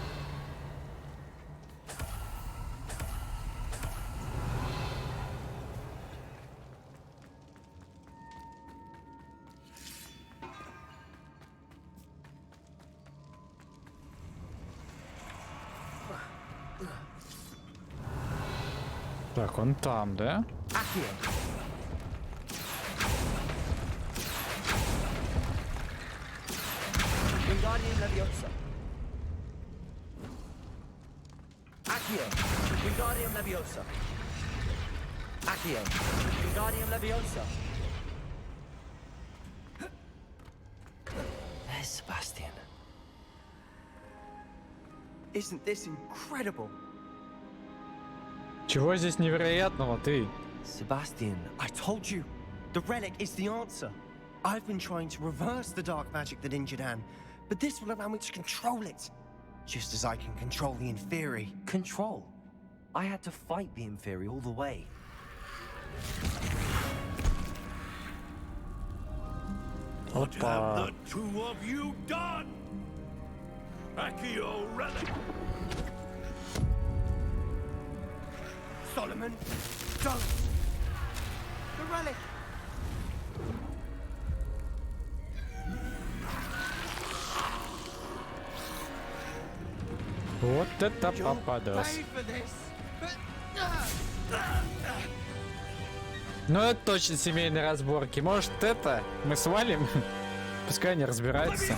Так, он там, да? Accio. Wingardium Wingardium Leviosa. Accio. Wingardium Leviosa. Accio. Wingardium Leviosa. There's Sebastian. Isn't this incredible? Чего здесь невероятного, ты? Sebastian, I told you. The relic is the answer. I've been trying to reverse the dark magic that injured Anne, but this will allow me to control it. Just as I can control the Inferi. Control? I had to fight the Inferi all the way. What have the two of you done? Accio relic! Solomon, don't! The relic! Вот это попадос. Ну это точно семейные разборки. Может это мы свалим? Пускай они разбираются.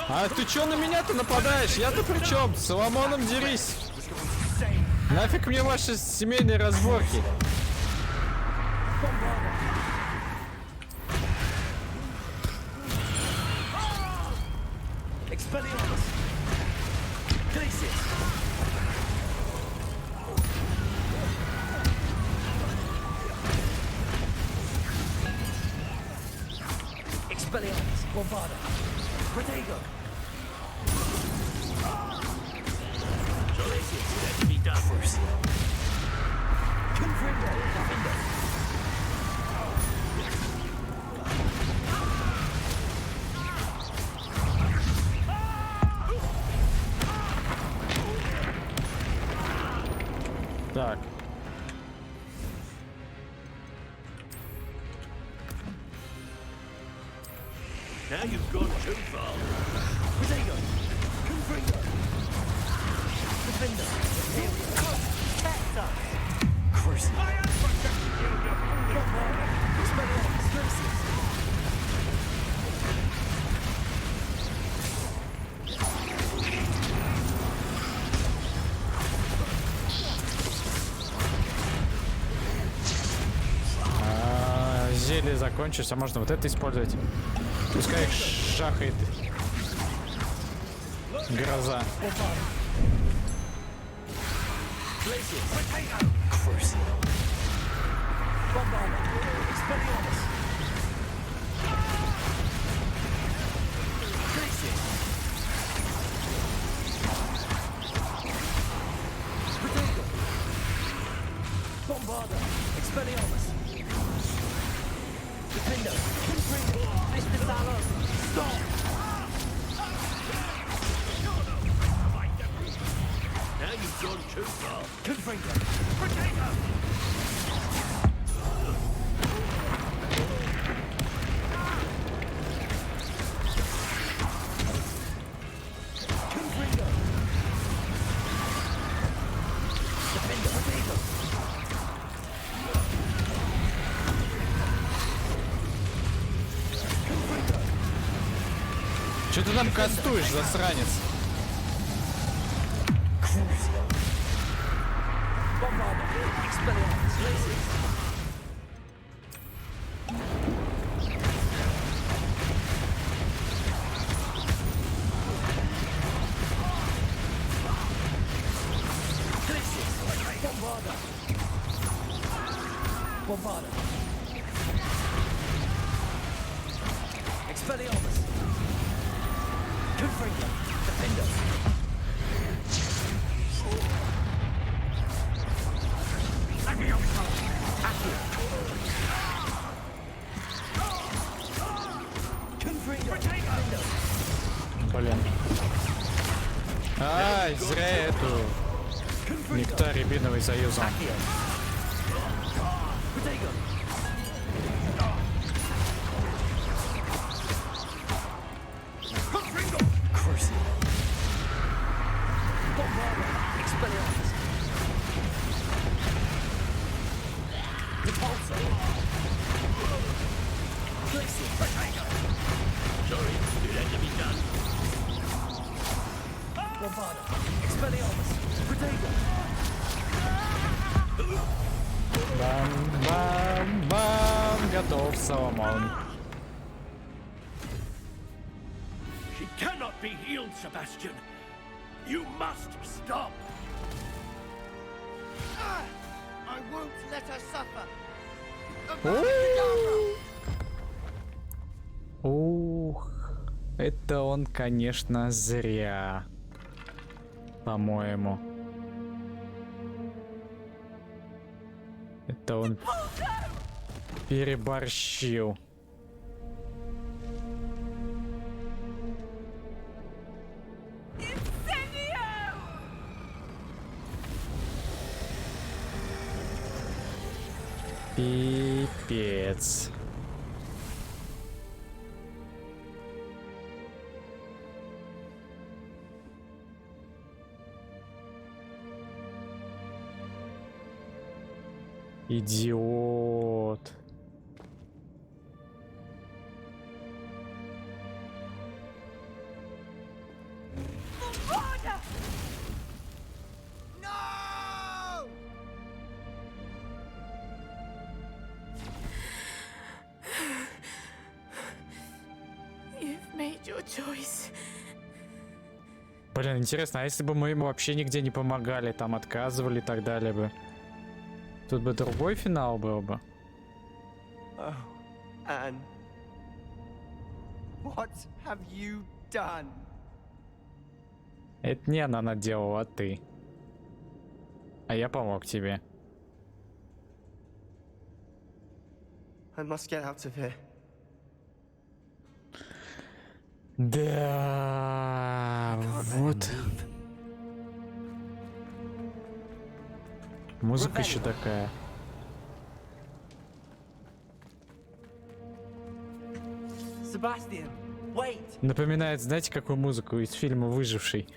А ты чё на меня-то нападаешь? Я-то при чем? С Соломоном дерись. Нафиг мне ваши семейные разборки? Expelliarmus, Bombarda, Protego. Let me down first. Confringo, Defender. Так. Now you've gone too far. Protego, Confringo. Defender. Here we go. Tacta. Curse. I am protecting you, you Bombarda, Expelliarmus, Versus. Зелье закончится, можно вот это использовать. Пускай их шахает гроза. Bombarda, Expelliarmus. Defender, Confringo, Mr. Salos, stop! Now you've gone too far. Confringo, Protego! Confringo. Defender, Protego. Че ты там кастуешь, засранец? Bombarda, Expelliarmus, Laces. Bombarda. Bombarda. Expelliarmus. Confringo. Defender. Accio. Confringo. Defender. Блин. Ай, зря я эту нектар рябиновый заюзал. Protego. Curse. Bombarda. Expelliarmus. Repulsor. Glacier. Sorry, you had to Бам-бам-бам! Готов, Соломон. She cannot be healed, Sebastian. You must stop. I won't let her suffer. Ух, это он, конечно, зря, по-моему. Это он переборщил. Пипец. Идиот. You've made your choice. Блин, интересно, а если бы мы ему вообще нигде не помогали, там отказывали и так далее бы? Тут бы другой финал был бы. Oh, Anne. What have you done? Это не она наделала, а ты. А я помог тебе. I must get out of here. Да, вот. Музыка еще такая. Sebastian, wait. Напоминает, знаете, какую музыку из фильма «Выживший»?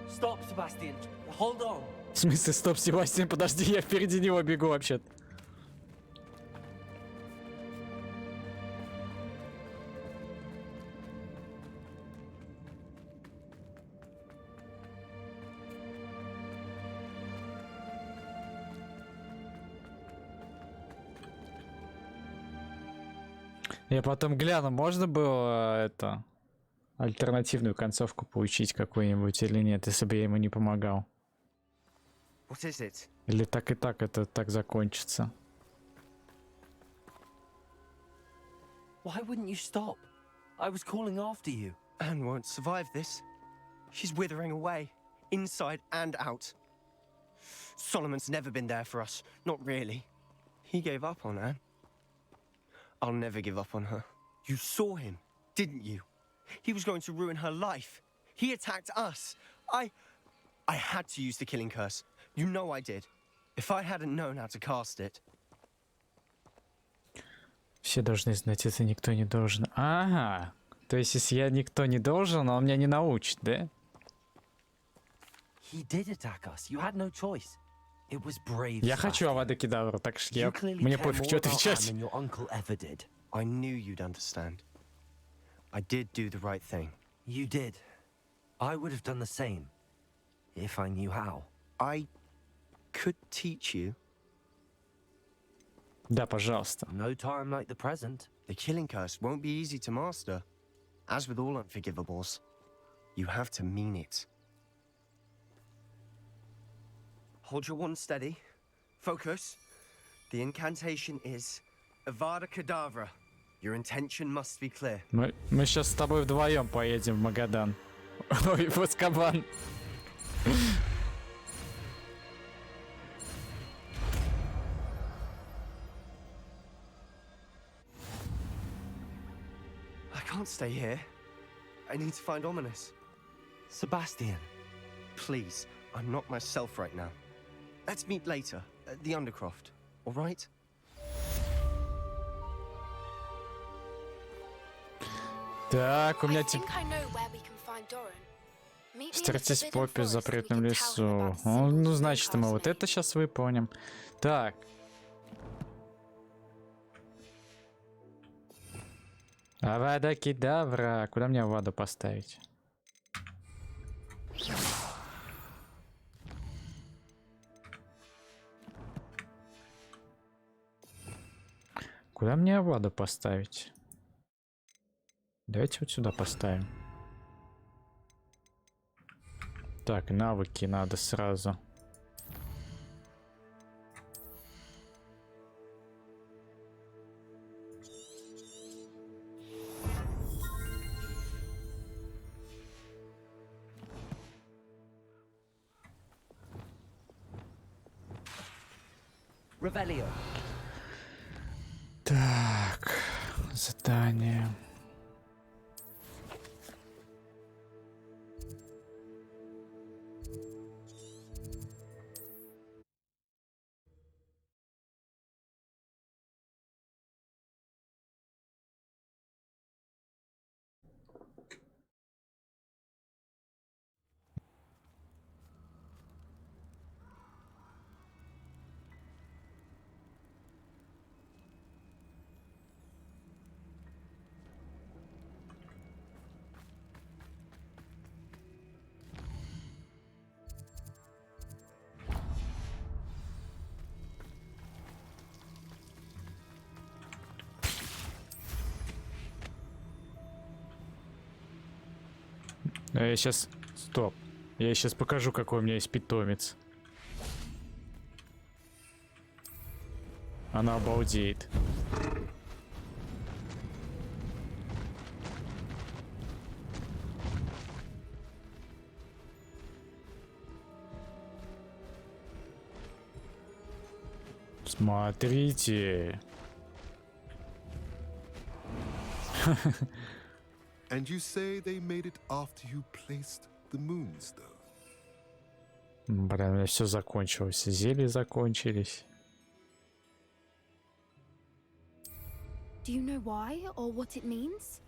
Stop, Sebastian. Hold on. В смысле, стоп, Себастьян, подожди, я впереди него бегу вообще-то. Я потом гляну, можно было это альтернативную концовку получить какую-нибудь или нет, если бы я ему не помогал. What is it? Или так и так это так закончится. Why wouldn't you stop? I was calling after you. Anne won't survive this. She's withering away, inside and out. Solomon's never been there for us, not really. He gave up on Anne. I'll never give up on her. You saw him, didn't you? He was going to ruin her life. He attacked us. I had to use the killing curse. You know I did. If I hadn't known how to cast it. Все должны знать, это никто не должен. Ага. То есть, если я никто не должен, он меня не научит, да? He did attack us. You had no choice. It was brave. Я хочу Авада Кедавра, так что я... мне пофиг, что отвечать. I knew you'd understand. I did do the right thing. You did. I would have done the same. If I knew how. I could teach you. Да, пожалуйста. No time like the present. The killing curse won't be easy to master. As with all unforgivables, you have to mean it. Hold your wand steady. Focus. The incantation is Avada Kedavra. Your intention must be clear. Мы сейчас с тобой вдвоем поедем в Магадан. Ой, в Азкабан. I can't stay here. I need to find Ominous. Sebastian. Please, I'm not myself right now. Let's meet later at the Undercroft, all right? Так, у меня I think I know where we can find Doran. Встретитесь Поппи в запретном лесу. Ну, значит, мы вот это сейчас выполним. Так. Авада кедавра. Куда мне аваду поставить? Куда мне аваду поставить? Давайте вот сюда поставим. Так, навыки надо сразу. Ревелио. Так, задание. Я сейчас... Стоп. Я сейчас покажу, какой у меня есть питомец. Она обалдеет. Смотрите. And you say they made it after you placed the moonstone? Блин, у меня все закончилось. Зелья закончились. Do you know why or what it means?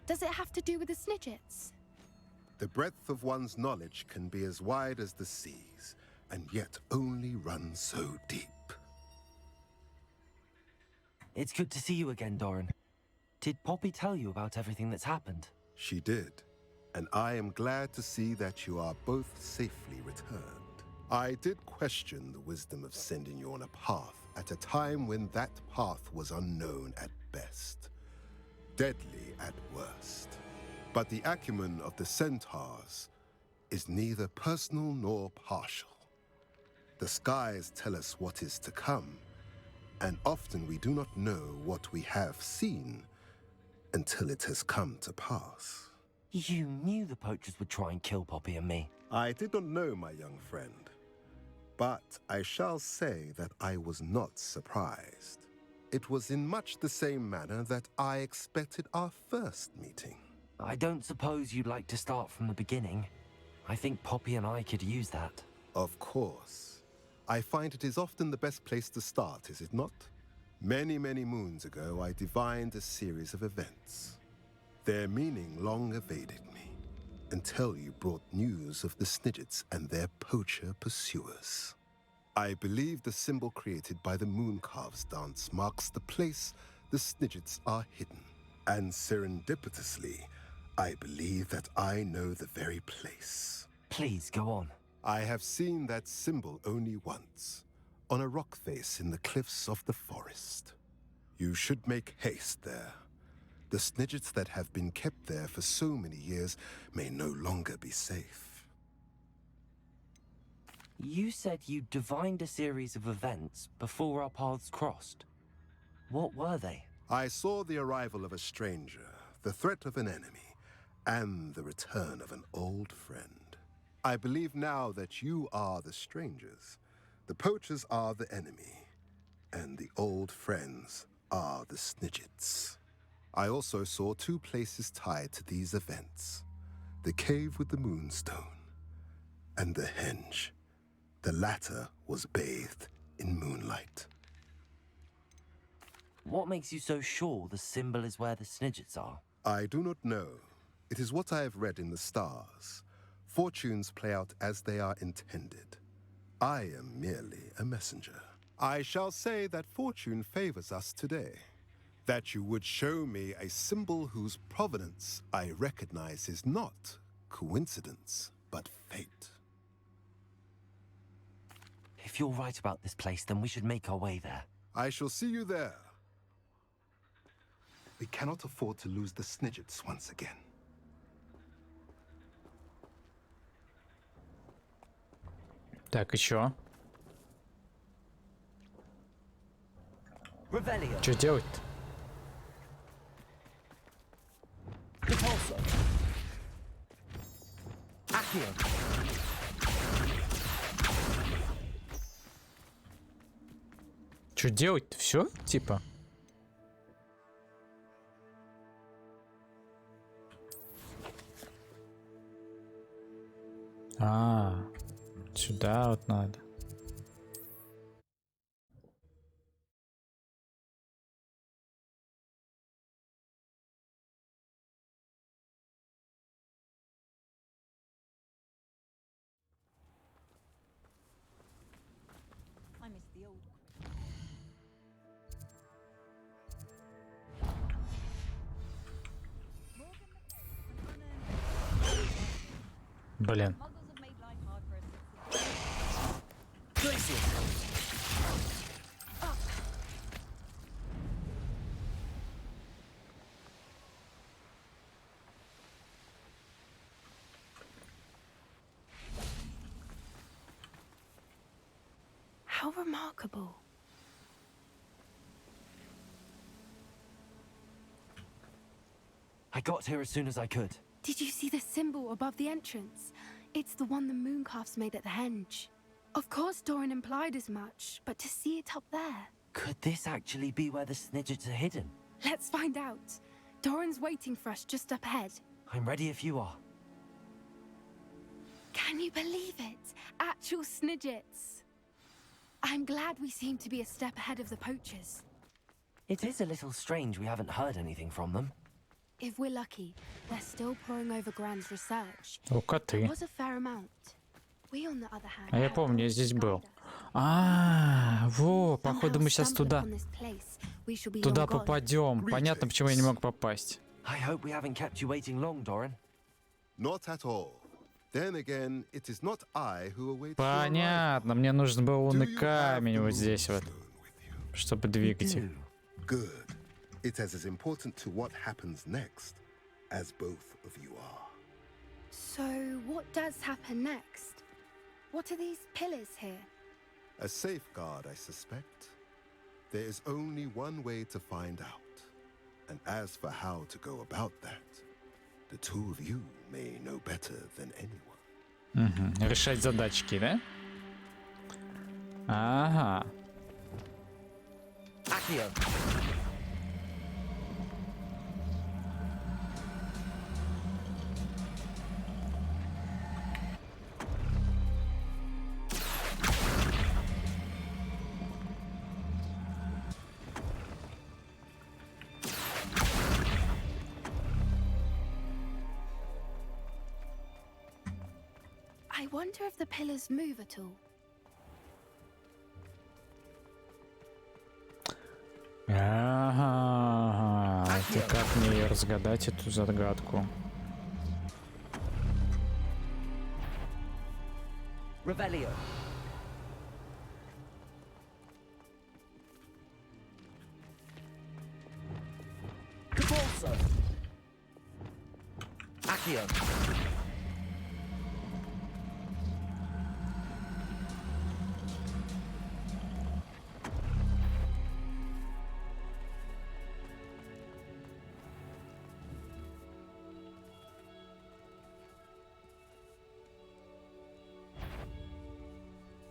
Does it have to do with the Snidgets? The breadth of one's knowledge can be as wide as the seas, and yet only run so deep. It's good to see you again, Doran. Did Poppy tell you about everything that's happened? She did, and I am glad to see that you are both safely returned. I did question the wisdom of sending you on a path at a time when that path was unknown at best, deadly at worst. But the acumen of the centaurs is neither personal nor partial. The skies tell us what is to come, and often we do not know what we have seen until it has come to pass. You knew the poachers would try and kill Poppy and me. I did not know, my young friend, but I shall say that I was not surprised. It was in much the same manner that I expected our first meeting. I don't suppose you'd like to start from the beginning. I think Poppy and I could use that. Of course. I find it is often the best place to start, is it not? Many, many moons ago, I divined a series of events. Their meaning long evaded me, until you brought news of the Snidgets and their poacher pursuers. I believe the symbol created by the Mooncalves dance marks the place the Snidgets are hidden. And serendipitously, I believe that I know the very place. Please, go on. I have seen that symbol only once, on a rock face in the cliffs of the forest. You should make haste there. The Snidgets that have been kept there for so many years may no longer be safe. You said you divined a series of events before our paths crossed. What were they? I saw the arrival of a stranger, the threat of an enemy, and the return of an old friend. I believe now that you are the strangers, the poachers are the enemy, and the old friends are the Snidgets. I also saw two places tied to these events, the cave with the moonstone and the henge. The latter was bathed in moonlight. What makes you so sure the symbol is where the Snidgets are? I do not know. It is what I have read in the stars. fortunes play out as they are intended. I am merely a messenger. I shall say that fortune favors us today. That you would show me a symbol whose provenance I recognize is not coincidence, but fate. If you're right about this place, then we should make our way there. I shall see you there. We cannot afford to lose the Snidgets once again. Так, еще. Что делать-то? Что делать-то? Все? Типа? Сюда вот надо. Блин. How remarkable. I got here as soon as I could. Did you see the symbol above the entrance? It's the one the mooncalfs made at the henge. Of course Doran implied as much, but to see it up there... Could this actually be where the Snidgets are hidden? Let's find out. Doran's waiting for us just up ahead. I'm ready if you are. Can you believe it? Actual Snidgets. I'm glad we seem to be a step ahead of the poachers. It is a little strange we haven't heard anything from them. If we're lucky, they're still poring over Gran's research. О, коты. There was a fair amount. We, on the other hand, А я помню, я здесь был. Во, походу мы сейчас туда попадем. Понятно, почему я не мог попасть. I hope we haven't kept you waiting long, Doran. Not at all. Then again, it is not I who awaits. Понятно, мне нужен был лунный камень вот здесь вот, чтобы двигать их. Good. It is as important to what happens next as both of you are. So, what does happen next? What are these pillars here? A safeguard, I suspect. There is only one way to find out. And as for how to go about that, the two of you may know better than anyone. Решать задачки, да? Ага. I wonder if the pillars move at all. Ага. Ты как мне разгадать эту загадку? Revelio. Capulso. Accio.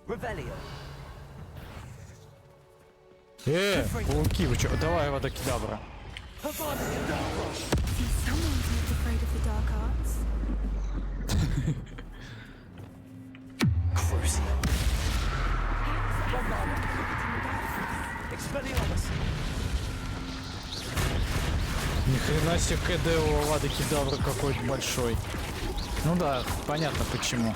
Revelio. Пауки, вы чё? Давай, водокидабра. See, someone's not afraid of the dark arts. Crucial. Expelliarmus. Ни хрена себе КД у водокидабра какой-то большой. Ну да, понятно почему.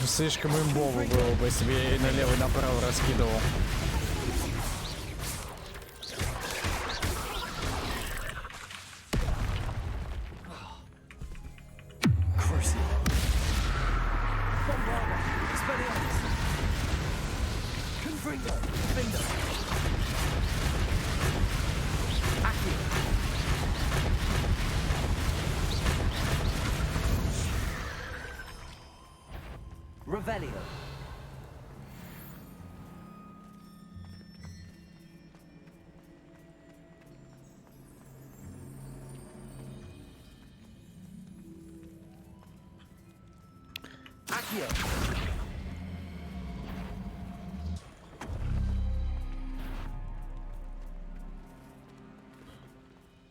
Слишком имбово было бы, если бы я ее налево и направо раскидывал.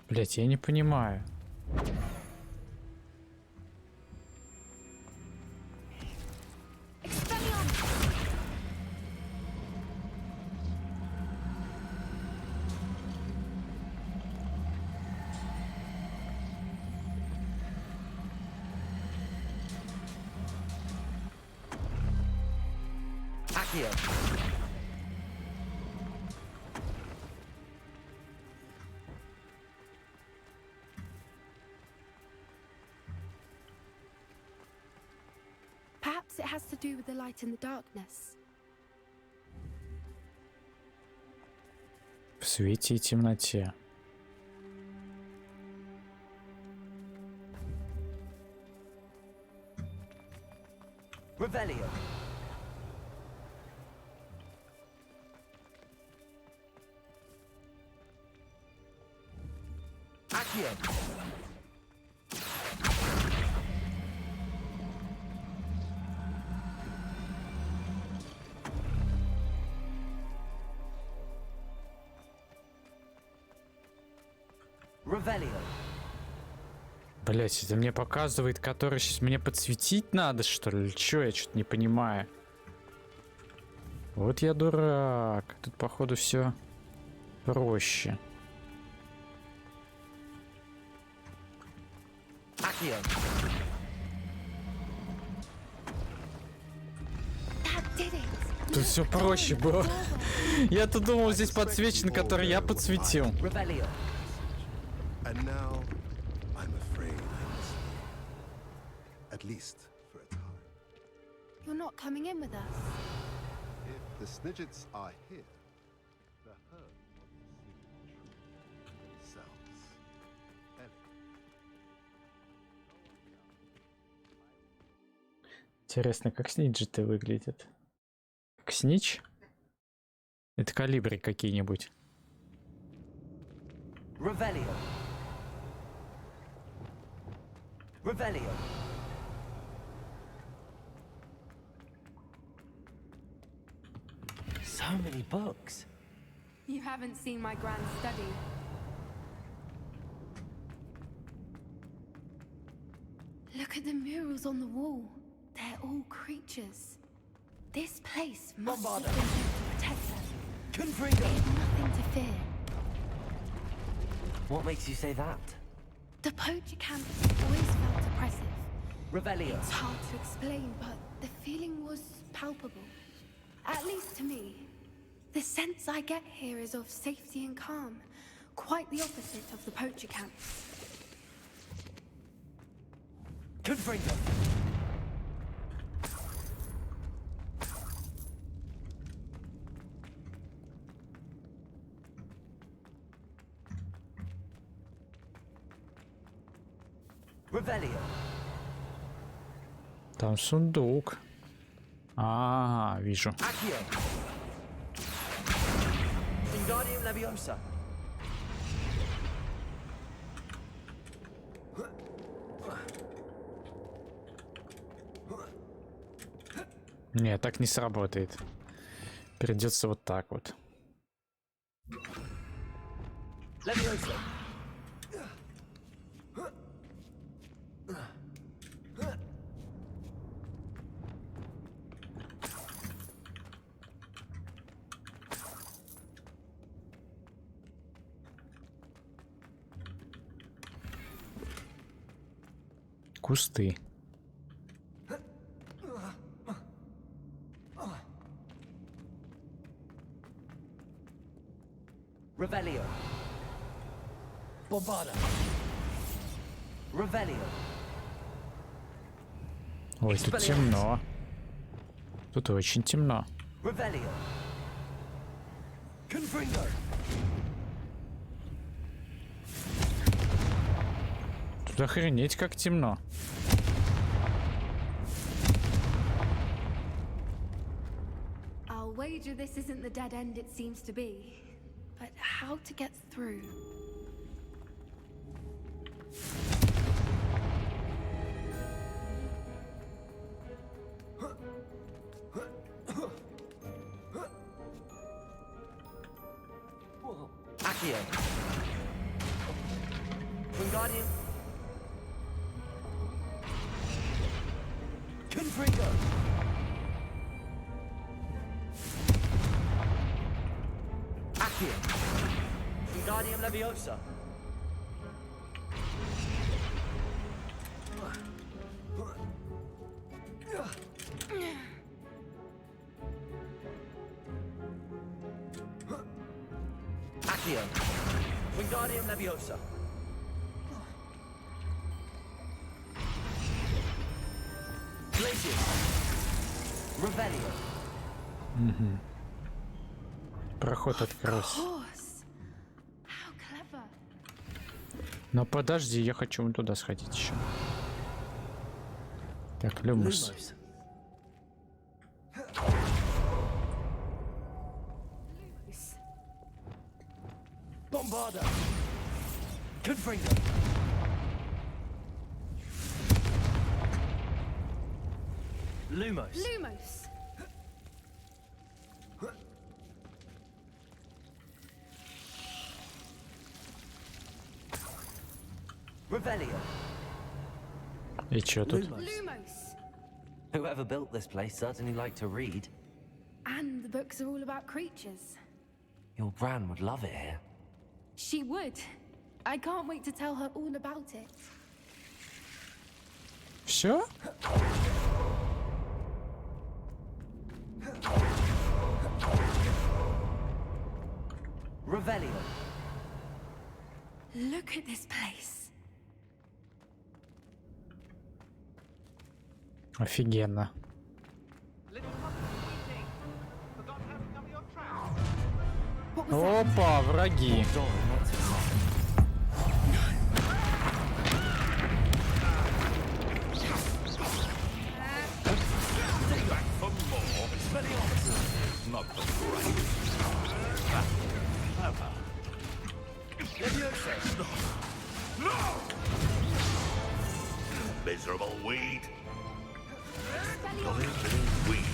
Блять, я не понимаю. Perhaps it has to do with the light in the darkness. В свете и темноте. Revelio. Accio. Revelio. Блять, это мне показывает, который сейчас мне подсветить надо, что ли? Чё, я что-то не понимаю. Вот я дурак. Тут, походу, все проще. Тут все проще было. Я-то думал, здесь подсвечен, который я подсветил. And now, I'm afraid I must leave. At least for a time. You're not coming in with us. If the Snidgets are here, the herd will see the truth themselves. Интересно, как сниджи-то выглядят? Как снич? Это калибри какие-нибудь. Revelio. Revelio. So many books. You haven't seen my grand study. Look at the murals on the wall. They're all creatures. This place must have been built to protect them. Confringo. They have nothing to fear. What makes you say that? The poacher camp has always felt oppressive. Revelio. It's hard to explain, but the feeling was palpable. At least to me. The sense I get here is of safety and calm. Quite the opposite of the poacher camp. Confringo. Revelio. Там сундук. А, вижу. Accio. Wingardium Leviosa. Нет, так не сработает. Придется вот так вот. Leviosa. кусты. Revelio. Bombada. Revelio. Ой, тут темно. Тут очень темно. Revelio. Confringo. Тут охренеть как темно. I'll wager this isn't the dead end it seems to be. But how to get through? Accio. Wingardium. Confringo. Accio. Wingardium Leviosa. Accio. Wingardium Leviosa. Glacius. Revelio. Угу. Проход открылся. Но подожди, я хочу вон туда сходить еще. Так, Люмус. Bombarda. Confringo. Lumos. Lumos. Revelio. И чё тут? Lumos. Whoever built this place certainly liked to read. And the books are all about creatures. Your gran would love it here. She would. I can't wait to tell her all about it. Все? Revelio. Look at this place. Офигенно. Опа, враги. Miserable weed. Weed.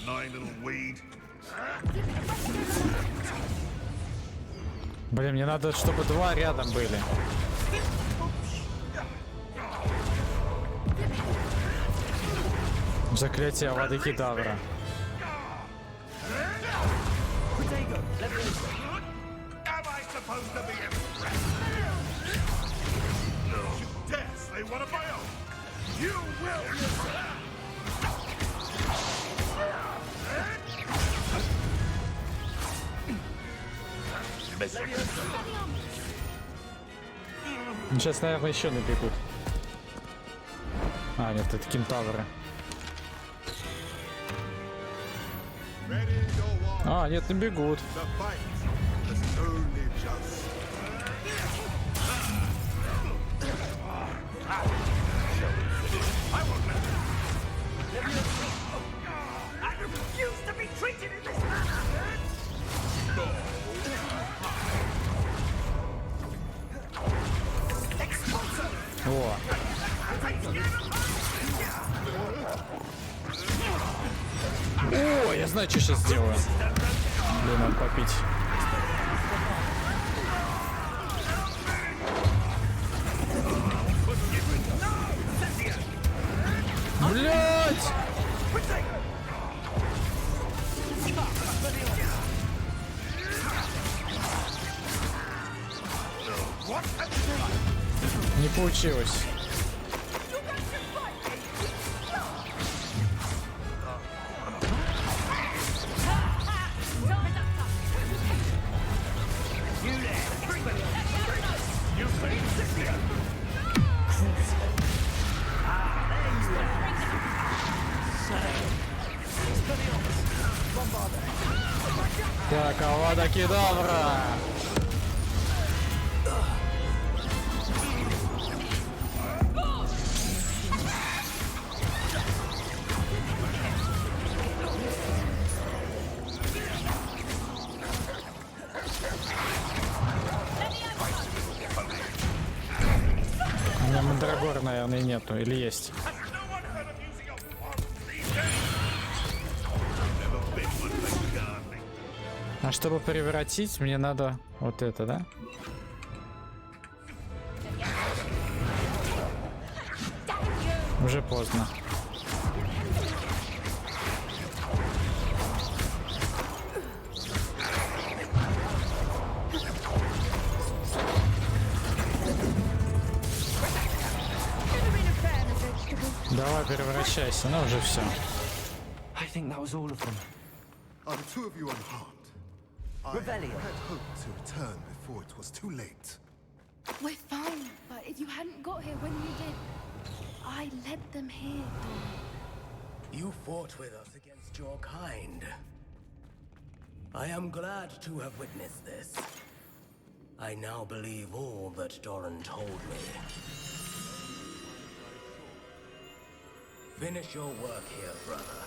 Annoying little weed. Блин, мне надо, чтобы два рядом были. Заклятие воды Кедавра. Am I supposed to be impressed? No. You dare slay one of my own? You will. Сейчас, наверное, еще набегут. А, нет, это кентавры. А, нет, набегут. О. О, я знаю, что сейчас сделаю. Блин, надо попить. Блять! Не получилось. Так, Авада Кедавра! У меня мандрагор, наверное, нету, или есть? А чтобы превратить, мне надо вот это, да? Уже поздно. Давай превращайся, ну уже все. I think that was all of them. Are the two of you unharmed? Rebellion. I had hoped to return before it was too late. We're fine, but if you hadn't got here when you did, I led them here, Doran. You fought with us against your kind. I am glad to have witnessed this. I now believe all that Doran told me. Finish your work here, brother.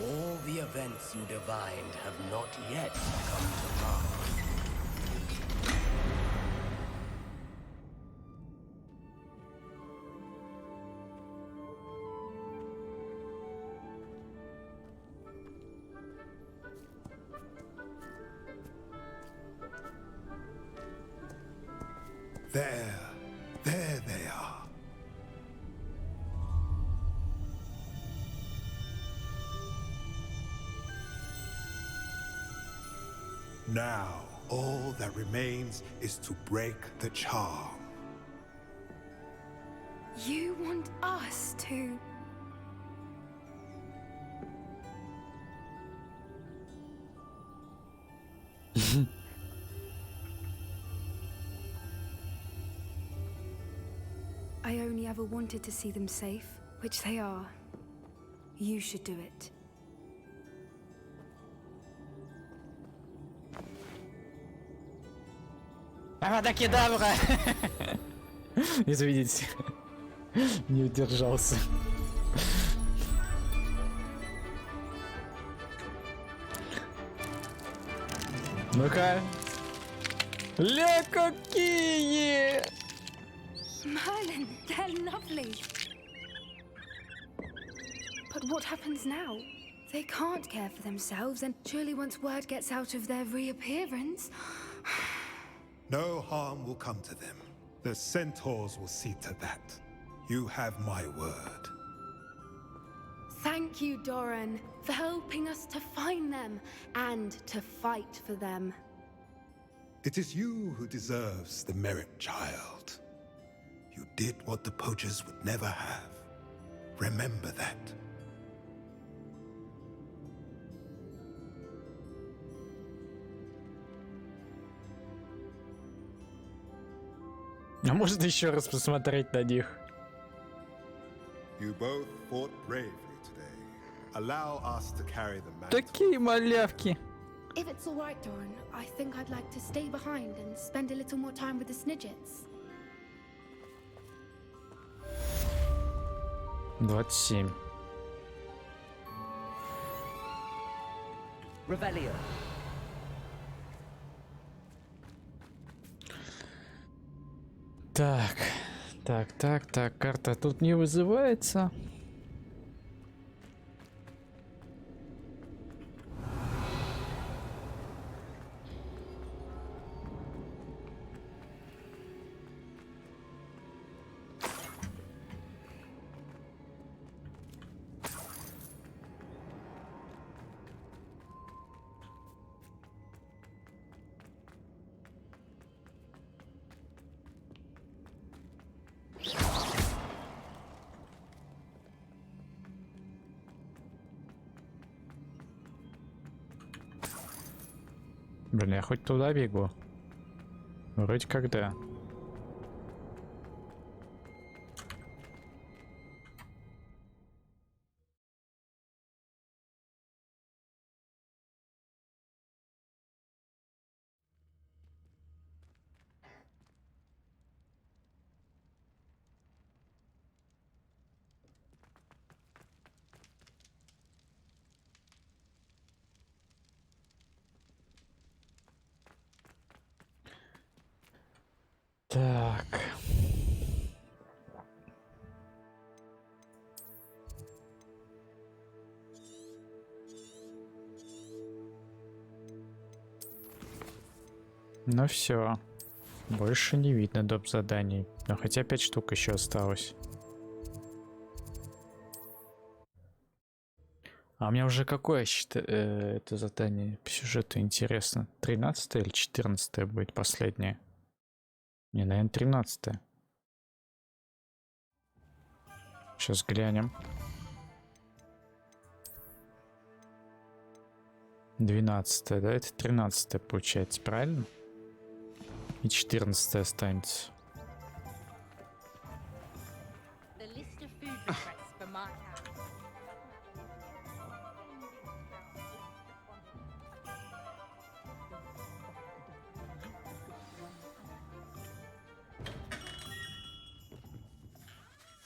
All the events you divined have not yet come to pass. There they are. Now, all that remains is to break the charm. You want us to... I only ever wanted to see them safe, which they are. You should do it. Авада Кедавра! Извините, не удержался. Ну-ка. Ля, какие! Merlin, they're lovely. But what happens now? They can't care for themselves, and surely once word gets out of their reappearance... No harm will come to them. The centaurs will see to that. You have my word. Thank you, Doran, for helping us to find them and to fight for them. It is you who deserves the merit, child. You did what the poachers would never have. Remember that. А можно еще раз посмотреть на них? You both fought bravely today. Allow us to carry the mantle. Такие малявки. If it's all right, Doran, I think I'd like to stay behind and spend a little more time with the Snidgets. 27. Rebellion. Так, карта тут не вызывается. Блин, я хоть туда бегу? Вроде как да. Так. Ну все. Больше не видно доп. Заданий. Но хотя 5 штук еще осталось. А у меня уже какое это задание по сюжету интересно? 13 или 14 будет последнее? Не, наверное, 13. Сейчас глянем. 12, да? Это 13 получается, правильно? И 14 останется.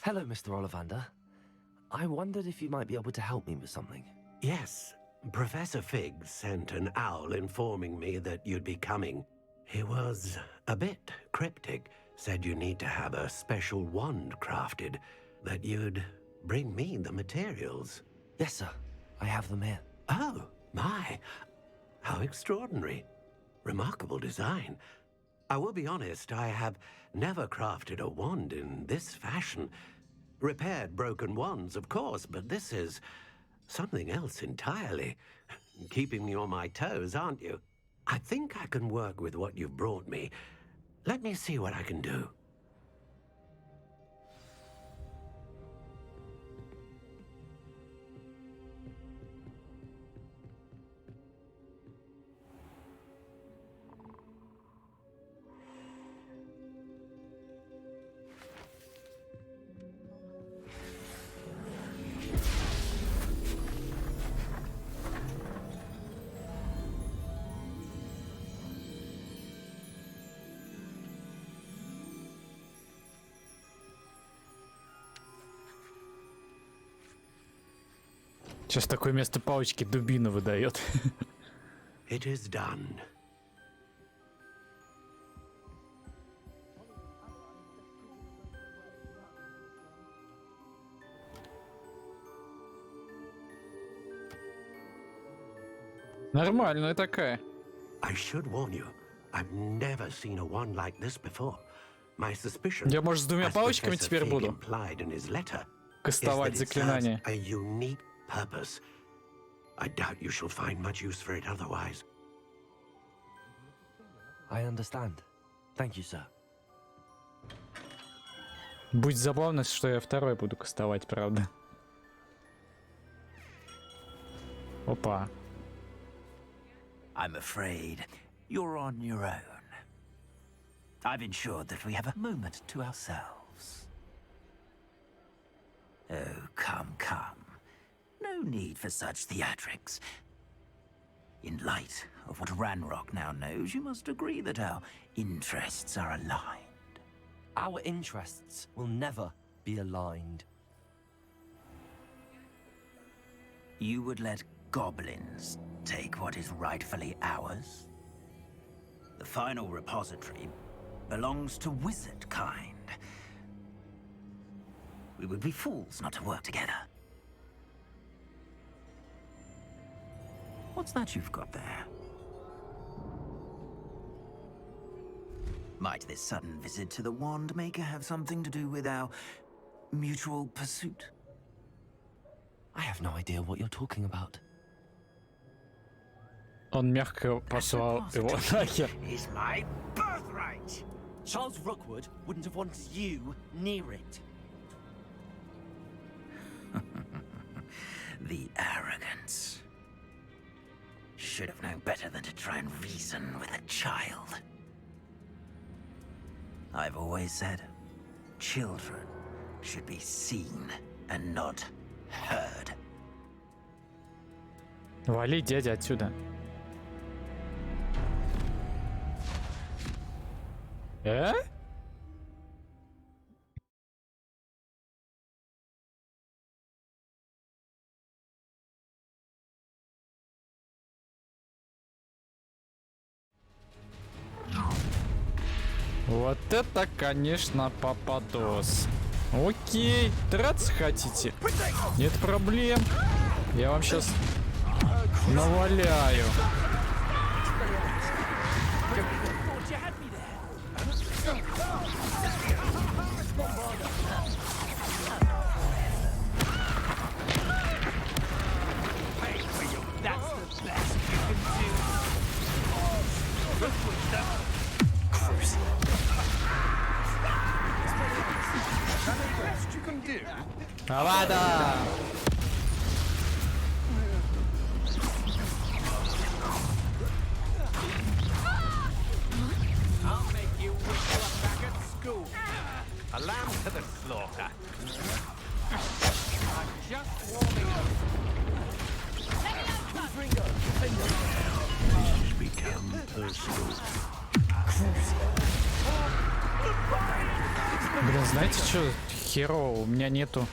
Hello, Mr. Ollivander. I wondered if you might be able to help me with something. Yes, Professor Fig sent an owl informing me that you'd be coming. He was a bit cryptic, said you need to have a special wand crafted, that you'd bring me the materials. Yes, sir. I have them here. Oh, my. How extraordinary. Remarkable design. I will be honest, I have never crafted a wand in this fashion. Repaired broken wands, of course, but this is something else entirely. Keeping me on my toes, aren't you? I think I can work with what you've brought me. Let me see what I can do. Сейчас такое место палочки дубину выдает. It is done. Нормальная такая. I should warn you, I've never seen a wand like this before. My suspicion, Я, может, с двумя as палочками Professor теперь Fig буду implied in his letter, кастовать is that it заклинание. serves a unique purpose. I doubt you shall find much use for it otherwise. I understand. Thank you, sir. Будет забавно, что я второй буду кастовать, правда. Опа. I'm afraid you're on your own. I've ensured that we have a moment to ourselves. Oh, come, come. No need for such theatrics. In light of what Ranrock now knows, you must agree that our interests are aligned. Our interests will never be aligned. You would let goblins take what is rightfully ours? The final repository belongs to wizard kind. We would be fools not to work together. What's that you've got there? Might this sudden visit to the Wand Maker have something to do with our mutual pursuit? I have no idea what you're talking about. Он мягко послал его нахер. Is my birthright. Charles Rookwood wouldn't have wanted you near it. The arrogance. should have known better than to try and reason with a child. I've always said, children should be seen and not heard. Вали, дядя, отсюда. Вот это, конечно, попадос. Окей, драться хотите? Нет проблем. Я вам сейчас наваляю. Авада! I'll make you wish you were back at school. A lamb to the slaughter. I'm just warming up. This has become personal. Блин, знаете что? Херово, у меня нету.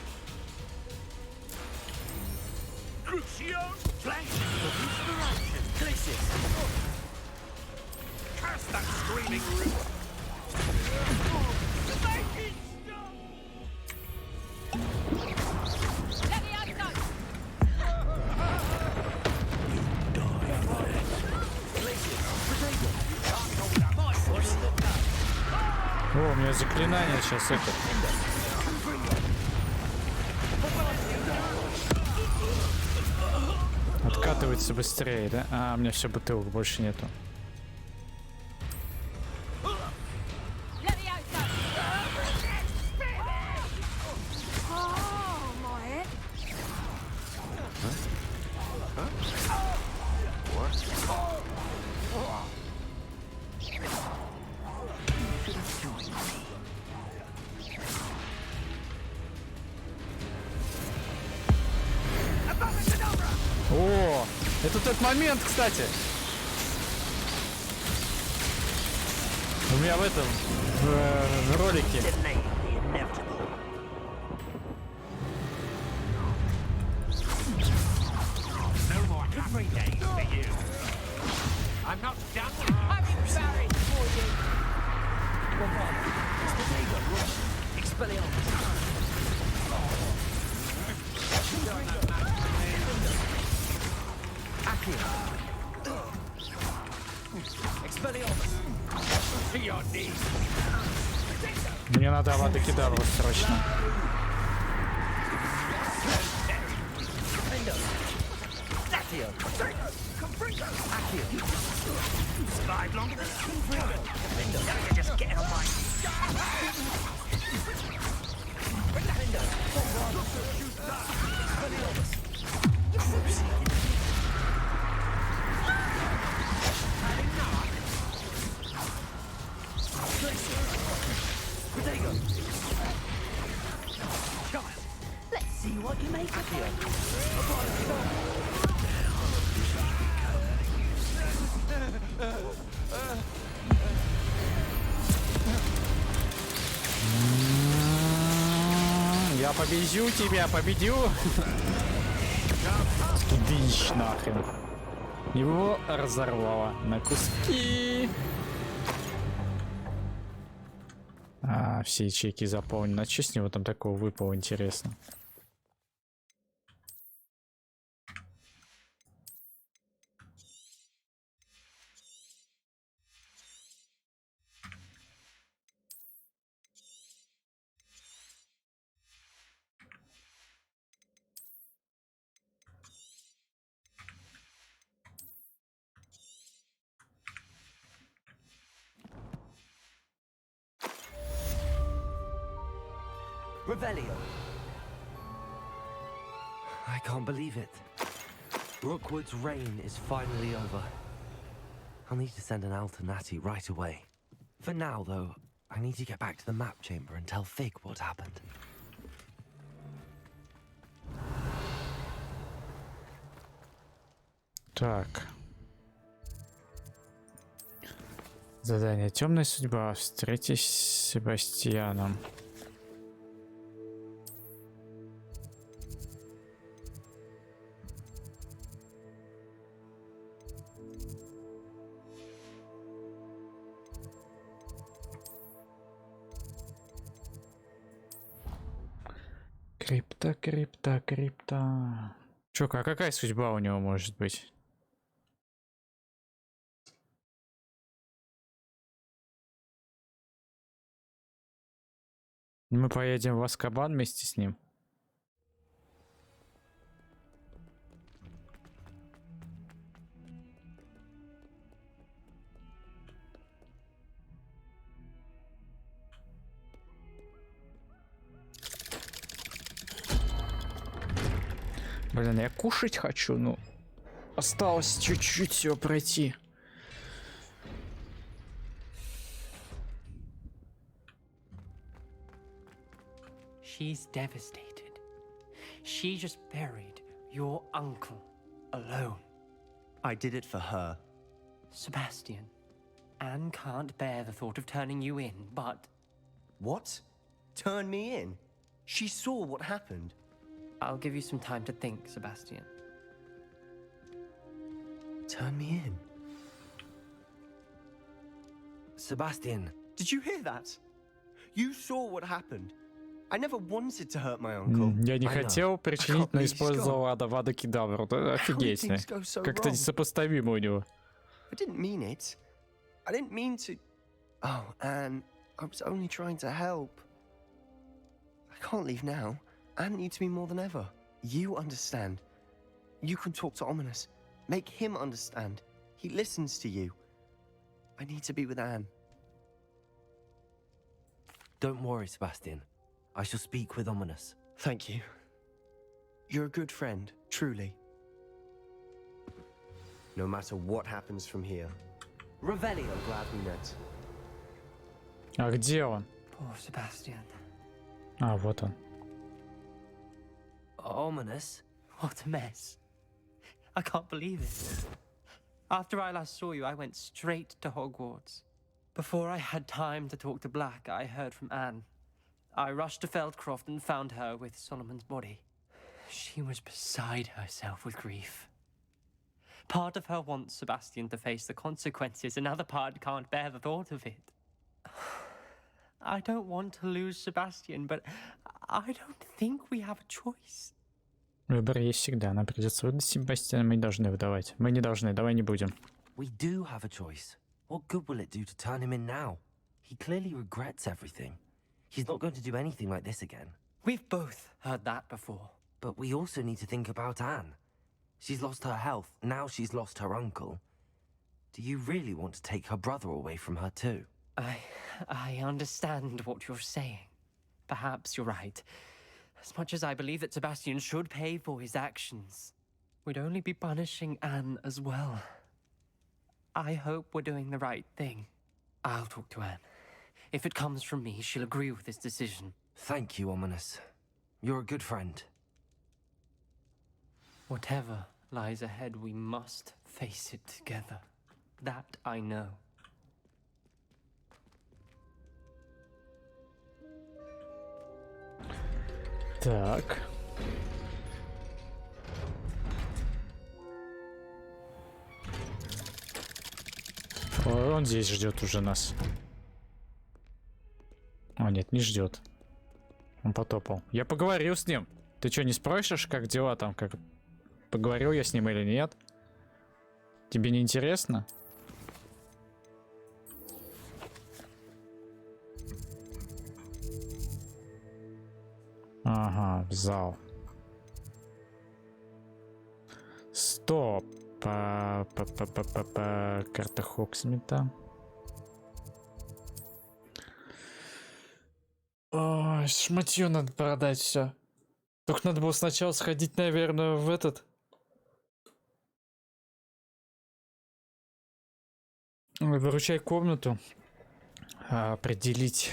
О, у меня заклинание сейчас это. Откатывается быстрее, да? А, у меня все, бутылок больше нету. О, это тот момент, кстати. У меня в этом, в ролике. I'm not done. I'm embarrassed for you. Мне надо авада кедавру срочно. Let's see what you make of it. Я победю тебя, победю. Дыщ нахрен. Его разорвало на куски. А, все ячейки заполнены. А что с него там такого выпало, интересно? Revelio. I can't believe it. Rookwood's reign is finally over. I'll need to send an Alternati right away. For now, though, I need to get back to the map chamber and tell Fig what happened. Так. Задание «Темная судьба». Встретись с Себастьяном. Крипта. Чё, а какая судьба у него может быть? Мы поедем в Азкабан вместе с ним. Блин, я кушать хочу, ну осталось чуть-чуть всего пройти. She's devastated. She just buried your uncle alone. I did it for her. Sebastian, Anne can't bear the thought of turning you in, but... What? Turn me in? She saw what happened. I'll give you some time to think, Sebastian. Turn me in? Sebastian. Did you hear that? You saw what happened. I never wanted to hurt my uncle. Я не хотел причинить, но использовал Авада Кедавру. Офигеть. Как-то несопоставимо у него. I didn't mean it. I didn't mean to... Oh, Anne, I was only trying to help. I can't leave now. Anne needs me more than ever. You understand. You can talk to Ominous. Make him understand. He listens to you. I need to be with Anne. Don't worry, Sebastian. I shall speak with Ominous. Thank you. You're a good friend, truly. No matter what happens from here. Revelio, glad we met. А где он? Poor Sebastian. А, вот он. Ominous? What a mess. I can't believe it. After I last saw you, I went straight to Hogwarts. Before I had time to talk to Black, I heard from Anne. I rushed to Feldcroft and found her with Solomon's body. She was beside herself with grief. Part of her wants Sebastian to face the consequences, another part can't bear the thought of it. I don't want to lose Sebastian, but I don't think we have a choice. Выбор есть всегда. Нам придется выдать Себастьяна, мы не должны выдавать. Мы не должны, давай не будем. We do have a choice. What good will it do to turn him in now? He clearly regrets everything. He's not going to do anything like this again. We've both heard that before. But we also need to think about Anne. She's lost her health, now she's lost her uncle. Do you really want to take her brother away from her too? I understand what you're saying. Perhaps you're right. As much as I believe that Sebastian should pay for his actions, we'd only be punishing Anne as well. I hope we're doing the right thing. I'll talk to Anne. If it comes from me, she'll agree with this decision. Thank you, Ominous. You're a good friend. Whatever lies ahead, we must face it together. That I know. Так. Он здесь ждет уже нас. О, нет, не ждет. Он потопал. Я поговорил с ним. Ты что, не спросишь, как дела там? Как... Поговорил я с ним или нет? Тебе не интересно? Ага, в зал. Стоп. Карта Хоксмита. Ой, шматьё надо продать все. Только надо было сначала сходить, наверное, в этот. Выручай комнату. Определить.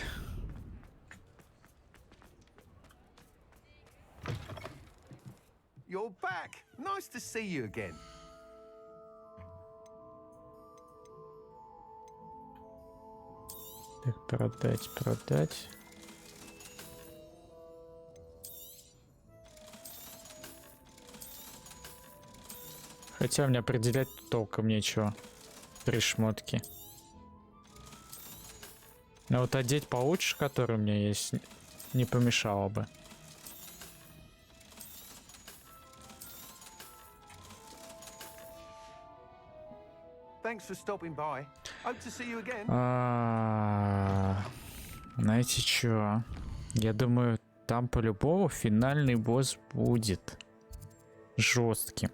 You're back. Nice to see you again. Так, продать. Хотя мне определять толком нечего. 3 шмотки. Но вот одеть получше, который у меня есть, не помешало бы. Thanks for stopping by. Hope to see you again. Знаете что? Я думаю, там по-любому финальный босс будет жестким.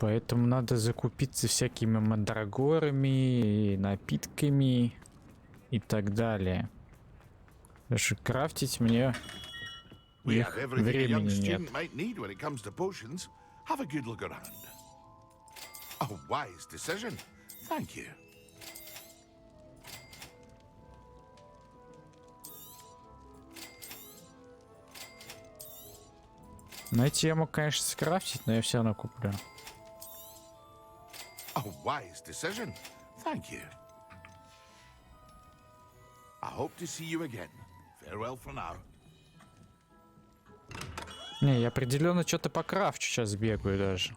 Поэтому надо закупиться всякими мандрагорами, и напитками и так далее. Потому что крафтить мне их времени нет. Найти я мог, конечно, скрафтить, но я все равно куплю. A wise decision. Thank you. I hope to see you again. Farewell for now. Не, я определенно что-то покрафчу, сейчас бегаю даже.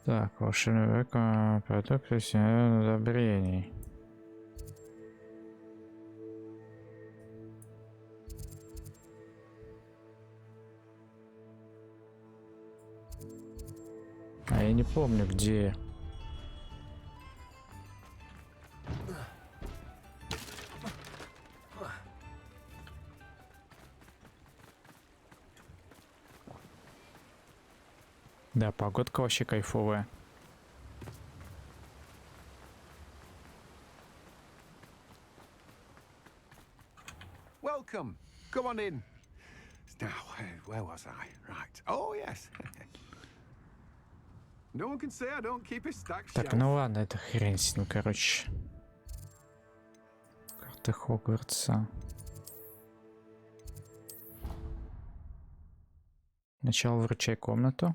Так, волшебный век, продукт удобрений. А я не помню, где. Да, погодка вообще кайфовая. Welcome. Come on in. Now, where was I? Right. Oh, yes. No one can say I don't keep a stack shelf. Так, ну ладно, это хрень с ним, короче. Карта Хогвартса. Сначала вручай комнату.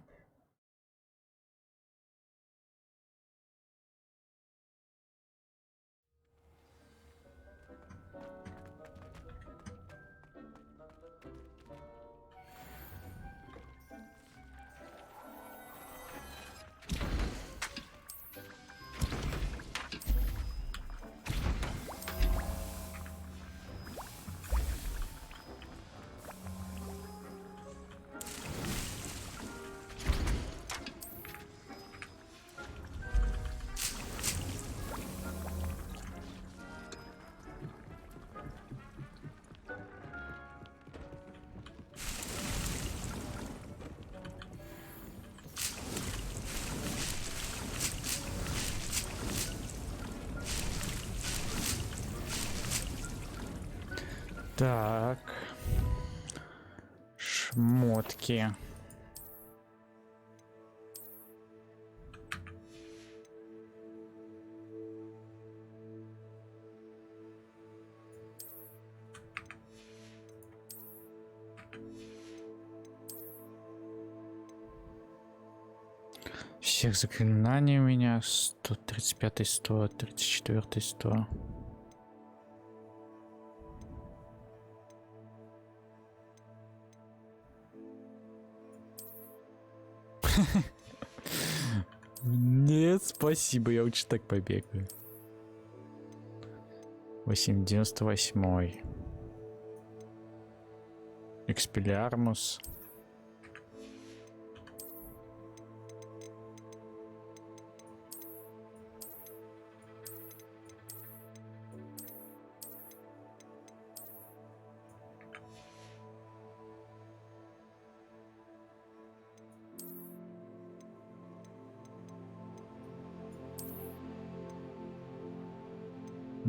Так. Шмотки. Всех заклинаний у меня 135, 134, 100. Нет, спасибо, я лучше так побегаю. 898. Экспелиармус.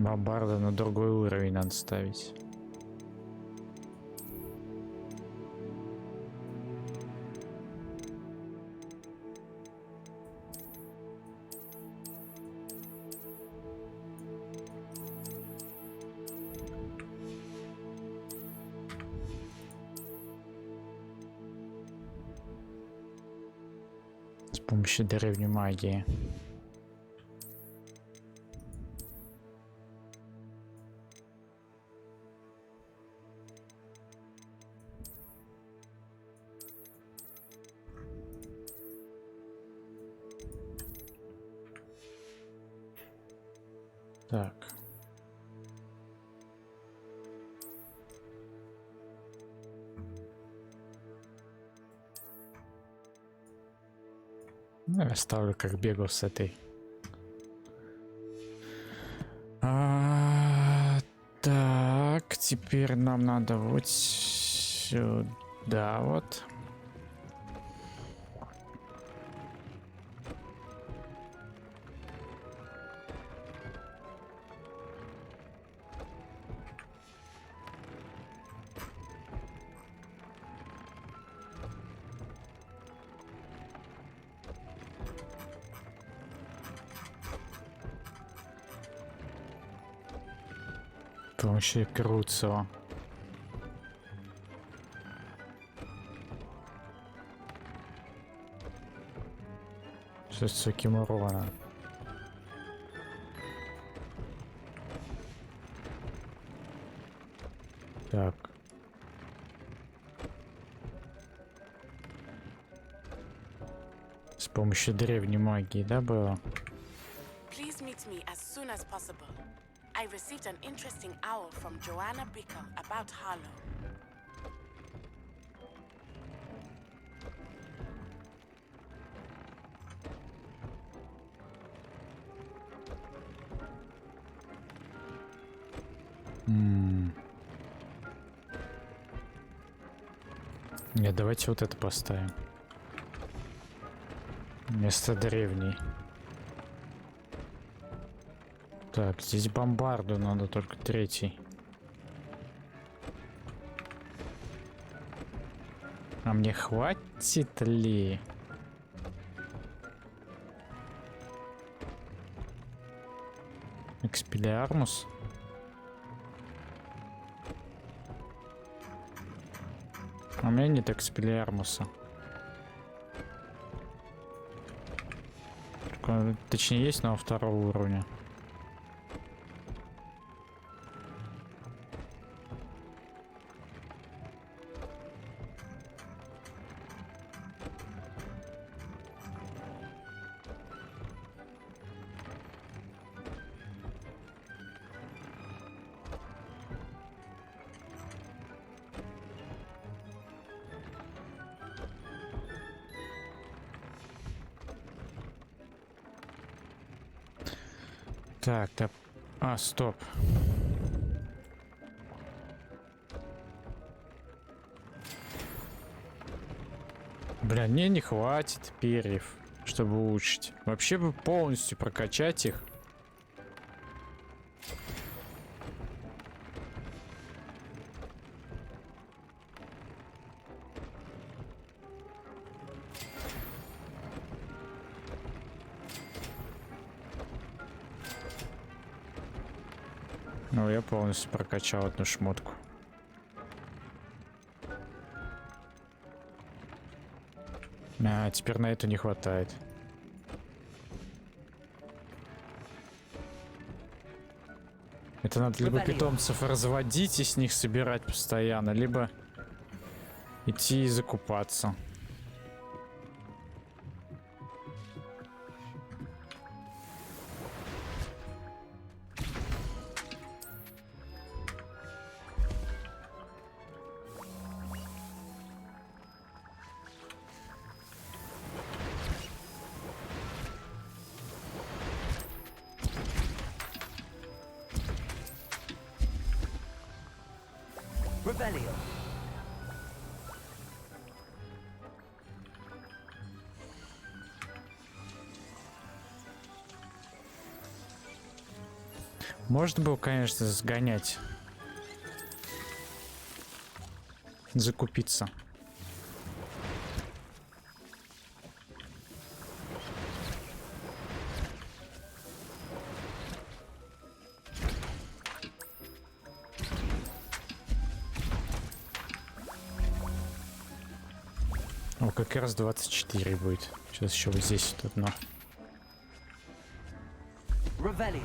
Бомбарда на другой уровень надо ставить. С помощью древней магии. Так. Ну, я ставлю как бегал с этой. Так, теперь нам надо вот сюда вот. Вообще крутится. Что с таким уроном? Так. С помощью древней магии, да, было? Please meet me as soon as possible. I received an interesting owl from Joanna Bickle about Harlow. Нет, давайте вот это поставим. Вместо древней. Так, здесь бомбарду надо только третий. А мне хватит ли? Экспелиармус? У меня нет экспелиармуса. Точнее, есть, но второго уровня. Так, так. А, стоп. Бля, мне не хватит перьев, чтобы улучшить. Вообще бы полностью прокачать их. Ну, я полностью прокачал одну шмотку. А, теперь на эту не хватает. Это надо либо питомцев разводить и с них собирать постоянно, либо идти и закупаться. Можно было, конечно, сгонять. Закупиться. О, как раз 24 будет. Сейчас еще вот здесь вот одно. Revelio.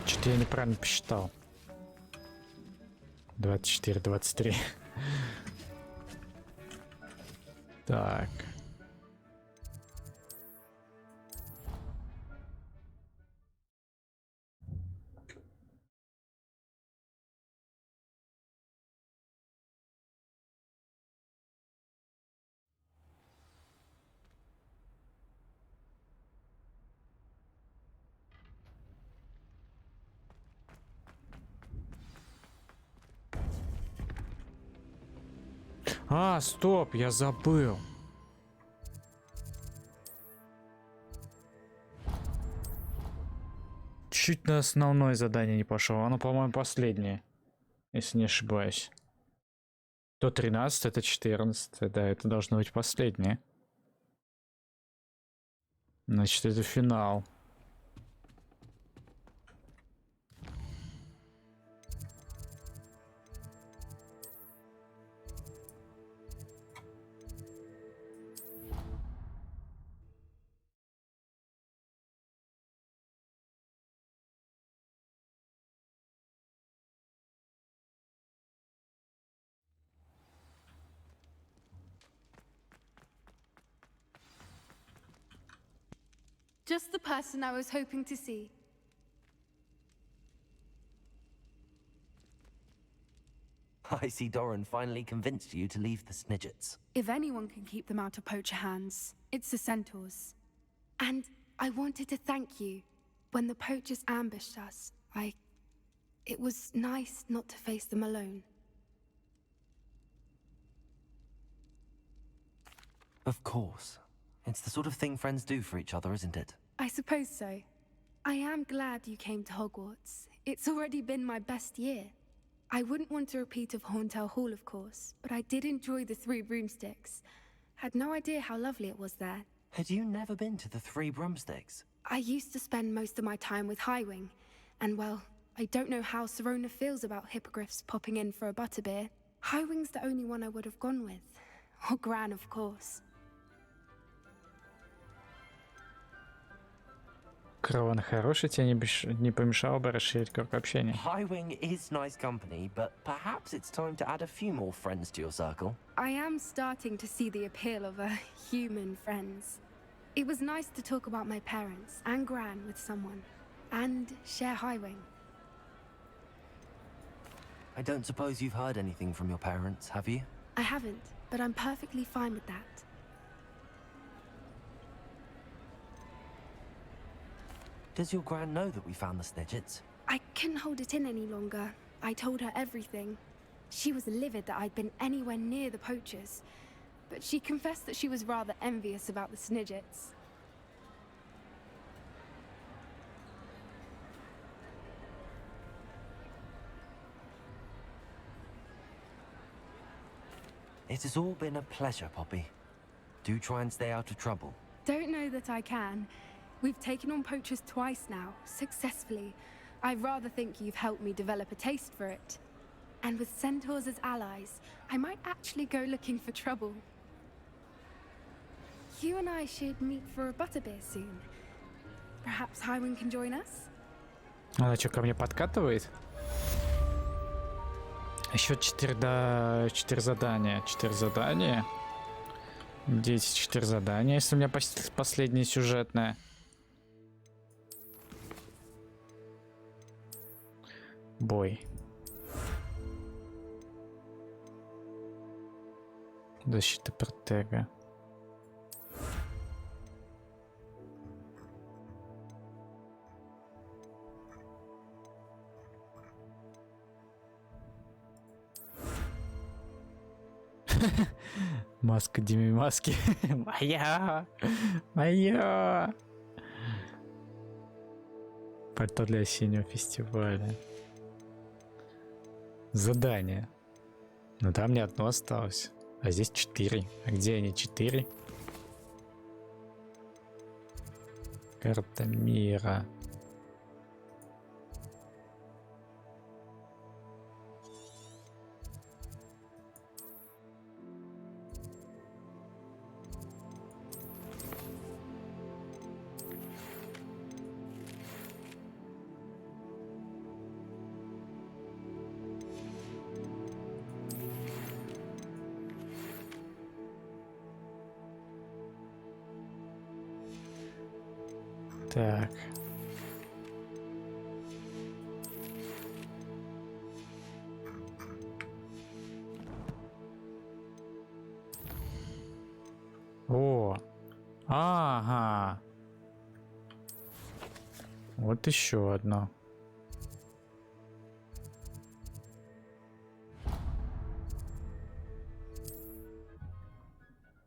Что-то я неправильно посчитал. 24, 23. Так. А, стоп, я забыл. Чуть на основное задание не пошел. Оно, по-моему, последнее. Если не ошибаюсь. То 13, это 14. Да, это должно быть последнее. Значит, это финал. Just the person I was hoping to see. I see Doran finally convinced you to leave the Snidgets. If anyone can keep them out of poacher hands, it's the centaurs. And I wanted to thank you. When the poachers ambushed us, it was nice not to face them alone. Of course. It's the sort of thing friends do for each other, isn't it? I suppose so. I am glad you came to Hogwarts. It's already been my best year. I wouldn't want a repeat of Horntail Hall, of course, but I did enjoy the Three Broomsticks. Had no idea how lovely it was there. Had you never been to the Three Broomsticks? I used to spend most of my time with Highwing, and well, I don't know how Serona feels about hippogriffs popping in for a butterbeer. Highwing's the only one I would have gone with. Or Gran, of course. Крован хороший, тебе не помешало бы расширить круг общения. Highwing is nice company, but perhaps it's time to add a few more friends to your circle. I am starting to see the appeal of human friends. It was nice to talk about my parents and Gran with someone, and share Highwing. I don't suppose you've heard anything from your parents, have you? I haven't, but I'm perfectly fine with that. Does your Gran know that we found the Snidgets? I couldn't hold it in any longer. I told her everything. She was livid that I'd been anywhere near the poachers, but she confessed that she was rather envious about the Snidgets. It has all been a pleasure, Poppy. Do try and stay out of trouble. Don't know that I can. We've taken on poachers twice now, successfully. I rather think you've helped me develop a taste for it. And with centaurs as allies, I might actually go looking for trouble. You and I should meet for a butterbeer soon. Perhaps Highwing can join us? Она что, ко мне подкатывает? Еще 4 задания. 4 задания. 4 задания, если у меня последнее сюжетное. Бой. Защита протега. Маска Дими Маски. Моя! Моя! Пальто для осеннего фестиваля. Задание. Ну там не одно осталось. А здесь 4. А где они 4? Карта мира. Так. О, ага. Вот еще одно.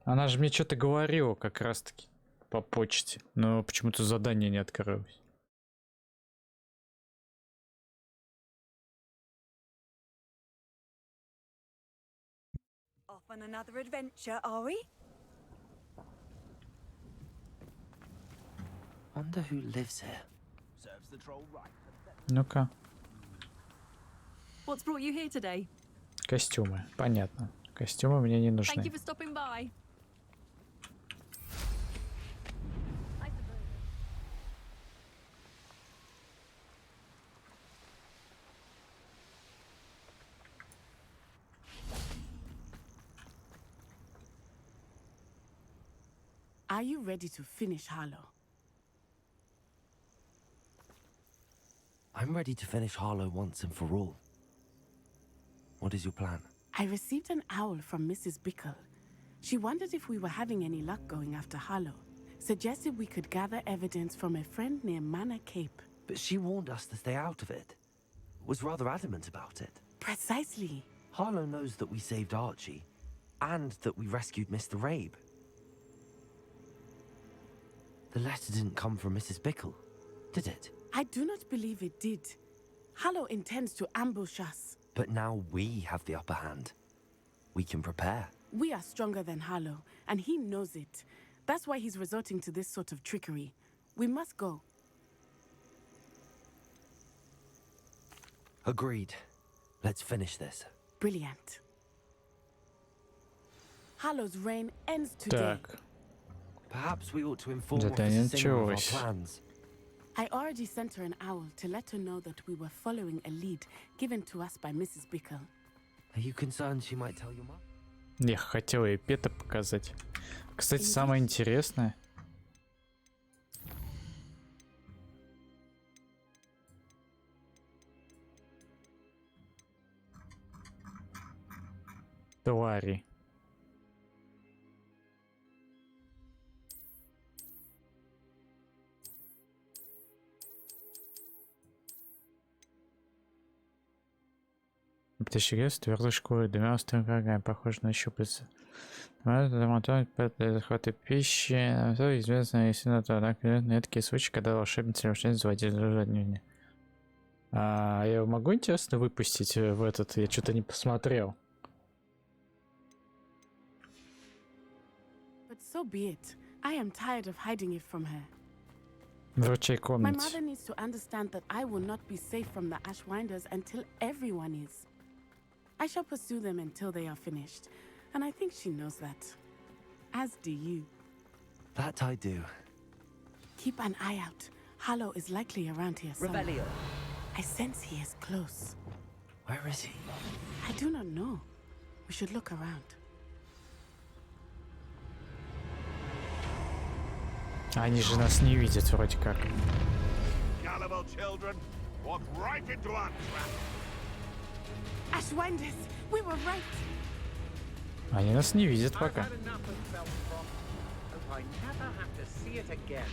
Она же мне что-то говорила как раз-таки по почте, но почему-то задание не открылось. Off on another adventure, are we? Wonder who lives here. Serves the troll right. Ну-ка. What's brought you here today? Костюмы, понятно. Костюмы мне не нужны. Thank you for stopping by. Are you ready to finish Harlow? I'm ready to finish Harlow once and for all. What is your plan? I received an owl from Mrs. Bickle. She wondered if we were having any luck going after Harlow. Suggested we could gather evidence from a friend near Manor Cape. But she warned us to stay out of it. Was rather adamant about it. Precisely. Harlow knows that we saved Archie, and that we rescued Mr. Rabe. The letter didn't come from Mrs. Bickle, did it? I do not believe it did. Harlow intends to ambush us. But now we have the upper hand. We can prepare. We are stronger than Harlow, and he knows it. That's why he's resorting to this sort of trickery. We must go. Agreed. Let's finish this. Brilliant. Harlow's reign ends today. Так. Perhaps we ought to inform Задание Officer Singer of our началось. plans. I already sent her an owl to let her know that we were following a lead given to us by Mrs. Bickle. Are you concerned she might tell your mom? Я хотел ей пета показать. Кстати, самое интересное. Твари. Птичьи твердой шкурой, двумя острыми рогами, похожи на щупальца. Захваты пищи, известно, если на то, однако, редкие случаи, когда волшебницы рождения заводили заднюю. А я его могу, интересно, выпустить в этот? Я что-то не посмотрел. But so be it. I am tired of hiding it from her. В ручей My комнате. mother needs to understand that I will not be safe from the Ashwinders until everyone is. I shall pursue them until they are finished, and I think she knows that. As do you. That I do. Keep an eye out. Harlow is likely around here somewhere. Revelio. I sense he is close. Where is he? I do not know. We should look around. Они же нас не видят вроде как. Gullible children, walk right into our trap. Ashwinders, we were right. Они нас не видят пока. I never have to see it again.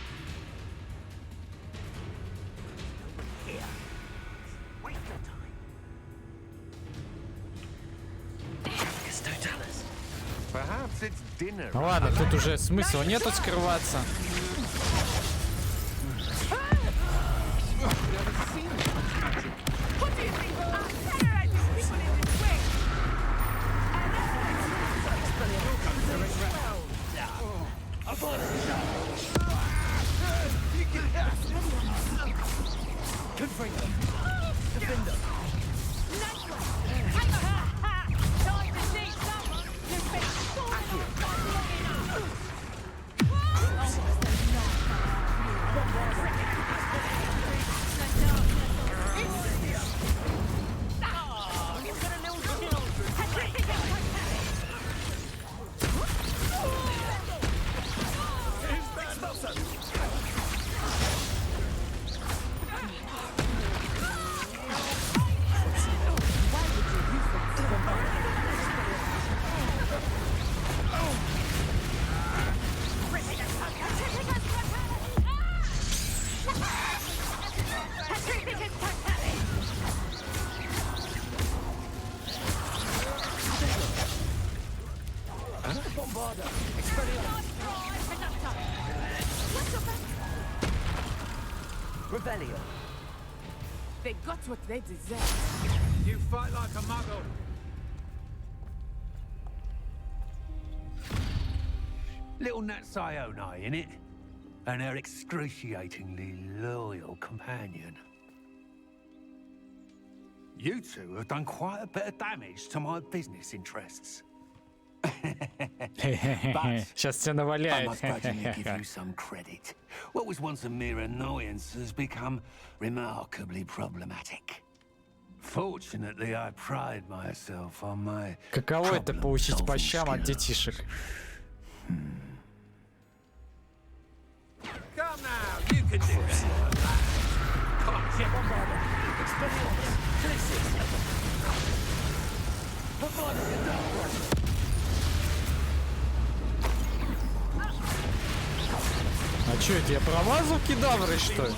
Here. Waste your time. Just don't tell us. Ну ладно, тут уже смысла нету скрываться. They got what they deserve. You fight like a muggle. Little Nat Sione, innit? And her excruciatingly loyal companion. You two have done quite a bit of damage to my business interests. Сейчас тебя I наваляет. must grudgingly give you some credit. What was once a mere annoyance has become remarkably problematic. Fortunately, I pride myself on my Каково это получить по щам от детишек? Come now, you can do it. А чё это, я промазал кедавры, что ли?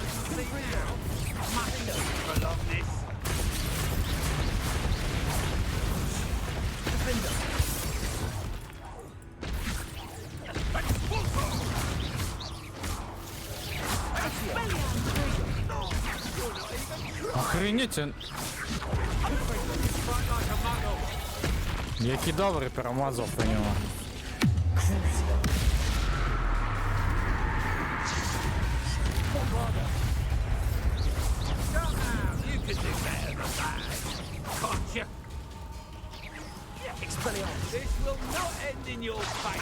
Охренеть, он... Я кедавры промазал по нему. This will not end in your fate.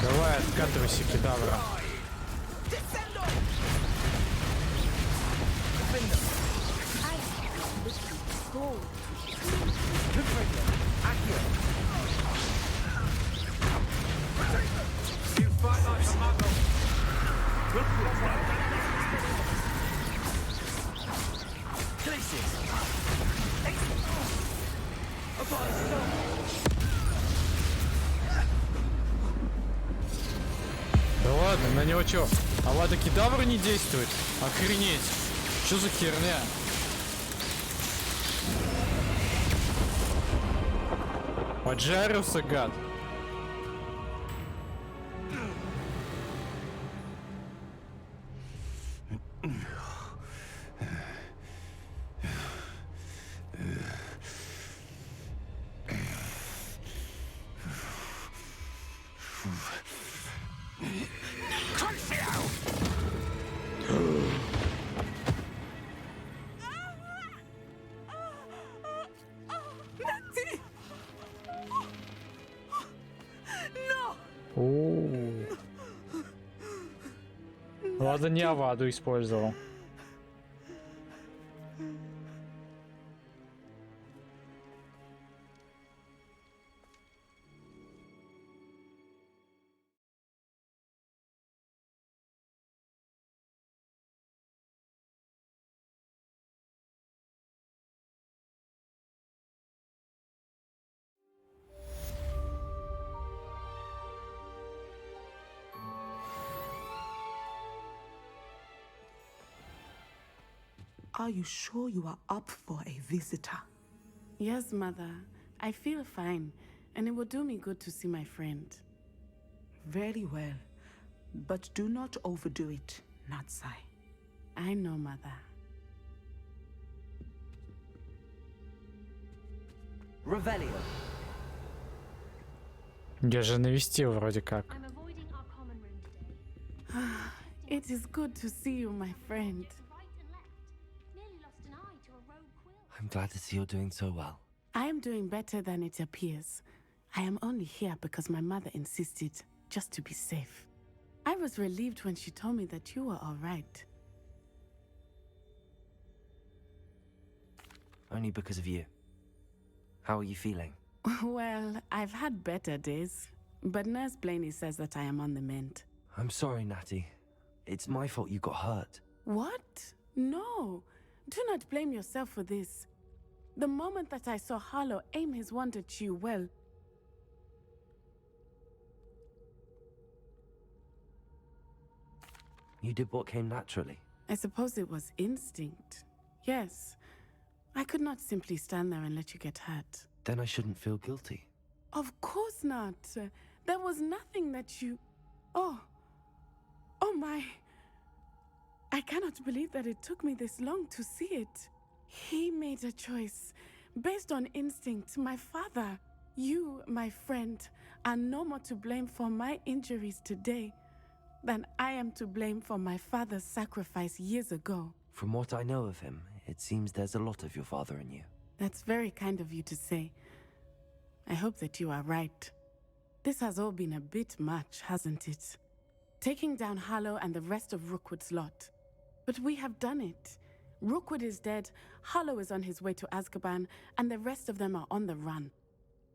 Давай, откатывайся, кедавра. You fight like a muggle. Да ладно, на него чё? Авада кедавра не действует? Охренеть. Что за херня? Поджарился, гад. Ладно, не Аваду использовал. Are you sure you are up for a visitor? Yes, Mother. I feel fine, and it will do me good to see my friend. Very well. But do not overdo it, Natsai. I know, Mother. Revelio. Я же навестил вроде как. It is good to see you, my friend. I'm glad to see you're doing so well. I am doing better than it appears. I am only here because my mother insisted, just to be safe. I was relieved when she told me that you were all right. Only because of you. How are you feeling? Well, I've had better days, but Nurse Blaney says that I am on the mend. I'm sorry, Natty. It's my fault you got hurt. What? No. Do not blame yourself for this. The moment that I saw Harlow aim his wand at you, well... You did what came naturally. I suppose it was instinct. Yes. I could not simply stand there and let you get hurt. Then I shouldn't feel guilty. Of course not. There was nothing that you... Oh. Oh my. I cannot believe that it took me this long to see it. He made a choice. Based on instinct, my father. You, my friend, are no more to blame for my injuries today than I am to blame for my father's sacrifice years ago. From what I know of him, it seems there's a lot of your father in you. That's very kind of you to say. I hope that you are right. This has all been a bit much, hasn't it? Taking down Harlow and the rest of Rookwood's lot. But we have done it. Rookwood is dead, Harlow is on his way to Azkaban, and the rest of them are on the run.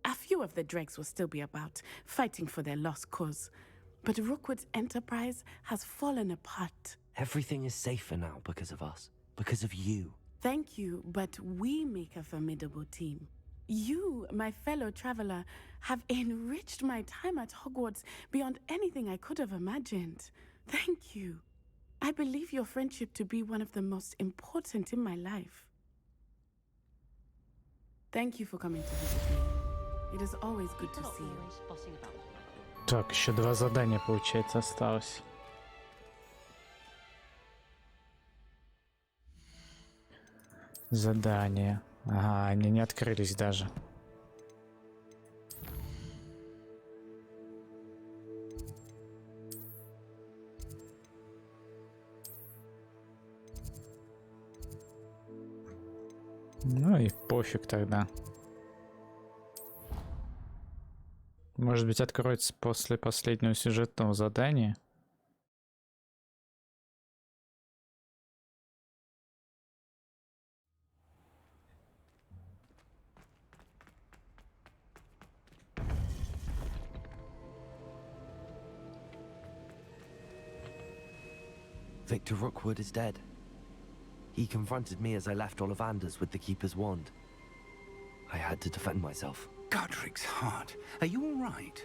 A few of the dregs will still be about, fighting for their lost cause. But Rookwood's enterprise has fallen apart. Everything is safer now because of us. Because of you. Thank you, but we make a formidable team. You, my fellow traveler, have enriched my time at Hogwarts beyond anything I could have imagined. Thank you. I believe your friendship to be one of the most important in my life. Thank you for coming to visit me. It is always good to see you. Так, еще 2 задания, получается, осталось. Задания. Ага, они не открылись даже. Ну и пофиг тогда. Может быть, откроется после последнего сюжетного задания? Victor Rookwood is dead. He confronted me as I left Ollivanders with the Keeper's wand. I had to defend myself. Godric's heart, are you all right?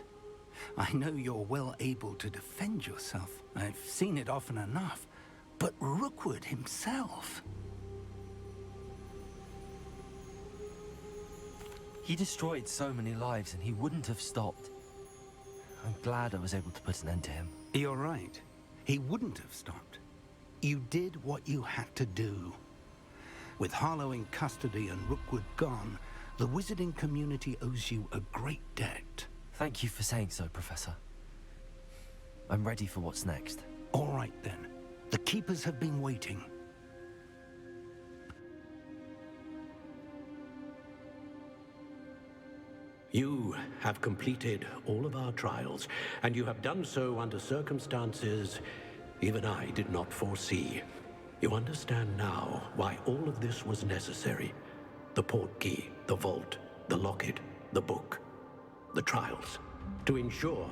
I know you're well able to defend yourself. I've seen it often enough. But Rookwood himself... He destroyed so many lives and he wouldn't have stopped. I'm glad I was able to put an end to him. You're right. He wouldn't have stopped. You did what you had to do. With Harlow in custody and Rookwood gone, the wizarding community owes you a great debt. Thank you for saying so, Professor. I'm ready for what's next. All right, then. The Keepers have been waiting. You have completed all of our trials, and you have done so under circumstances even I did not foresee. You understand now why all of this was necessary. The portkey, the vault, the locket, the book, the trials. To ensure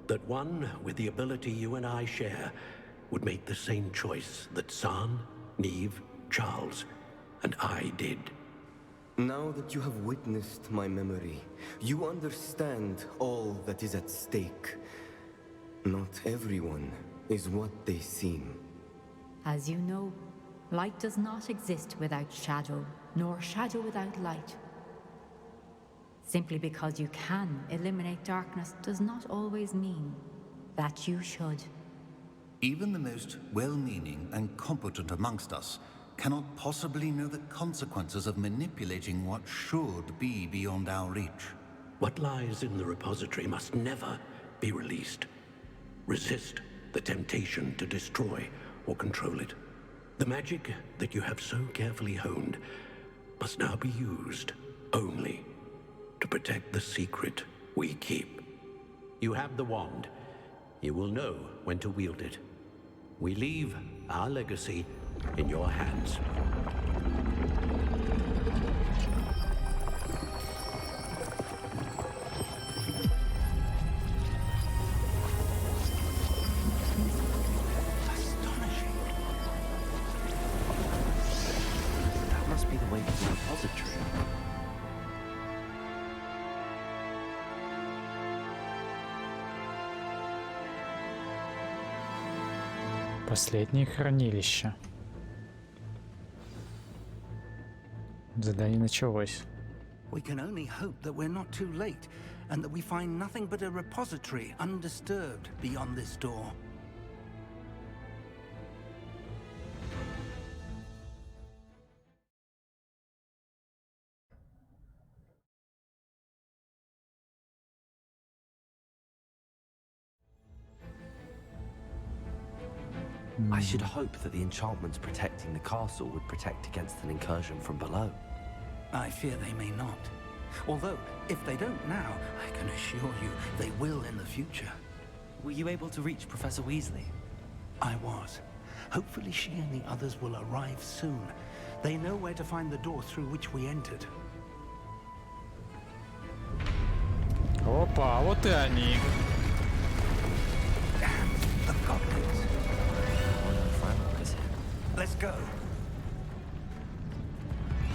that one with the ability you and I share would make the same choice that San, Neve, Charles, and I did. Now that you have witnessed my memory, you understand all that is at stake. Not everyone is what they seem. As you know, Light does not exist without shadow, nor shadow without light. Simply because you can eliminate darkness does not always mean that you should. Even the most well-meaning and competent amongst us cannot possibly know the consequences of manipulating what should be beyond our reach. What lies in the repository must never be released. Resist the temptation to destroy or control it. The magic that you have so carefully honed must now be used only to protect the secret we keep. You have the wand. You will know when to wield it. We leave our legacy in your hands. That must be the way to the repository. Последнее хранилище. Задание началось. We can only hope that we're not too late, and that we find nothing but a repository undisturbed beyond this door. I should hope that the enchantments protecting the castle would protect against an incursion from below. I fear they may not. Although, if they don't now, I can assure you they will in the future. Were you able to reach Professor Weasley? I was. Hopefully she and the others will arrive soon. They know where to find the door through which we entered. Опа, вот и они. The goblins. Let's go.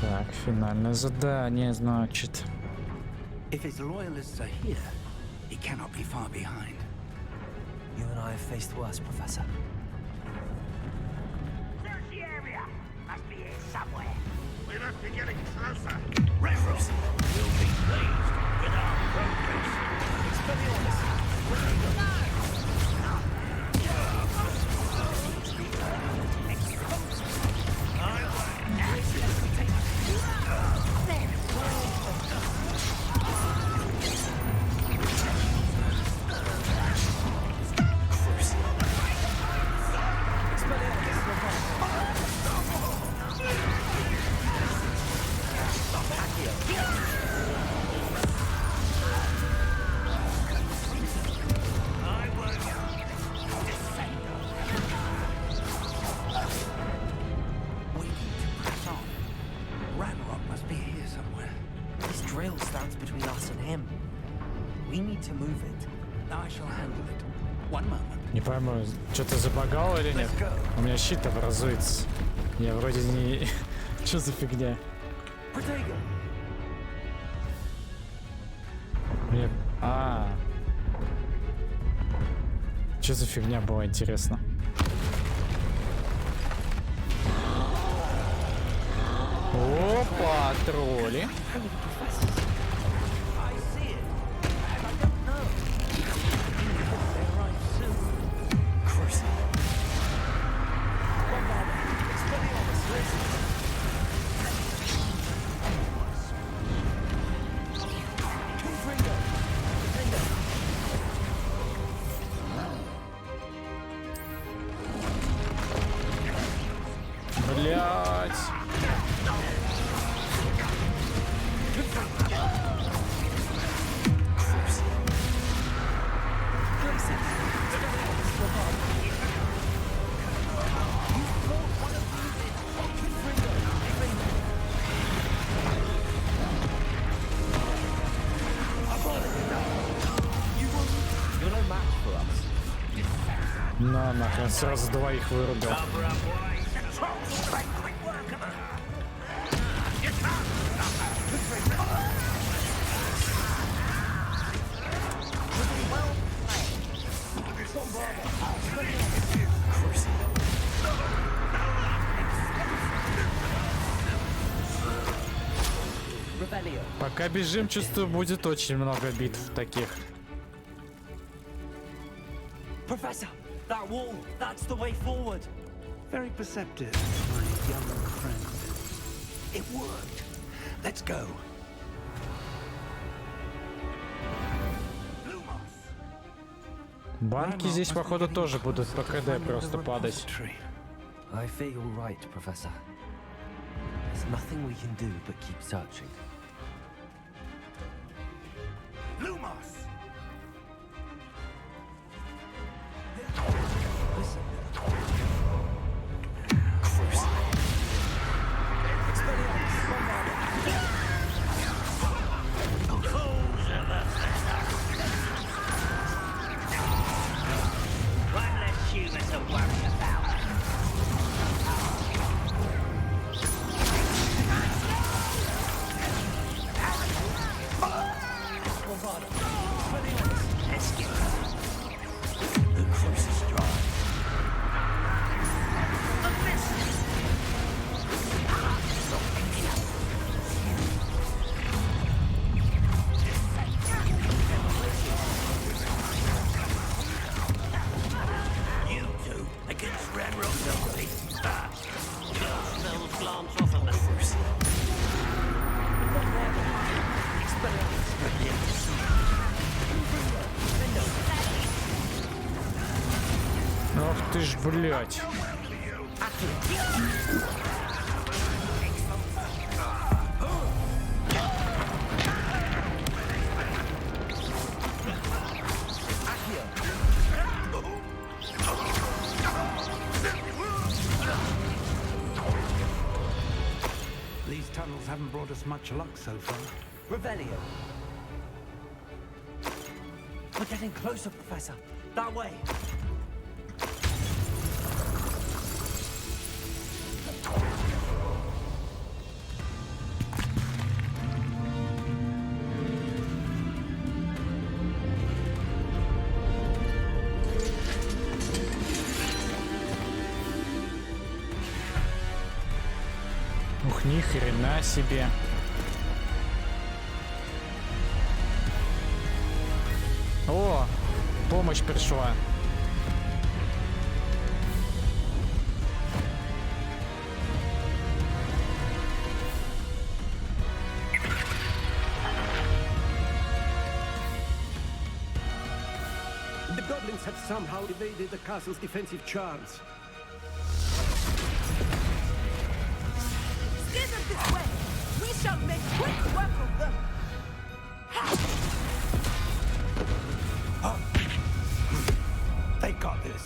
Так, финальное задание, значит. If his loyalists are here, he cannot be far behind. You and I have faced worse, Professor. Search the area. Must be here somewhere. We must be getting closer. Reverend will be pleased with our progress. Expelliarmus, where are you going? Не пойму, что-то забагало или нет? У меня щит образуется. Я вроде не... Что за фигня? Мне... Что за фигня была, интересно? Опа, тролли. На, нахрен, сразу двоих вырубил. Пока бежим, чувствую, будет очень много битв таких. Professor, that wall, that's the way forward. Very perceptive, my young friend. It worked. Let's go. Банки здесь, походу, тоже будут по КД просто падать. I fear you're right, Professor. There's nothing we can do but keep searching. Lumos! Listen. One less human to worry about. Let's get the cruise is dry. You two against Ranrock's only. Those glance off of the cruise. Ах ты ж, блядь. These tunnels haven't brought us much luck so far. Revelio. We're getting closer, Professor. That way. Ух, ни хрена себе. О, помощь пришла. The goblins have somehow evaded the castle's defensive charms. Steer them this way. We shall make quick work of them. They got this.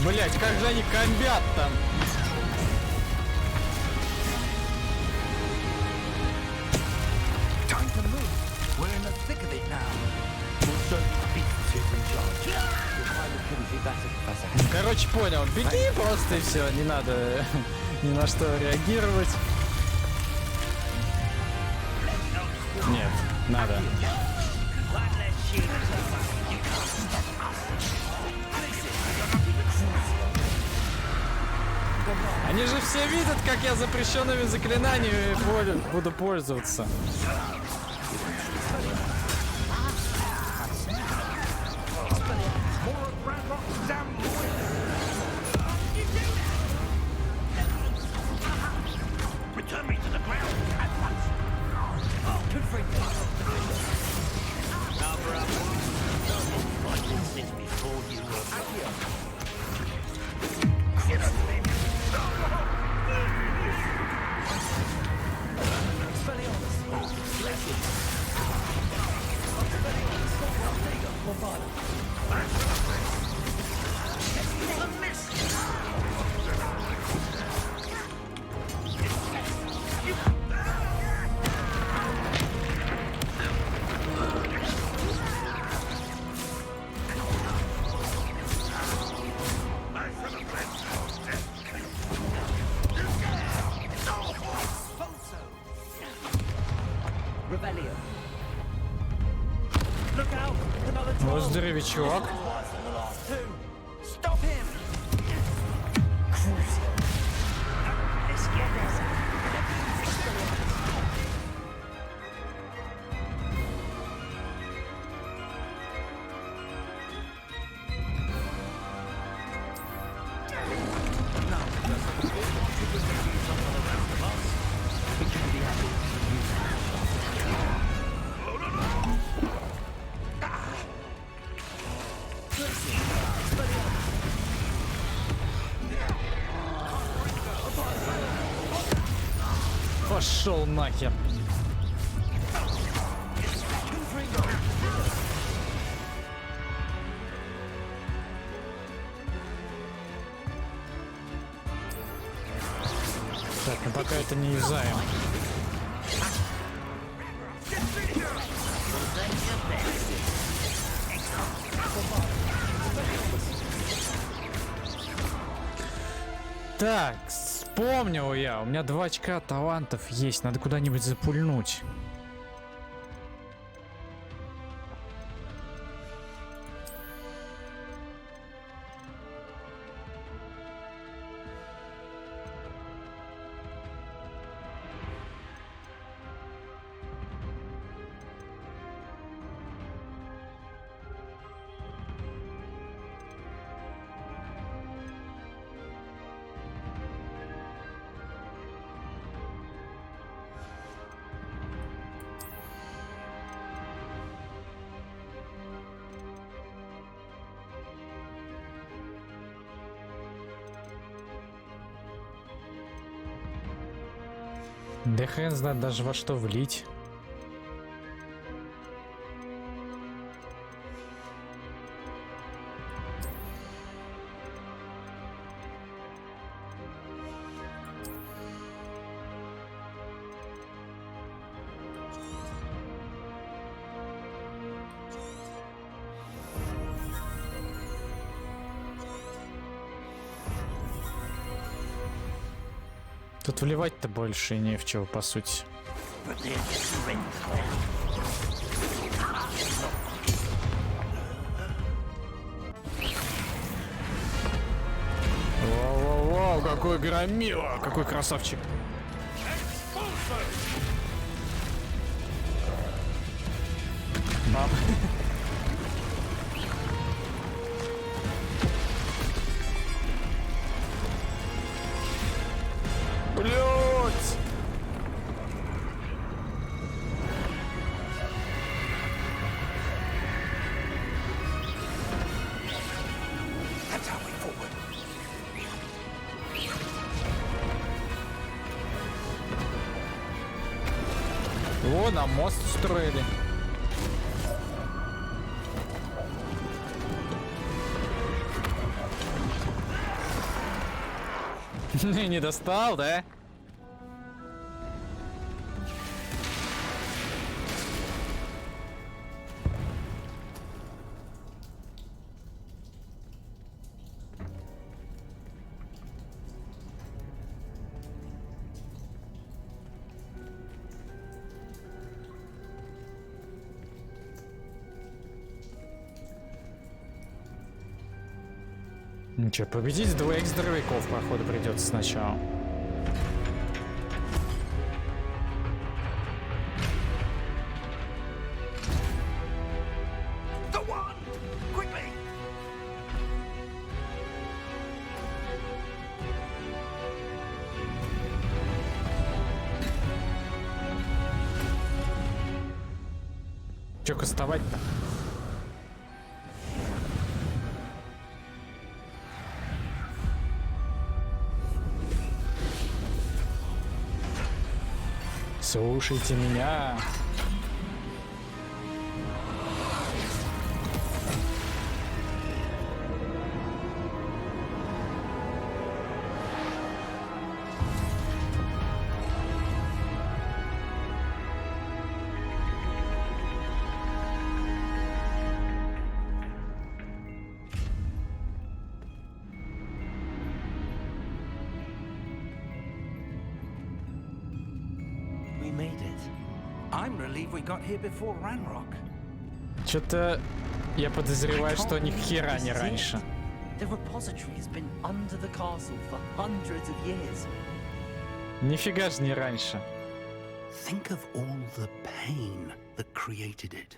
Блять, как же они комбят там? Time to move. We're in the thick of it now. We'll show these beasts who's in charge. Your pilot couldn't be better, Professor. Короче, понял. Беги просто и все. Не надо ни на что реагировать. Нет, надо. Они же все видят, как я запрещенными заклинаниями буду пользоваться. Вот здоровячок. Stop him! пошел нахер. Так, ну пока это не юзаем. Так, вспомнил я. У меня 2 очка талантов есть. Надо куда-нибудь запульнуть. Да хрен знает даже во что влить. Тут вливать-то больше не в чего, по сути. Воу-воу-воу, какой громила, какой красавчик. Бам. Блять! О, нам мост устроили. Не достал, да? Ну чё, победить 2 здоровяков, походу, придется сначала. Чё кастовать-то? Слушайте меня. Что-то я подозреваю, что ни хера не раньше. Нифига же не раньше. Think of all the pain that created it.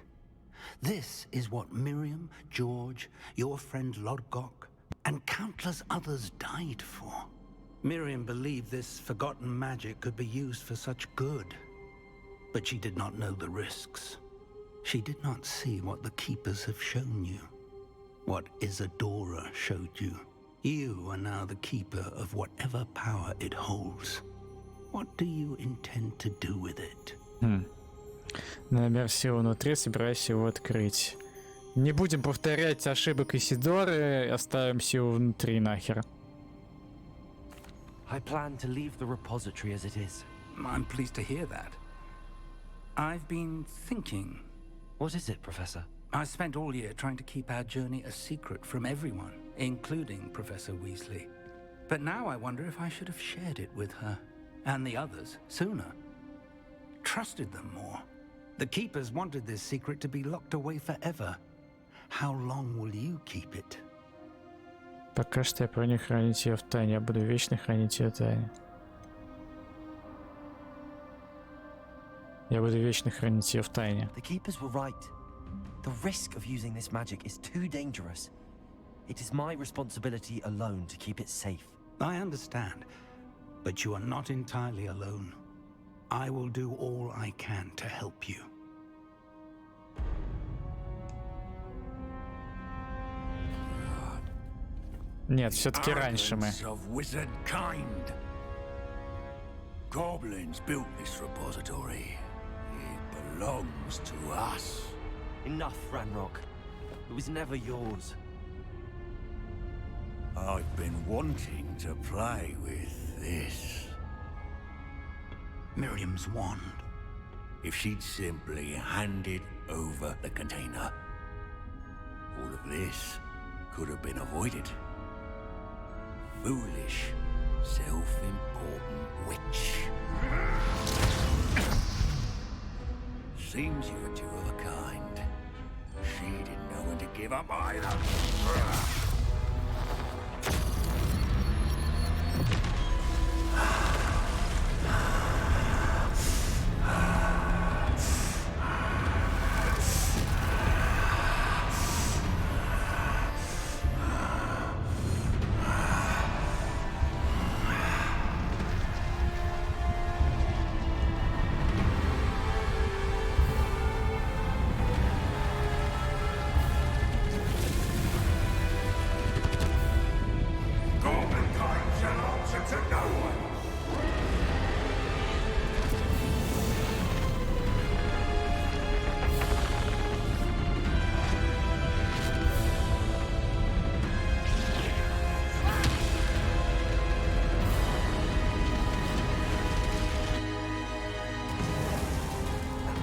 This is what Miriam, George, your friend Lodgok, and countless others died for. Miriam believed this forgotten magic could be used for such good, but she did not know the risks. She did not see what the Keepers have shown you, what Isadora showed you. You are now the keeper of whatever power it holds. What do you intend to do with it? Номер силы внутри, собираюсь его открыть. Не будем повторять ошибок Исидоры, оставим силу внутри нахер. I plan to leave the repository as it is. I'm pleased to hear that. I've been thinking. What is it, Professor? I spent all year trying to keep our journey a secret from everyone, including Professor Weasley. But now I wonder if I should have shared it with her, and the others, sooner. Trusted them more. The Keepers wanted this secret to be locked away forever. How long will you keep it? Пока что я планирую хранить ее в тайне. Я буду вечно хранить ее в тайне. Я буду вечно хранить ее в тайне. The Keepers were right. The risk of using this magic is too dangerous. It is my responsibility alone to keep it safe. I understand, but you are not entirely alone. I will do all I can to help you. Нет, все-таки раньше мы. Goblins built this repository. It belongs to us. Enough, Ranrock. It was never yours. I've been wanting to play with this. Miriam's wand. If she'd simply handed over the container, all of this could have been avoided. Foolish, self-important witch. Seems you're two of a kind. She didn't know when to give up either.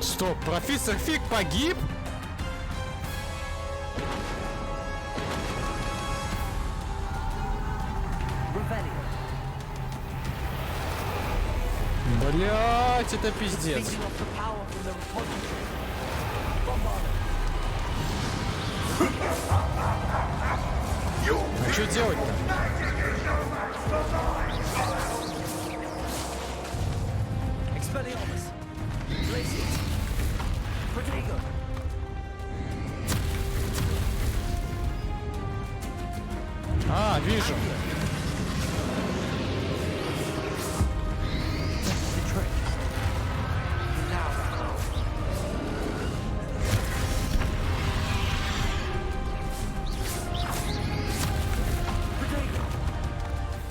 Стоп, профессор Фиг погиб? Блять, это пиздец. А что делать-то? А, вижу.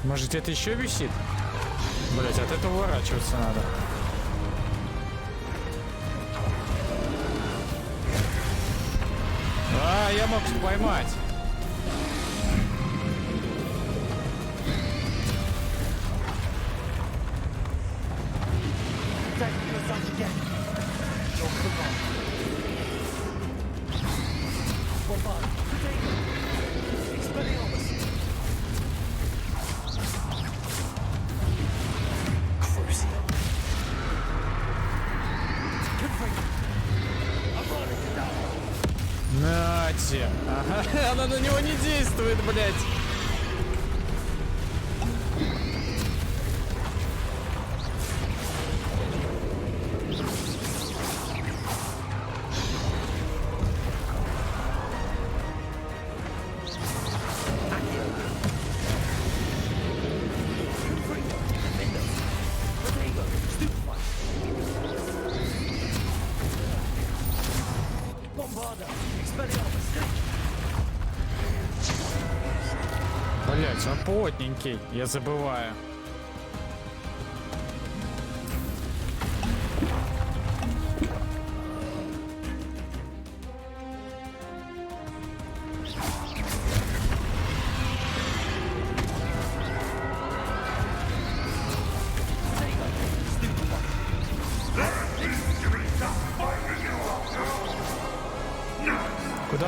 Может, где-то еще висит? Блять, от этого уворачиваться надо. А, я мог поймать. Нате. Ага, она на него не действует, блядь. Блять, он плотненький, я забываю.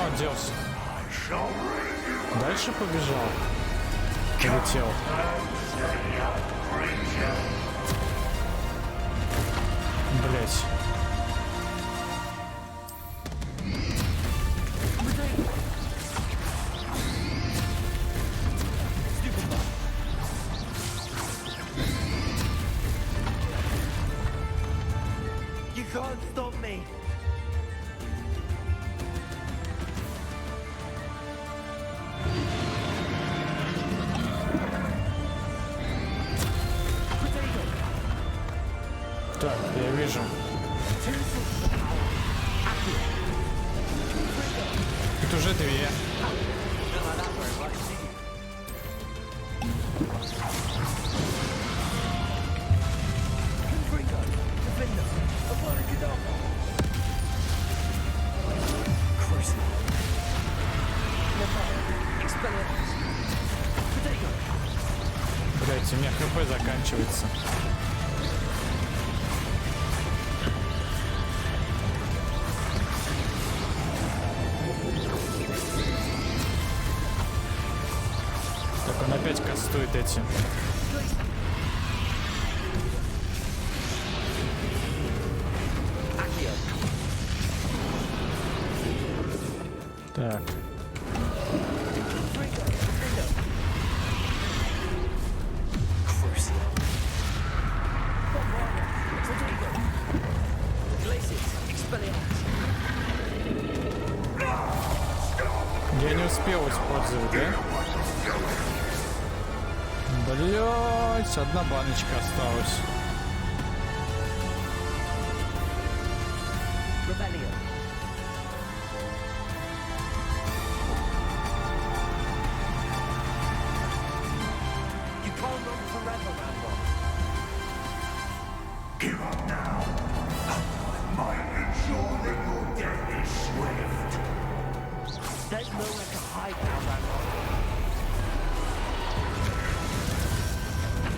Куда он делся? Дальше побежал. Полетел. Блять. You can't stop me. Так, я вижу. Тут уже две. Блять, у меня хп заканчивается. Так, он опять кастует эти. Так. Я не успел использовать, да? Блять, одна баночка осталась.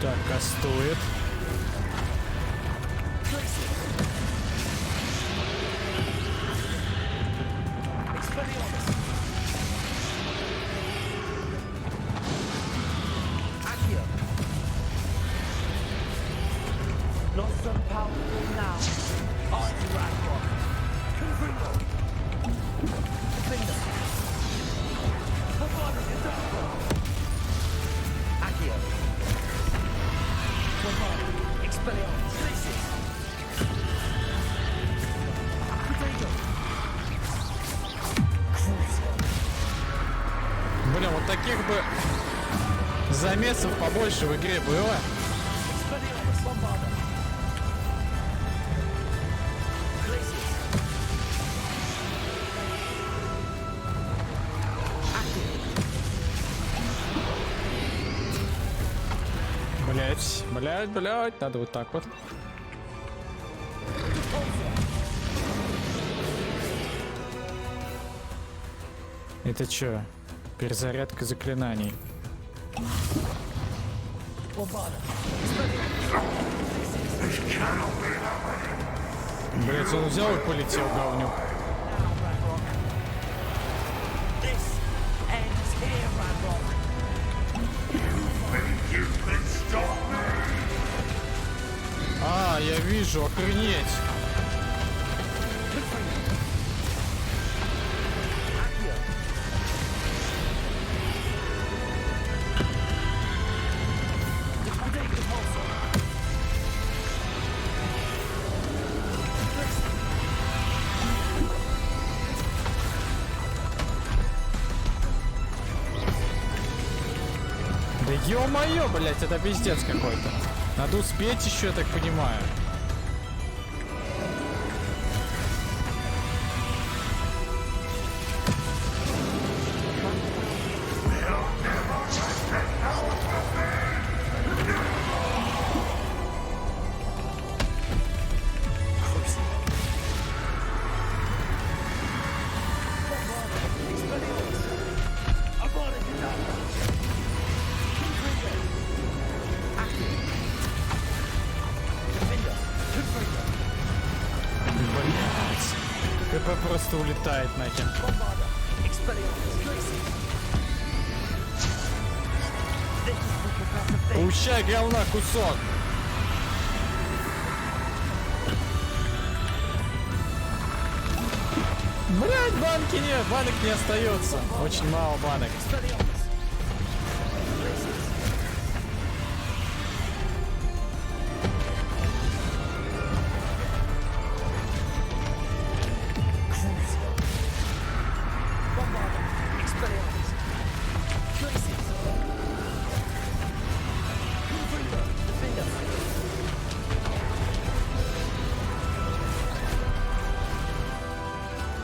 Так, кастует. Блин, вот таких бы замесов побольше в игре было. Блять, надо вот так вот. Это чё? Перезарядка заклинаний. Блять, он взял и полетел, говнюк. А, я вижу, охренеть. Да ё-моё, блять, это пиздец какой-то. Надо успеть еще, я так понимаю. ХП просто улетает нахер. Получай, говна, кусок! Блять, банки нет, банок не остается. Очень мало банок.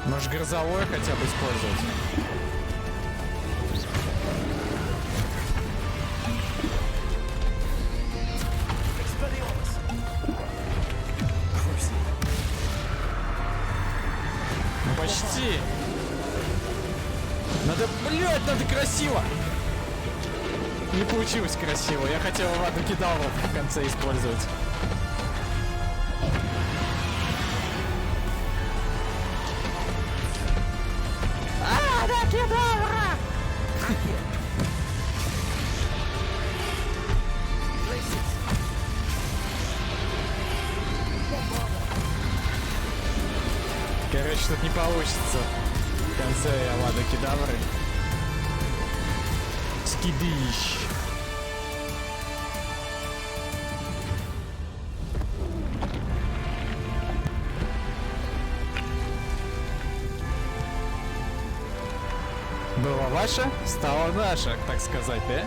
Может, грозовое хотя бы использовать? Ну, почти. Надо, блядь, надо красиво. Не получилось красиво. Я хотел ладно кидалу в конце использовать. Короче, тут не получится. В конце я ладно кедавры. Скидыщ. Было ваше, стало наше, так сказать, да?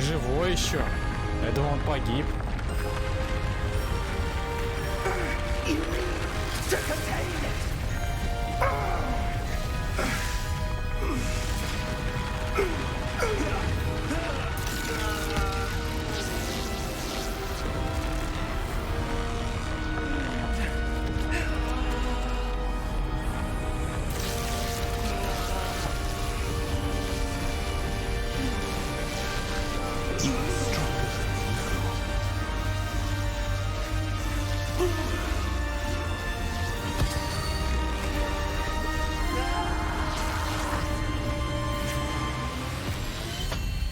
Живой еще. Я думал, он погиб.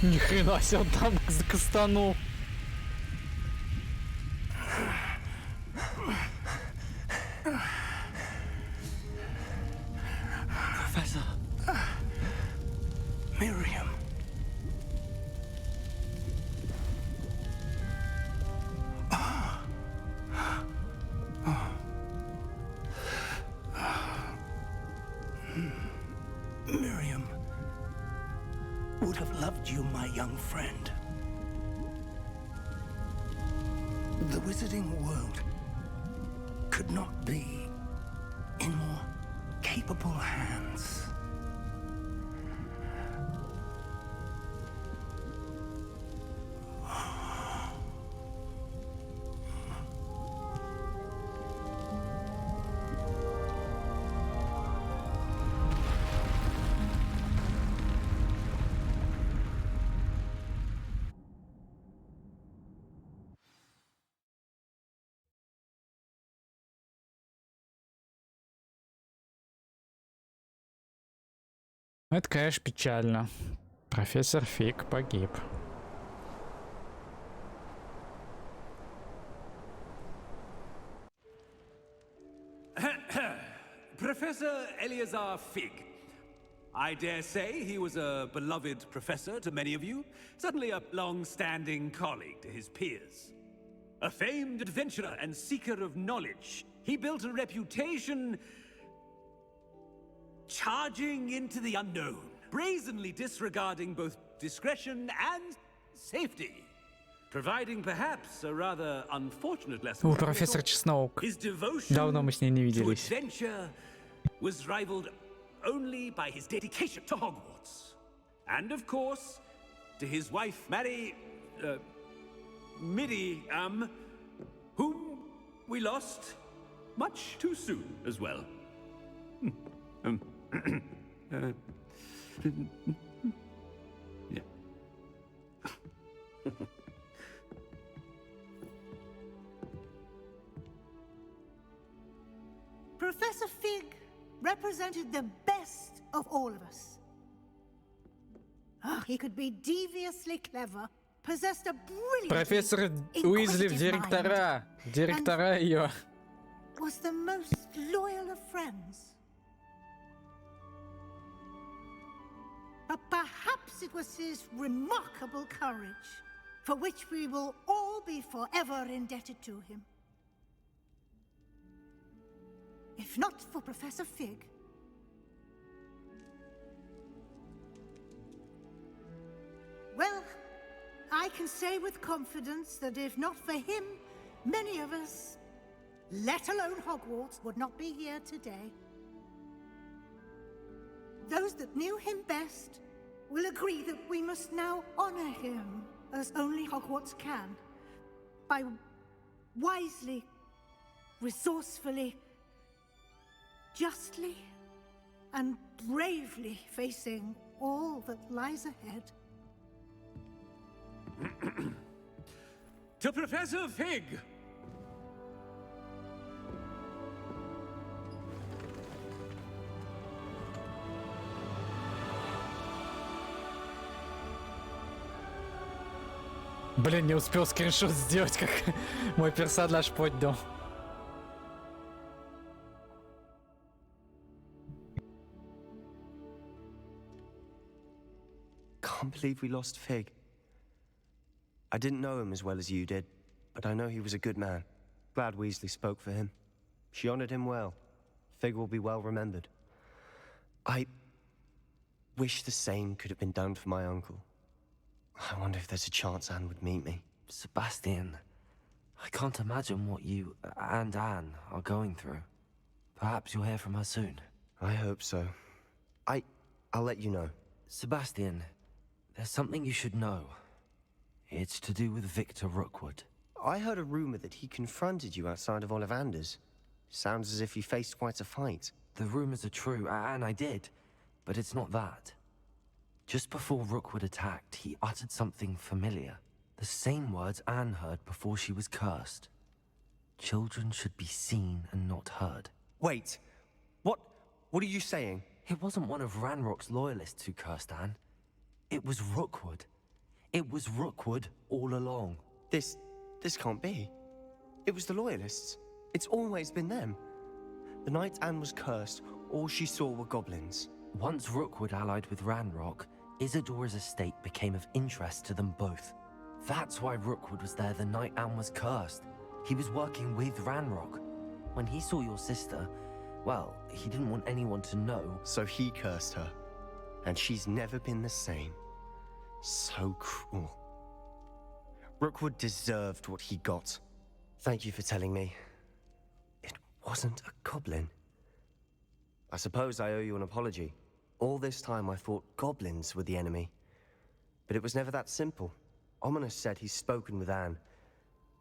Ни хрена себе, он там закастанул. Professor. Miriam. Miriam would have loved you, my young friend. The wizarding world could not be in more capable hands. Это, конечно, печально. Профессор Фиг погиб. Professor Eleazar Fig. I dare say he was a beloved professor to many of you, certainly a long-standing colleague to his peers. A famed adventurer and seeker of knowledge, he built a reputation charging into the unknown, brazenly disregarding both discretion and safety. Providing perhaps a rather unfortunate lesson. Профессор Чесноук. His devotion Давно мы с ней не to виделись. adventure was rivaled only by his dedication to Hogwarts. And of course, to his wife, Miriam, whom we lost much too soon as well. Yeah. Professor Fig represented the best of all of us. He could be deviously clever, possessed a brilliant Профессор Уизли в директора. Директора ее. was the most loyal of friends. But perhaps it was his remarkable courage, for which we will all be forever indebted to him. If not for Professor Fig, well, I can say with confidence that if not for him, many of us, let alone Hogwarts, would not be here today. Those that knew him best will agree that we must now honor him as only Hogwarts can, by wisely, resourcefully, justly, and bravely facing all that lies ahead. To Professor Fig! Блин, не успел скриншот сделать, как мой персонаж поднял. Can't believe we lost Fig. I didn't know him as well as you did, but I know he was a good man. Glad Weasley spoke for him. She honored him well. Fig will be well remembered. I wish the same could have been done for my uncle. I wonder if there's a chance Anne would meet me. Sebastian, I can't imagine what you and Anne are going through. Perhaps you'll hear from her soon. I hope so. I'll let you know. Sebastian, there's something you should know. It's to do with Victor Rookwood. I heard a rumor that he confronted you outside of Ollivander's. Sounds as if you faced quite a fight. The rumors are true, and I did. But it's not that. Just before Rookwood attacked, he uttered something familiar. The same words Anne heard before she was cursed. Children should be seen and not heard. Wait. What are you saying? It wasn't one of Ranrock's loyalists who cursed Anne. It was Rookwood. It was Rookwood all along. This can't be. It was the Loyalists. It's always been them. The night Anne was cursed, all she saw were goblins. Once Rookwood allied with Ranrock, Isadora's estate became of interest to them both. That's why Rookwood was there the night Anne was cursed. He was working with Ranrock. When he saw your sister, well, he didn't want anyone to know. So he cursed her. And she's never been the same. So cruel. Rookwood deserved what he got. Thank you for telling me. It wasn't a goblin. I suppose I owe you an apology. All this time I thought goblins were the enemy. But it was never that simple. Ominous said he's spoken with Anne.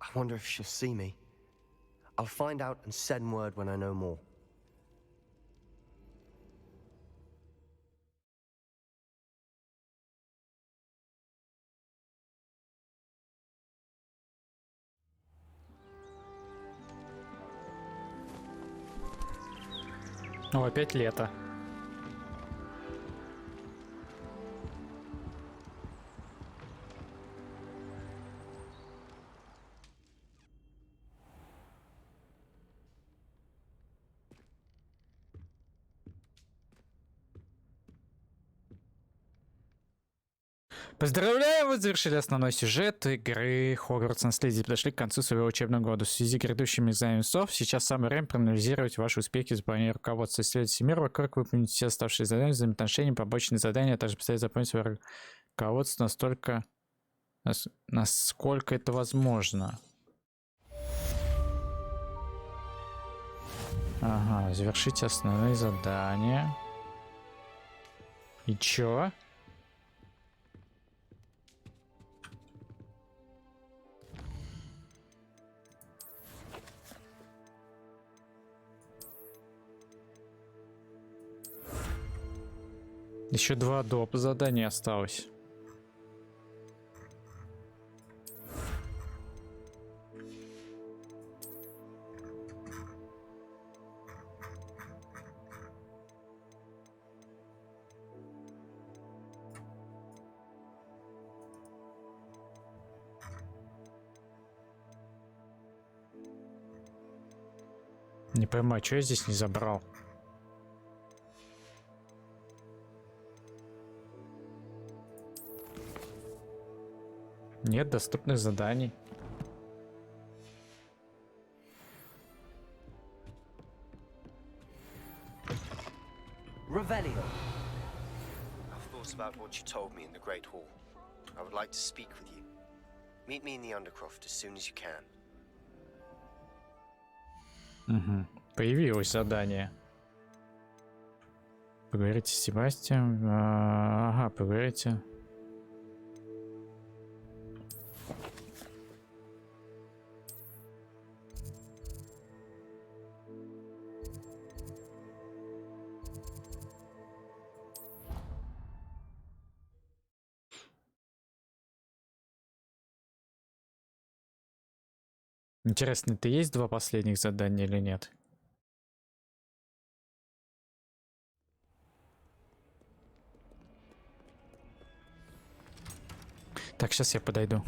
I wonder if she'll see me. I'll find out and send word when I know more. О, опять лето. Поздравляем, вы завершили основной сюжет игры Хогвартс Наследие. Подошли к концу своего учебного года. В связи с грядущими экзаменами СОВ, сейчас самое время проанализировать ваши успехи в выполнении руководства. Исследуйте мир вокруг, выполните все оставшиеся задания, взаимоотношения, побочные задания, а также поставить запомнить свое руководство насколько это возможно. Ага, завершите основные задания. И чё? Еще 2 доп. Задания осталось. Не пойму, что я здесь не забрал? Нет доступных заданий. Revelio. I've thought about what you told me in the Great Hall. I would like to speak with you. Meet me in the Undercroft as soon as you can. Угу. Появилось задание. Поговорите с Себастьяном. Ага, поговорите. Интересно, это есть 2 последних задания или нет? Так, сейчас я подойду.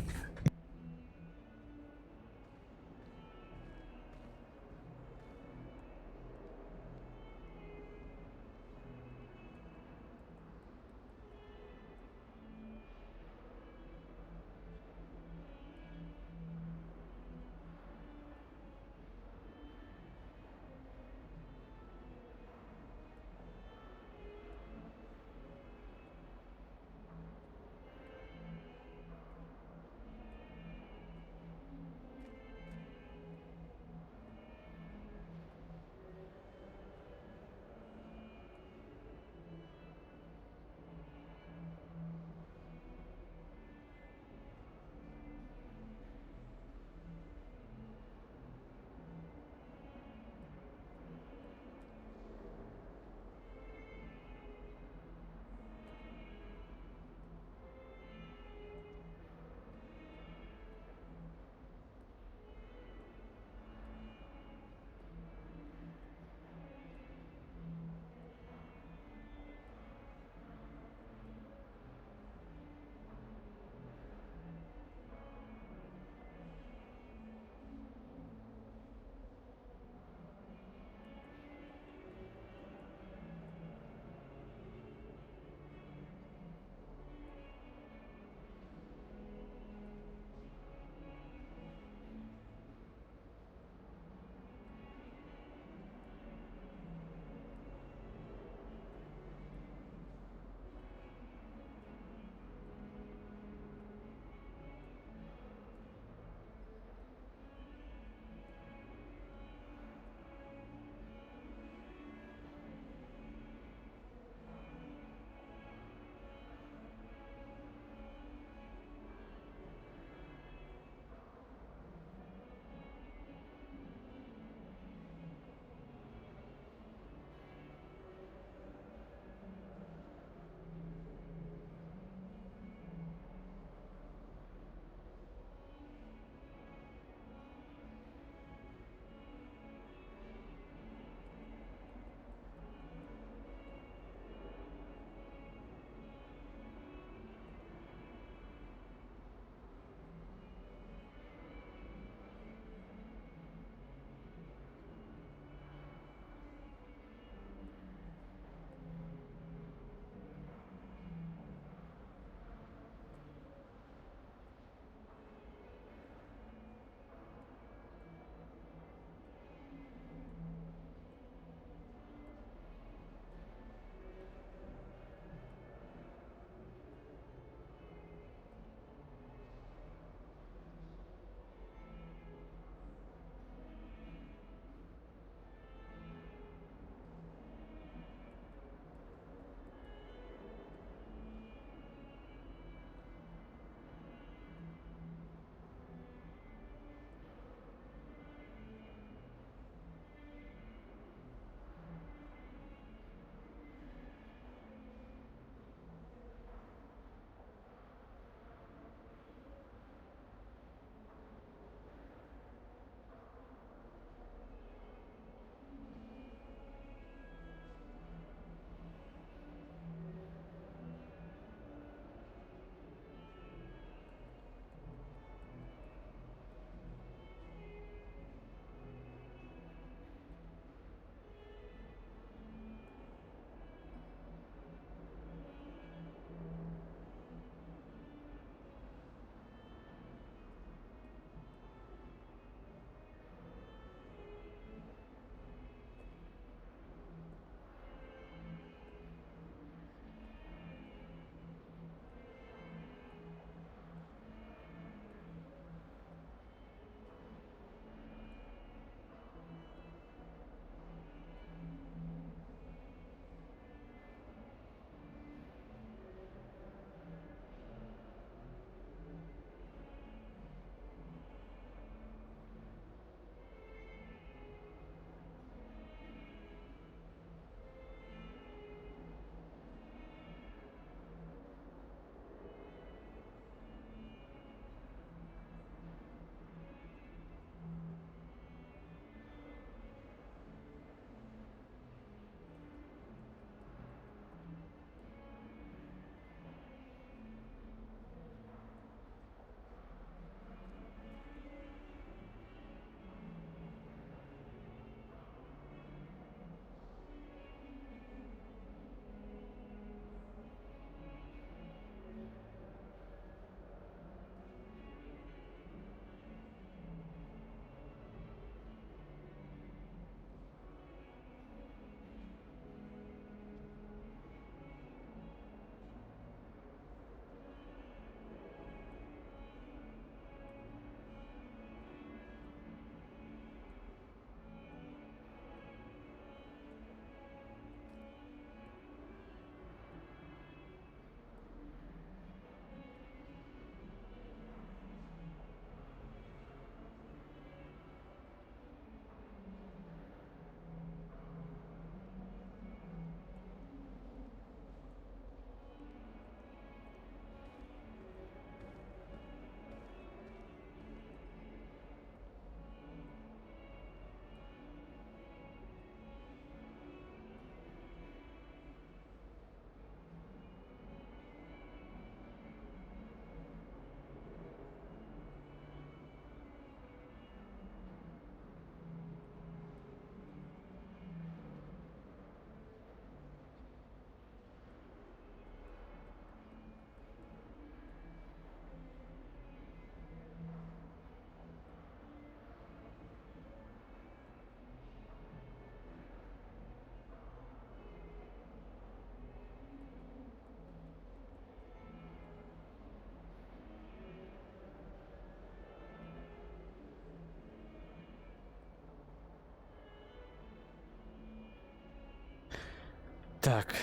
Так.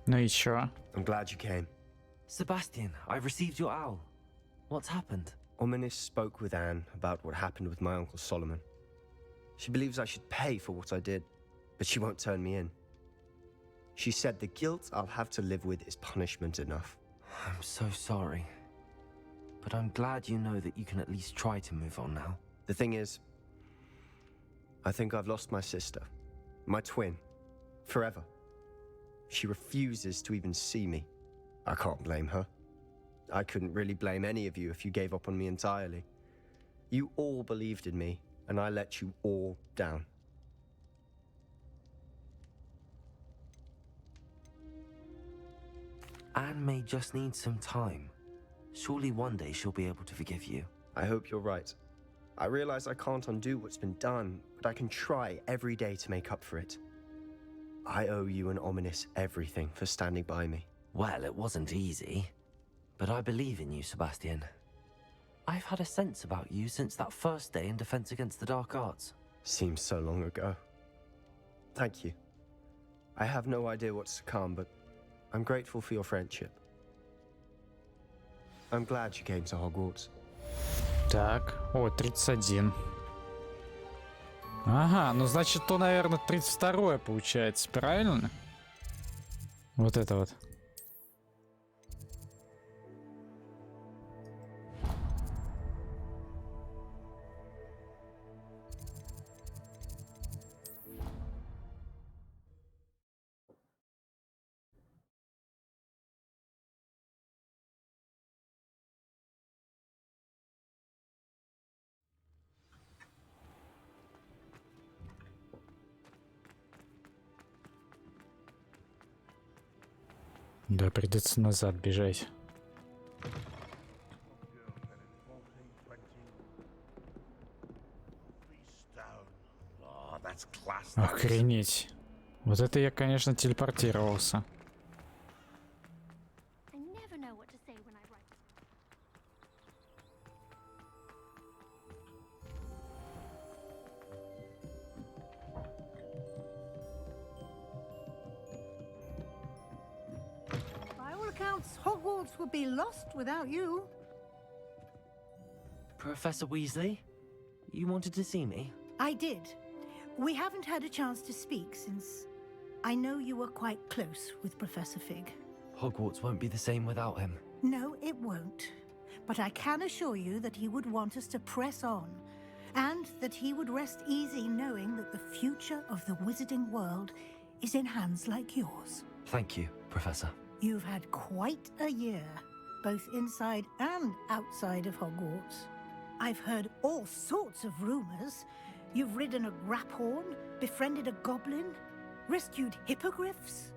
Ну и чё? I'm glad you came. Sebastian, I've received your owl. What's happened? Ominis spoke with Anne about what happened with my uncle Solomon. She believes I should pay for what I did, but she won't turn me in. She said the guilt I'll have to live with is punishment enough. I'm so sorry. But I'm glad you know that you can at least try to move on now. The thing is, I think I've lost my sister, my twin, forever. She refuses to even see me. I can't blame her. I couldn't really blame any of you if you gave up on me entirely. You all believed in me, and I let you all down. Anne may just need some time. Surely one day she'll be able to forgive you. I hope you're right. I realize I can't undo what's been done, but I can try every day to make up for it. I owe you and Ominis everything for standing by me. Well, it wasn't easy. But I believe in you, Sebastian. I've had a sense about you since that first day in Defense Against the Dark Arts. Seems so long ago. Thank you. I have no idea what's to come, but I'm grateful for your friendship. I'm glad you came to Hogwarts. Так, о, 31. Ага, ну значит, то, наверное, 32-е получается, правильно? Вот это вот. Да, придется назад бежать. Охренеть. Вот это я, конечно, телепортировался. Hogwarts would be lost without you. Professor Weasley, you wanted to see me? I did. We haven't had a chance to speak since I know you were quite close with Professor Fig. Hogwarts won't be the same without him. No, it won't. But I can assure you that he would want us to press on, and that he would rest easy knowing that the future of the wizarding world is in hands like yours. Thank you, Professor. You've had quite a year, both inside and outside of Hogwarts. I've heard all sorts of rumors. You've ridden a graphorn, befriended a goblin, rescued hippogriffs.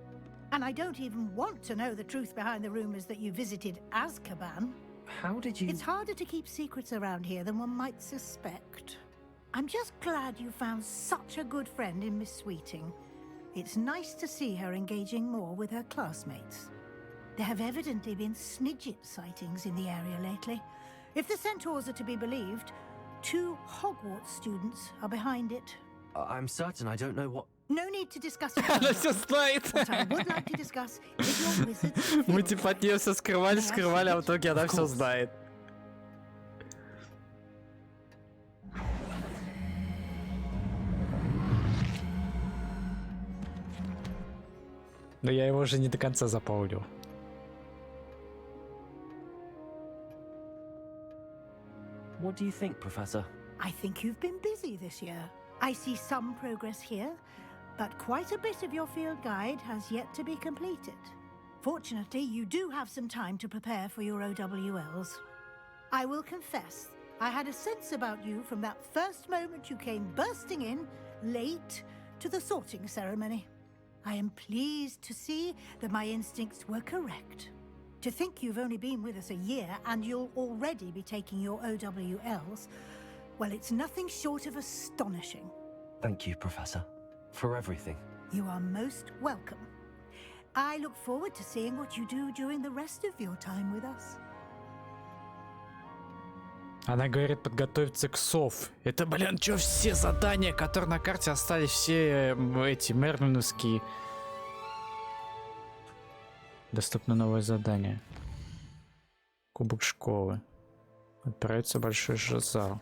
And I don't even want to know the truth behind the rumors that you visited Azkaban. How did you... It's harder to keep secrets around here than one might suspect. I'm just glad you found such a good friend in Miss Sweeting. It's nice to see her engaging more with her classmates. There have evidently been Snidget sightings in the area lately. If the centaurs are to be believed, 2 Hogwarts students are behind it. I'm certain I don't know what... No need to discuss it. Она все знает. What I would like to discuss is your wizard's Мы типа от нее все скрывали, а в итоге она все знает. Но я его уже не до конца запомнил. What do you think, Professor? I think you've been busy this year. I see some progress here, but quite a bit of your field guide has yet to be completed. Fortunately, you do have some time to prepare for your OWLs. I will confess, I had a sense about you from that first moment you came bursting in, late, to the sorting ceremony. I am pleased to see that my instincts were correct. To think you've only been with us a year and you'll already be taking your OWLs Well, it's nothing short of astonishing. Thank you, Professor, for everything. You are most welcome. I look forward to seeing what you do during the rest of your time with us. Она говорит подготовиться к сов. Это, блин, чё, все задания, которые на карте остались, все эти мерменовские. Доступно новое задание. Кубок школы. Отправиться в большой зал.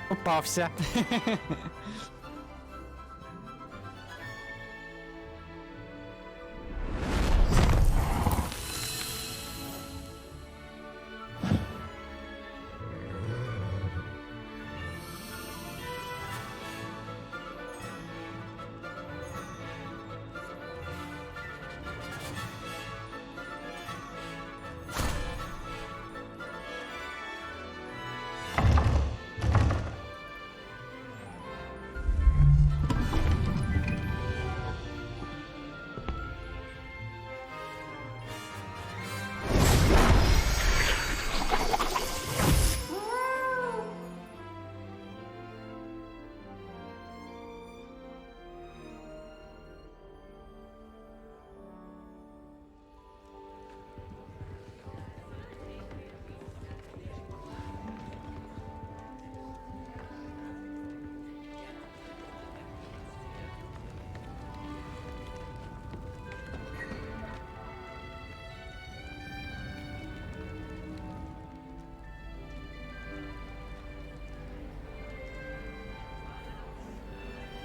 Попався.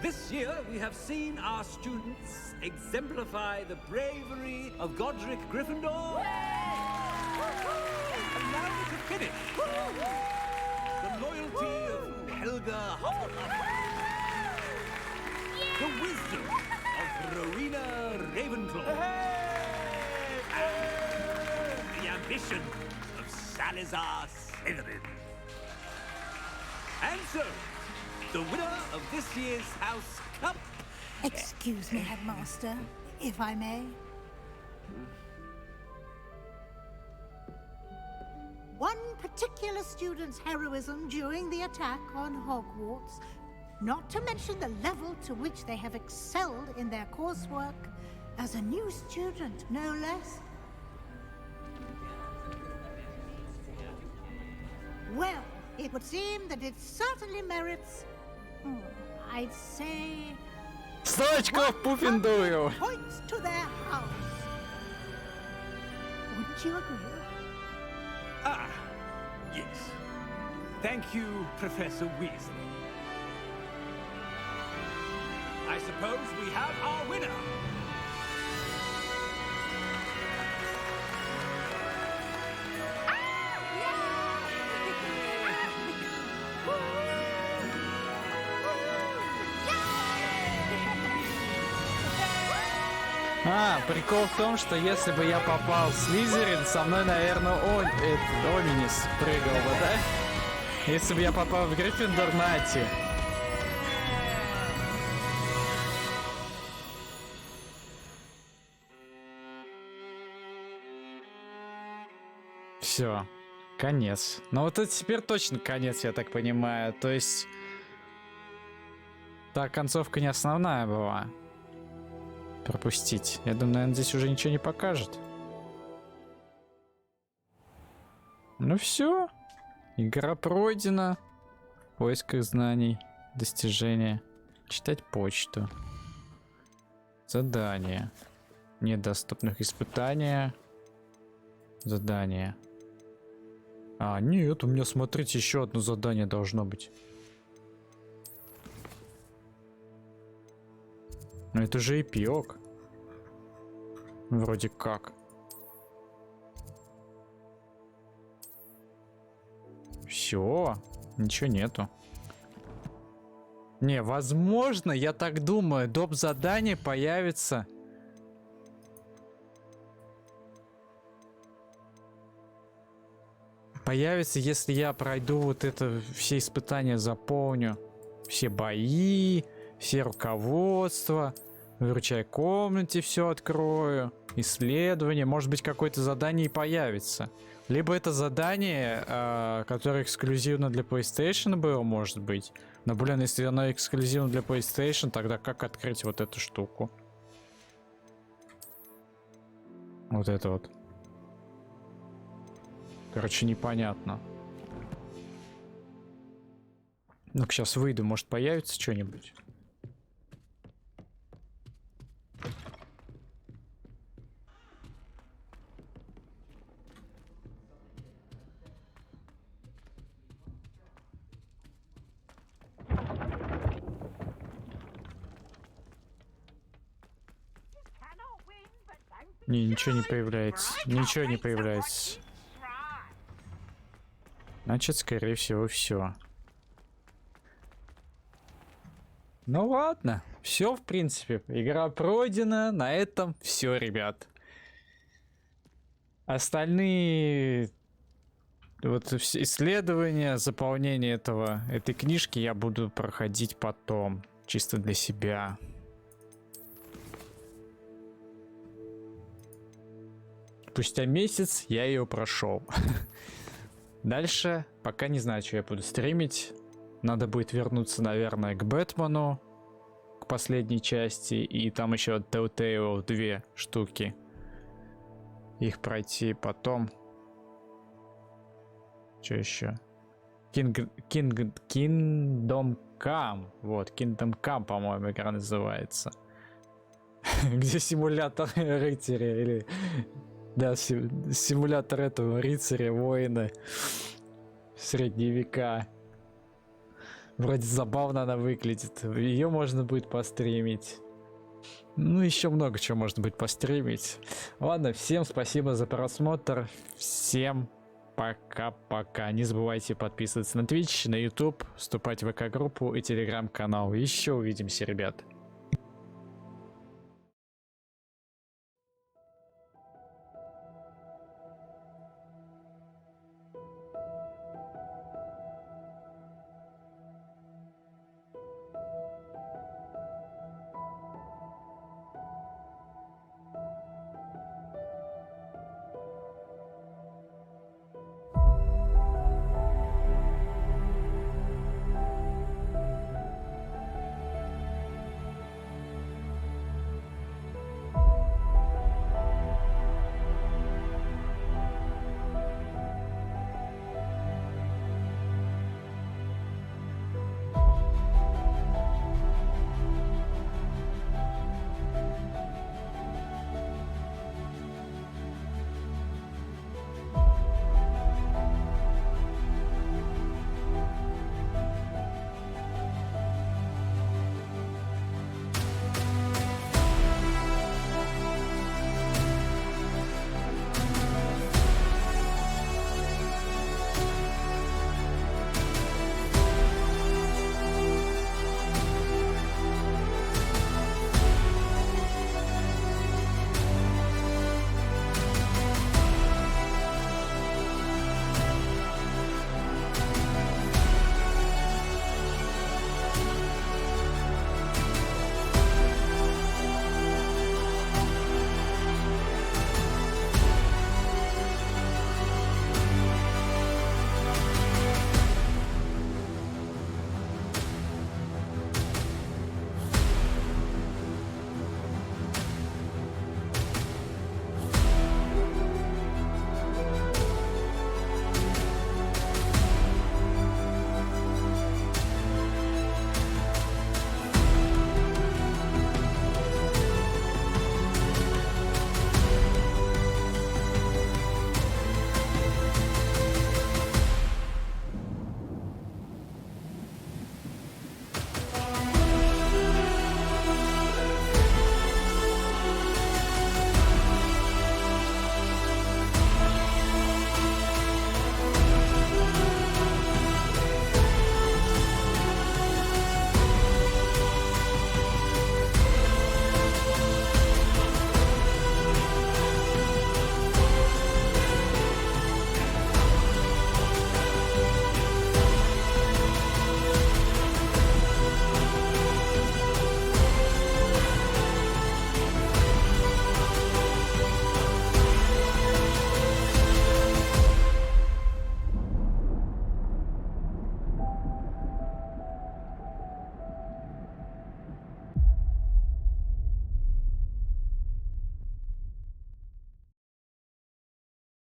This year, we have seen our students exemplify the bravery of Godric Gryffindor. And now we can finish. The loyalty of Helga Hufflepuff. The wisdom of Rowena Ravenclaw. And the ambition of Salazar Slytherin. And so, the winner of this year's House Cup. Excuse me, Headmaster, if I may. One particular student's heroism during the attack on Hogwarts, not to mention the level to which they have excelled in their coursework, as a new student, no less. Well, it would seem that it certainly merits, I'd say, 100 очков Пуффендуйу. points to their house. Wouldn't you agree? Ah, yes. Thank you, Professor Weasley. I suppose we have our winner. Прикол в том, что если бы я попал в Слизерин, со мной, наверное, Оминис прыгал бы, да? Если бы я попал в Гриффиндор, Нати. Все, конец. Но вот это теперь точно конец, я так понимаю. То есть та концовка не основная была. Пропустить. Я думаю, наверное, здесь уже ничего не покажет. Ну все. Игра пройдена. В поисках знаний. Достижения. Читать почту. Задания. Недоступных испытания. Задания. А, нет, у меня, смотрите, еще одно задание должно быть. Ну это же эпилог. Вроде как. Все, ничего нету. Не, возможно, я так думаю, доп. Задание появится. Появится, если я пройду вот это, все испытания заполню. Все бои, все руководства. Выручай комнате, все открою. Исследование. Может быть, какое-то задание и появится. Либо это задание, которое эксклюзивно для PlayStation было, может быть. Но, блин, если оно эксклюзивно для PlayStation, тогда как открыть вот эту штуку? Вот это вот. Короче, непонятно. Ну-ка, сейчас выйду, может появится что-нибудь. Не, ничего не появляется. Ничего не появляется. Значит, скорее всего, все. Ну ладно. Все, в принципе. Игра пройдена. На этом все, ребят. Остальные вот исследования, заполнение этой книжки я буду проходить потом. Чисто для себя. Спустя месяц я ее прошел. Дальше пока не знаю, что я буду стримить. Надо будет вернуться, наверное, к Бэтмену, к последней части. И там еще Telltale 2 штуки. Их пройти потом. Что еще? Kingdom Come. Вот, Kingdom Come, по-моему, игра называется. Где симулятор рыцаря или... Да, симулятор этого рыцаря, воина. Средние века. Вроде забавно она выглядит. Ее можно будет постримить. Ну, еще много чего можно будет постримить. Ладно, всем спасибо за просмотр. Всем пока-пока. Не забывайте подписываться на Twitch, на YouTube, вступать в ВК-группу и Telegram-канал. Еще увидимся, ребят.